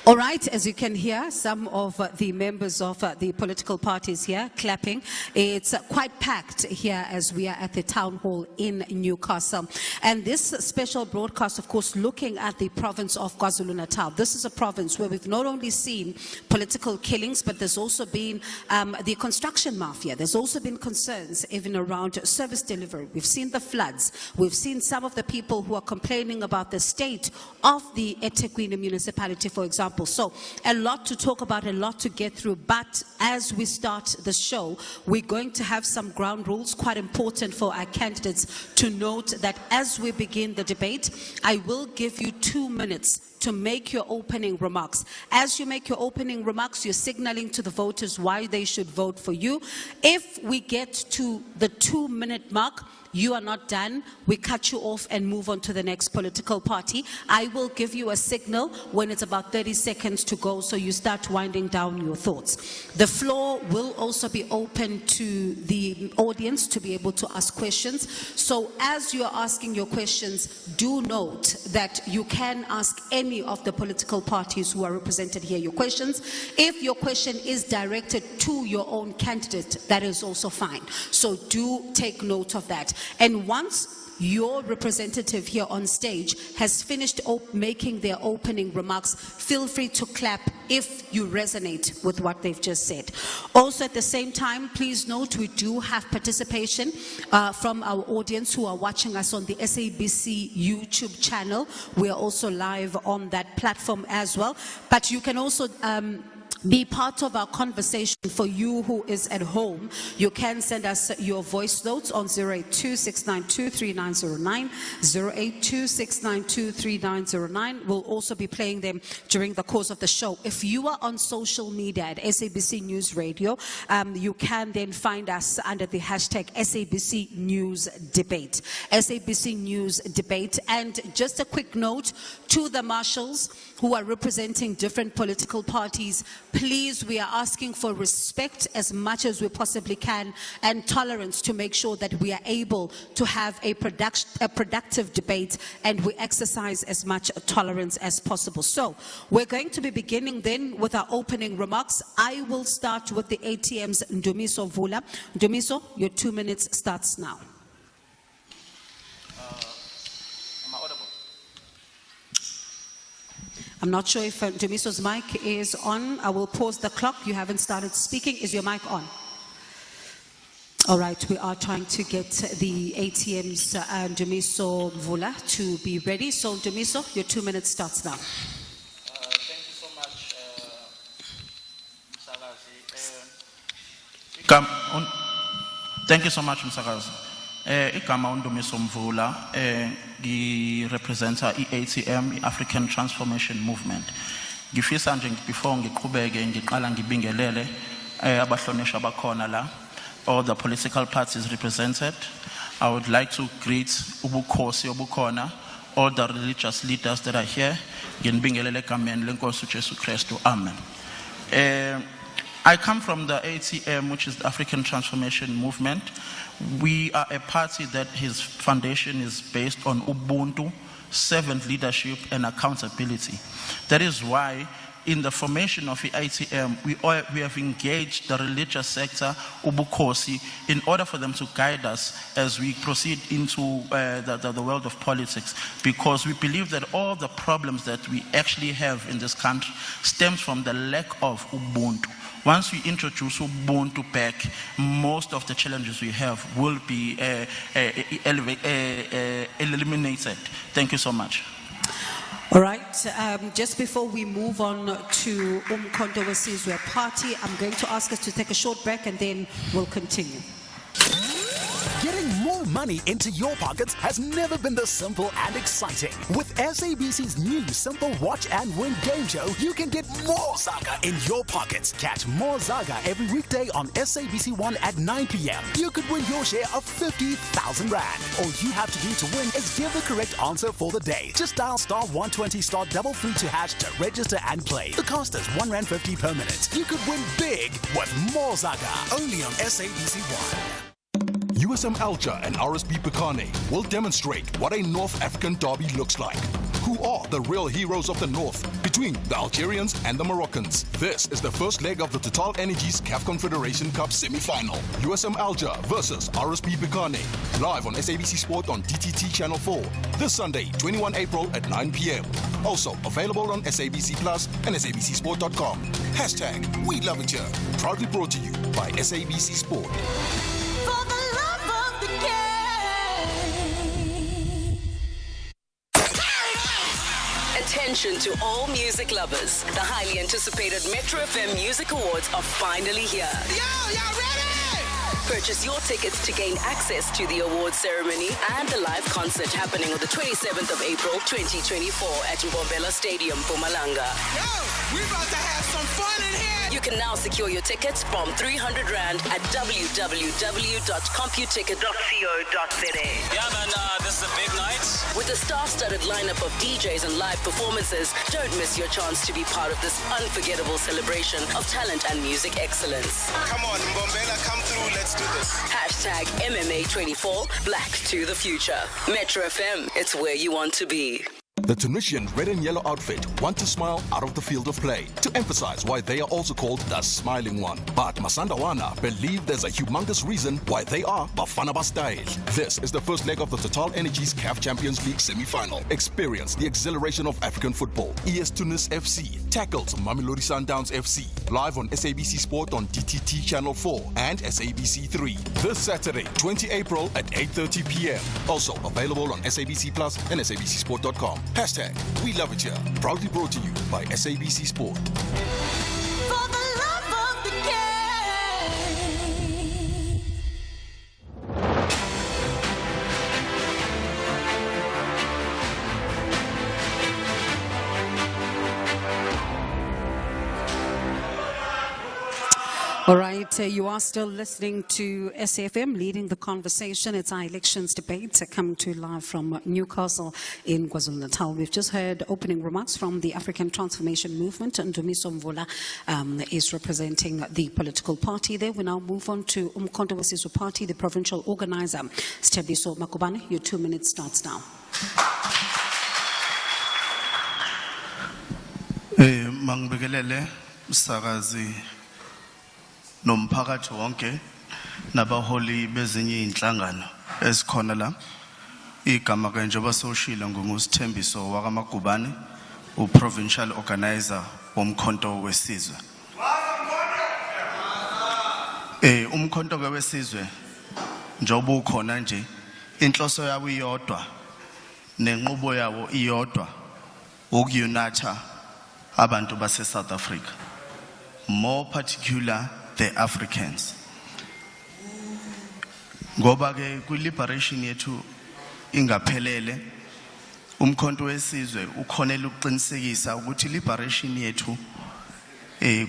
All right, as you can hear, some of the members of the political parties here clapping. It's quite packed here as we are at the town hall in Newcastle. And this special broadcast, of course, looking at the province of KwaZulu-Natal. This is a province where we've not only seen political killings, but there's also been the construction mafia. There's also been concerns even around service delivery. We've seen the floods. We've seen some of the people who are complaining about the state of the eThekwini municipality, for example. So a lot to talk about, a lot to get through. But as we start the show, we're going to have some ground rules, quite important for our candidates to note that as we begin the debate, I will give you 2 minutes to make your opening remarks. As you make your opening remarks, you're signaling to the voters why they should vote for you. If we get to the 2-minute mark, you are not done, we cut you off and move on to the next political party. I will give you a signal when it's about 30 seconds to go, so you start winding down your thoughts. The floor will also be open to the audience to be able to ask questions. So as you are asking your questions, do note that you can ask any of the political parties who are represented here your questions. If your question is directed to your own candidate, that is also fine. So do take note of that. And once your representative here on stage has finished making their opening remarks, feel free to clap if you resonate with what they've just said. Also at the same time, please note we do have participation from our audience who are watching us on the SABC YouTube channel. We are also live on that platform as well. But you can also be part of our conversation. For you who is at home, you can send us your voice notes on 082-692-3909, 082-692-3909. We'll also be playing them during the course of the show. If you are on social media at SABC News Radio, you can then find us under the hashtag SABC News Debate. SABC News Debate. And just a quick note to the marshals who are representing different political parties, Please, we are asking for respect as much as we possibly can and tolerance to make sure that we are able to have a productive debate and we exercise as much tolerance as possible. So we're going to be beginning then with our opening remarks. I will start with the ATM's Ndumiso Vula. Ndumiso, your 2 minutes starts now. I'm not sure if Ndumiso's mic is on. I will pause the clock. You haven't started speaking. Is your mic on? All right, we are trying to get the ATM's Ndumiso Vula to be ready. So Ndumiso, your 2 minutes starts now. Thank you so much, Msakazi. Thank you so much, Msakazi. Igama uNdumiso Mvula ngirepresenta iATM, iAfrican Transformation Movement. Ngifisa nje before ngiqhubeke ngiqala ngibingelele abahlonishwa abakhona la, all the political parties represented. I would like to greet ubukhosi obukhona, all the religious leaders that are here. Nginibingelele egameni lenkosi uJesu Kristu. Amen. I come from the ATM, which is the African Transformation Movement. We are a party that his foundation is based on Ubuntu, servant leadership, and accountability. That is why in the formation of the ATM, we have engaged the religious sector, Ubukosi, in order for them to guide us as we proceed into the world of politics, because we believe that all the problems that we actually have in this country stems from the lack of Ubuntu. Once we introduce Ubuntu back, most of the challenges we have will be eliminated. Thank you so much. All right, just before we move on to Umkhonto Wesizwe Party, I'm going to ask us to take a short break and then we'll continue. Getting more money into your pockets has never been this simple and exciting. With SABC's new Simple Watch and Win game show, you can get more Zaga in your pockets. Catch more Zaga every weekday on SABC1 at 9 p.m. You could win your share of 50,000 Rand. All you have to do to win is give the correct answer for the day. Just dial star 120 star 332# to register and play. The cost is R1.50 per minute. You could win big with more Zaga. Only on SABC1. USM Alger and RSB Pekane will demonstrate what a North African derby looks like. Who are the real heroes of the North between the Algerians and the Moroccans? This is the first leg of the Total Energies CAF Confederation Cup semi-final. USM Alger versus RSB Pekane. Live on SABC Sport on DTT Channel 4. This Sunday, 21 April at 9 p.m. Also available on SABC Plus and SABCSport.com. Hashtag We Love It Here. Proudly brought to you by SABC Sport. Attention to all music lovers. The highly anticipated Metro FM Music Awards are finally here. Y'all ready? Purchase your tickets to gain access to the awards ceremony and the live concert happening on the 27th of April 2024 at Mbombela Stadium, Mpumalanga. Yo, we about to have some fun in here. You can now secure your tickets from 300 Rand at www.computicket.co.za. Yeah, man, this is a big night. With a star-studded lineup of DJs and live performances, don't miss your chance to be part of this unforgettable celebration of talent and music excellence. Come on, Mbombela, come through. Let's do this. Hashtag MMA24, Black to the Future. Metro FM, it's where you want to be. The Tunisian red and yellow outfit want to smile out of the field of play to emphasize why they are also called the smiling one. But Masandawana believe there's a humongous reason why they are Bafana Bastyle. This is the first leg of the Total Energies CAF Champions League semi-final. Experience the exhilaration of African football. ES Tunis FC tackles Mamelodi Sundowns FC. Live on SABC Sport on DTT Channel 4 and SABC 3. This Saturday, 20 April at 8:30 p.m. Also available on SABC Plus and SABCSport.com. Hashtag We Love It Here. Proudly brought to you by SABC Sport. For the love of the game. All right, you are still listening to SAFM, leading the conversation. It's our elections debate coming to you live from Newcastle in KwaZulu-Natal. We've just heard opening remarks from the African Transformation Movement, and Dumiso Mvula is representing the political party there. We now move on to Umkhonto weSizwe Party, the provincial organizer, Stebiso Makubane. Your 2 minutes starts now. Mangbekelele sakazi nomphakathi wonke nabaholi bezinye inhlangano esikhona la. Igama ke njengoba soshilo ngungusithembiso wakaMagubane, uprovincial organizer womkhonto weSizwe. Umkhonto ke weSizwe njengoba ukhona nje, inhloso yawo iyodwa nenqubo yawo iyodwa, ukuyunatha abantu base South Africa, more particular the Africans. Ngoba ke ku liberation yethu ingaphelele, umkhonto weSizwe ukhonela ukuqinisekisa ukuthi liberation yethu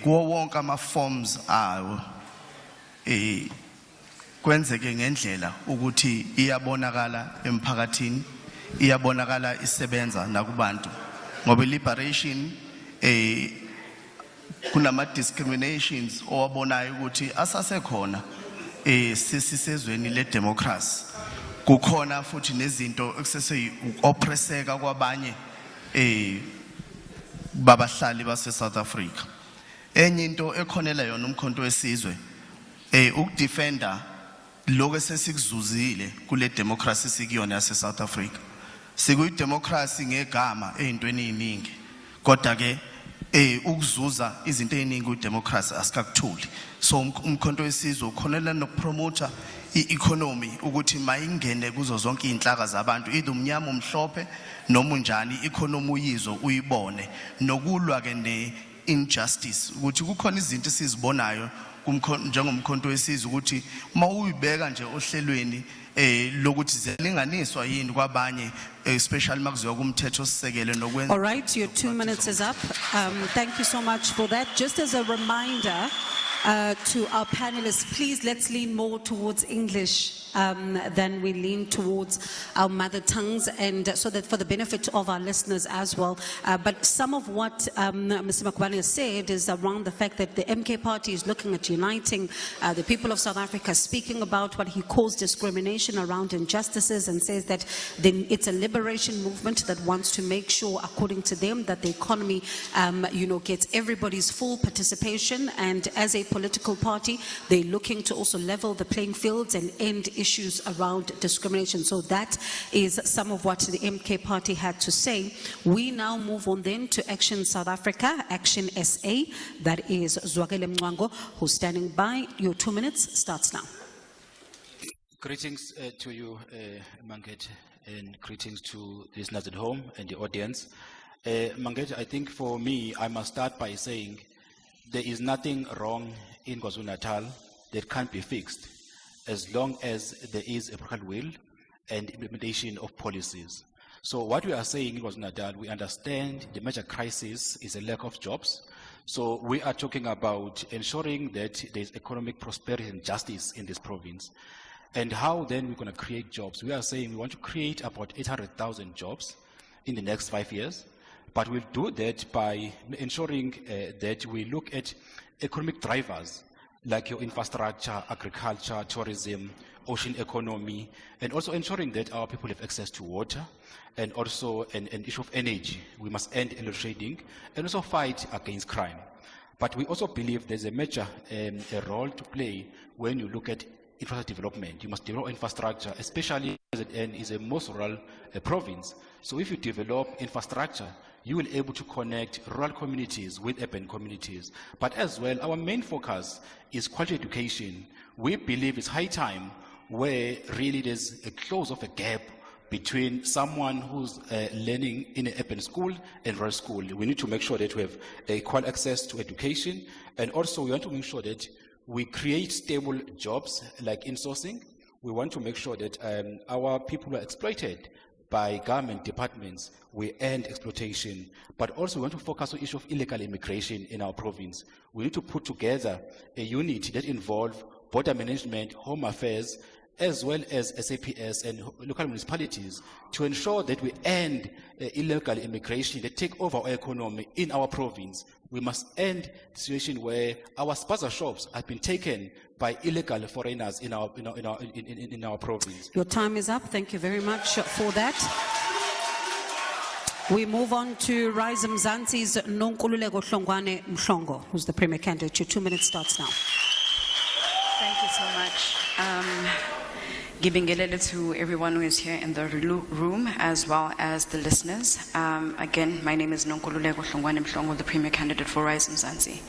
kuwo wonke ama forms awo kwenzeke ngendlela ukuthi iyabonakala emphakathini, iyabonakala isebenza nakubantu. Ngoba liberation kunama discriminations owabonayo ukuthi asasekhona sisizweni le democracy. Kukhona futhi nezinto ekusese oppresseka kwabanye babahlali base South Africa. Enye into ekhonela yona umkhonto weSizwe ukudefenda lokho esesikuzuzile kule democracy sikuyona yase South Africa. Sikuyi democracy ngegama ezintweni eziningi, kodwa ke ukuzuza izinto eziningi kudemocracy asikakuthuli. So umkhonto weSizwe ukhonela nokupromote i-economy ukuthi mayingene kuzo zonke izinhlaka zabantu, either umnyama umhlophe noma unjani, i-economy uyizo uyibone, nokulwa ke ne-injustice ukuthi kukhona izinto esizibonayo njengomkhonto weSizwe ukuthi uma uyibeka nje ohlelweni lokuthi ziyalinganiswa yini kwabanye, especially makuziwa kumthetho sisekele nokwenza. All right, your 2 minutes is up. Thank you so much for that. Just as a reminder to our panelists, please let's lean more towards English than we lean towards our mother tongues, and so that for the benefit of our listeners as well. But some of what Mr. Makubane has said is around the fact that the MK party is looking at uniting the people of South Africa, speaking about what he calls discrimination around injustices, and says that it's a liberation movement that wants to make sure, according to them, that the economy gets everybody's full participation. And as a political party, they're looking to also level the playing fields and end issues around discrimination. So that is some of what the MK party had to say. We now move on then to Action South Africa, Action SA. That is Zwagele Mngwango, who's standing by. Your 2 minutes starts now. Greetings to you, Manget, and greetings to listeners at home and the audience. Manget, I think for me, I must start by saying there is nothing wrong in KwaZulu-Natal that can't be fixed, as long as there is a political will and implementation of policies. So what we are saying in KwaZulu-Natal, we understand the major crisis is a lack of jobs. So we are talking about ensuring that there is economic prosperity and justice in this province. And how then we're going to create jobs? We are saying we want to create about 800,000 jobs in the next 5 years. But we'll do that by ensuring that we look at economic drivers like your infrastructure, agriculture, tourism, ocean economy, and also ensuring that our people have access to water, and also an issue of energy. We must end illegal trading and also fight against crime. But we also believe there's a major a role to play when you look at infrastructure development. You must develop infrastructure, especially as it is a most rural province. So if you develop infrastructure, you will be able to connect rural communities with urban communities. But as well, our main focus is quality education. We believe it's high time where really there's a close of a gap between someone who's learning in an urban school and rural school. We need to make sure that we have equal access to education, and also we want to make sure that we create stable jobs like insourcing. We want to make sure that our people are exploited by government departments, we end exploitation, but also we want to focus on the issue of illegal immigration in our province. We need to put together a unit that involves border management, home affairs, as well as SAPS and local municipalities to ensure that we end illegal immigration that take over our economy in our province. We must end the situation where our spaza shops have been taken by illegal foreigners in our province. Your time is up. Thank you very much for that. We move on to Rise Mzansi's Nonkululeko Hlongwane Mhlongo, who's the Premier candidate. Your 2 minutes starts now. Thank you so much. Gibingelele to everyone who is here in the room, as well as the listeners. Again, my name is Nonkululeko Hlongwane Mhlongo, the Premier candidate for Rise Mzansi.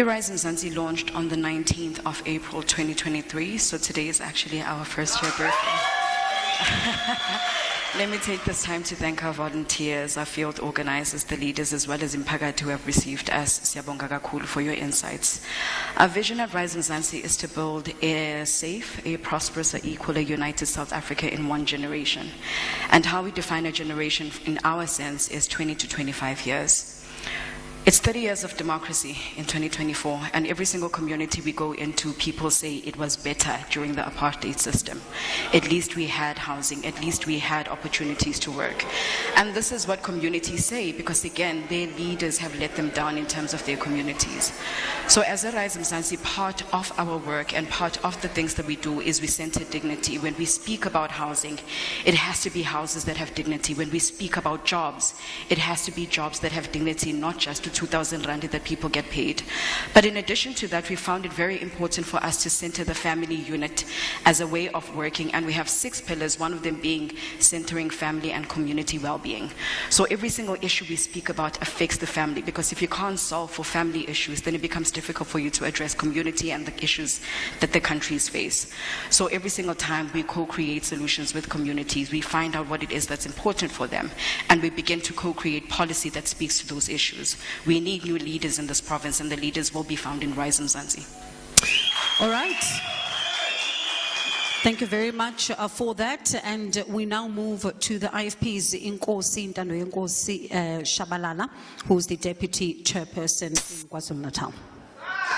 Rise Mzansi launched on the 19th of April 2023, so today is actually our first year birthday. Let me take this time to thank our volunteers, our field organizers, the leaders, as well as Impagati who have received us. Siyabonga kakhulu for your insights. Our vision at Rise Mzansi is to build a safe, a prosperous, a equal, a united South Africa in one generation. And how we define a generation in our sense is 20 to 25 years. It's 30 years of democracy in 2024, and every single community we go into, people say it was better during the apartheid system. At least we had housing, at least we had opportunities to work. And this is what communities say, because again, their leaders have let them down in terms of their communities. So as a Rise Mzansi, part of our work and part of the things that we do is we center dignity. When we speak about housing, it has to be houses that have dignity. When we speak about jobs, it has to be jobs that have dignity, not just to 2,000 rand that people get paid. But in addition to that, we found it very important for us to center the family unit as a way of working, and we have 6 pillars, one of them being centering family and community well-being. So every single issue we speak about affects the family, because if you can't solve for family issues, then it becomes difficult for you to address community and the issues that the countries face. So every single time we co-create solutions with communities, we find out what it is that's important for them, and we begin to co-create policy that speaks to those issues. We need new leaders in this province, and the leaders will be found in Rise Mzansi. All right. Thank you very much for that. And we now move to the IFP's Inkosi Shabalala, who's the Deputy Chairperson in KwaZulu-Natal.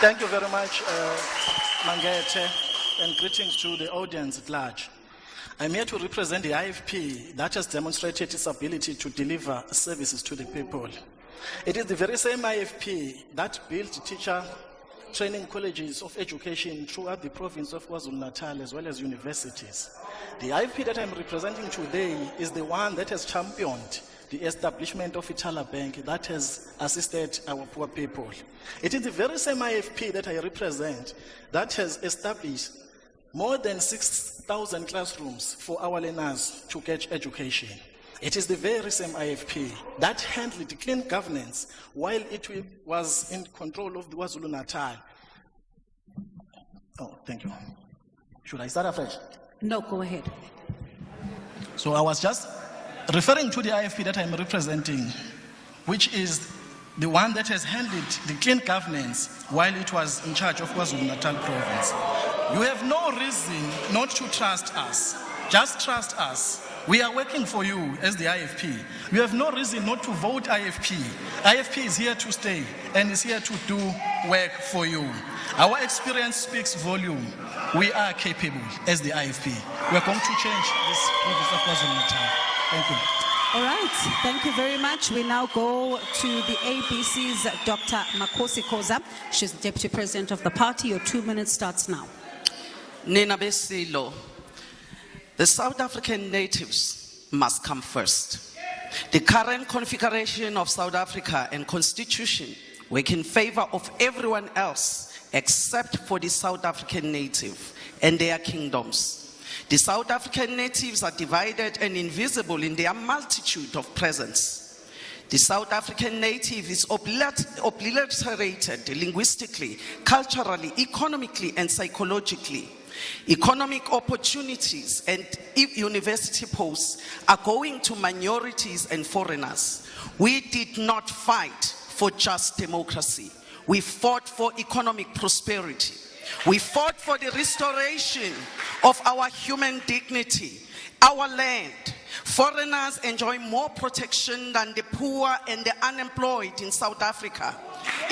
Thank you very much, Mangete, and greetings to the audience at large. I'm here to represent the IFP that has demonstrated its ability to deliver services to the people. It is the very same IFP that built teacher training colleges of education throughout the province of KwaZulu-Natal, as well as universities. The IFP that I'm representing today is the one that has championed the establishment of Itala Bank that has assisted our poor people. It is the very same IFP that I represent that has established more than 6,000 classrooms for our learners to get education. It is the very same IFP that handled the clean governance while it was in control of the KwaZulu-Natal. Oh, thank you. Should I start afresh? No, go ahead. So I was just referring to the IFP that I'm representing, which is the one that has handled the clean governance while it was in charge of KwaZulu-Natal province. You have no reason not to trust us. Just trust us. We are working for you as the IFP. You have no reason not to vote IFP. IFP is here to stay and is here to do work for you. Our experience speaks volume. We are capable as the IFP. We are going to change this province of KwaZulu-Natal. Thank you. All right, thank you very much. We now go to the ABC's Dr. Makosi Koza. She's the Deputy President of the party. Your 2 minutes starts now. Nina Besilo. The South African natives must come first. The current configuration of South Africa and constitution work in favor of everyone else except for the South African native and their kingdoms. The South African natives are divided and invisible in their multitude of presence. The South African native is obliterated linguistically, culturally, economically, and psychologically. Economic opportunities and university posts are going to minorities and foreigners. We did not fight for just democracy. We fought for economic prosperity. We fought for the restoration of our human dignity, our land, Foreigners enjoy more protection than the poor and the unemployed in South Africa.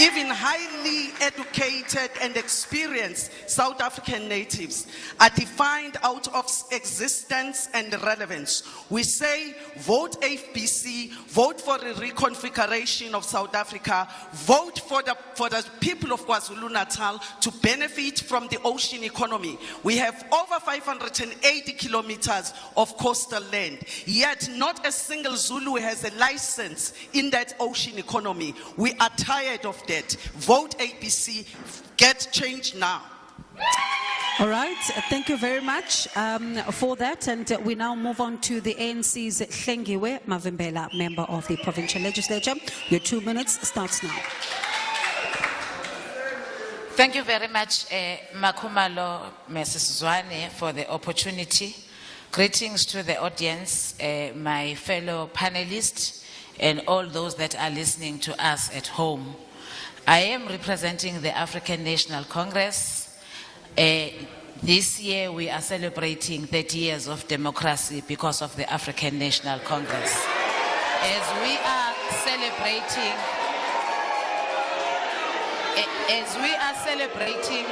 Even highly educated and experienced South African natives are defined out of existence and relevance. We say, vote FBC, vote for the reconfiguration of South Africa, vote for the people of KwaZulu-Natal to benefit from the ocean economy. We have over 580 kilometers of coastal land, yet not a single Zulu has a license in that ocean economy. We are tired of that. Vote ABC, get change now. All right, thank you very much for that. And we now move on to the ANC's Hlengiwe Mavimbela, member of the provincial legislature. Your 2 minutes starts now. Thank you very much, Makhumalo, Mrs. Zwane, for the opportunity. Greetings to the audience, my fellow panelists, and all those that are listening to us at home. I am representing the African National Congress. This year we are celebrating 30 years of democracy because of the African National Congress. As we are celebrating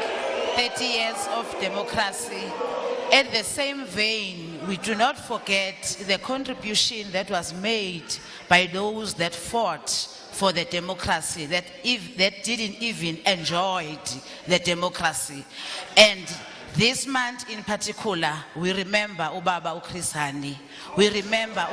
30 years of democracy, at the same vein, we do not forget the contribution that was made by those that fought for the democracy, that didn't even enjoy the democracy. And this month in particular, we remember Ubaba Ukrisani. We remember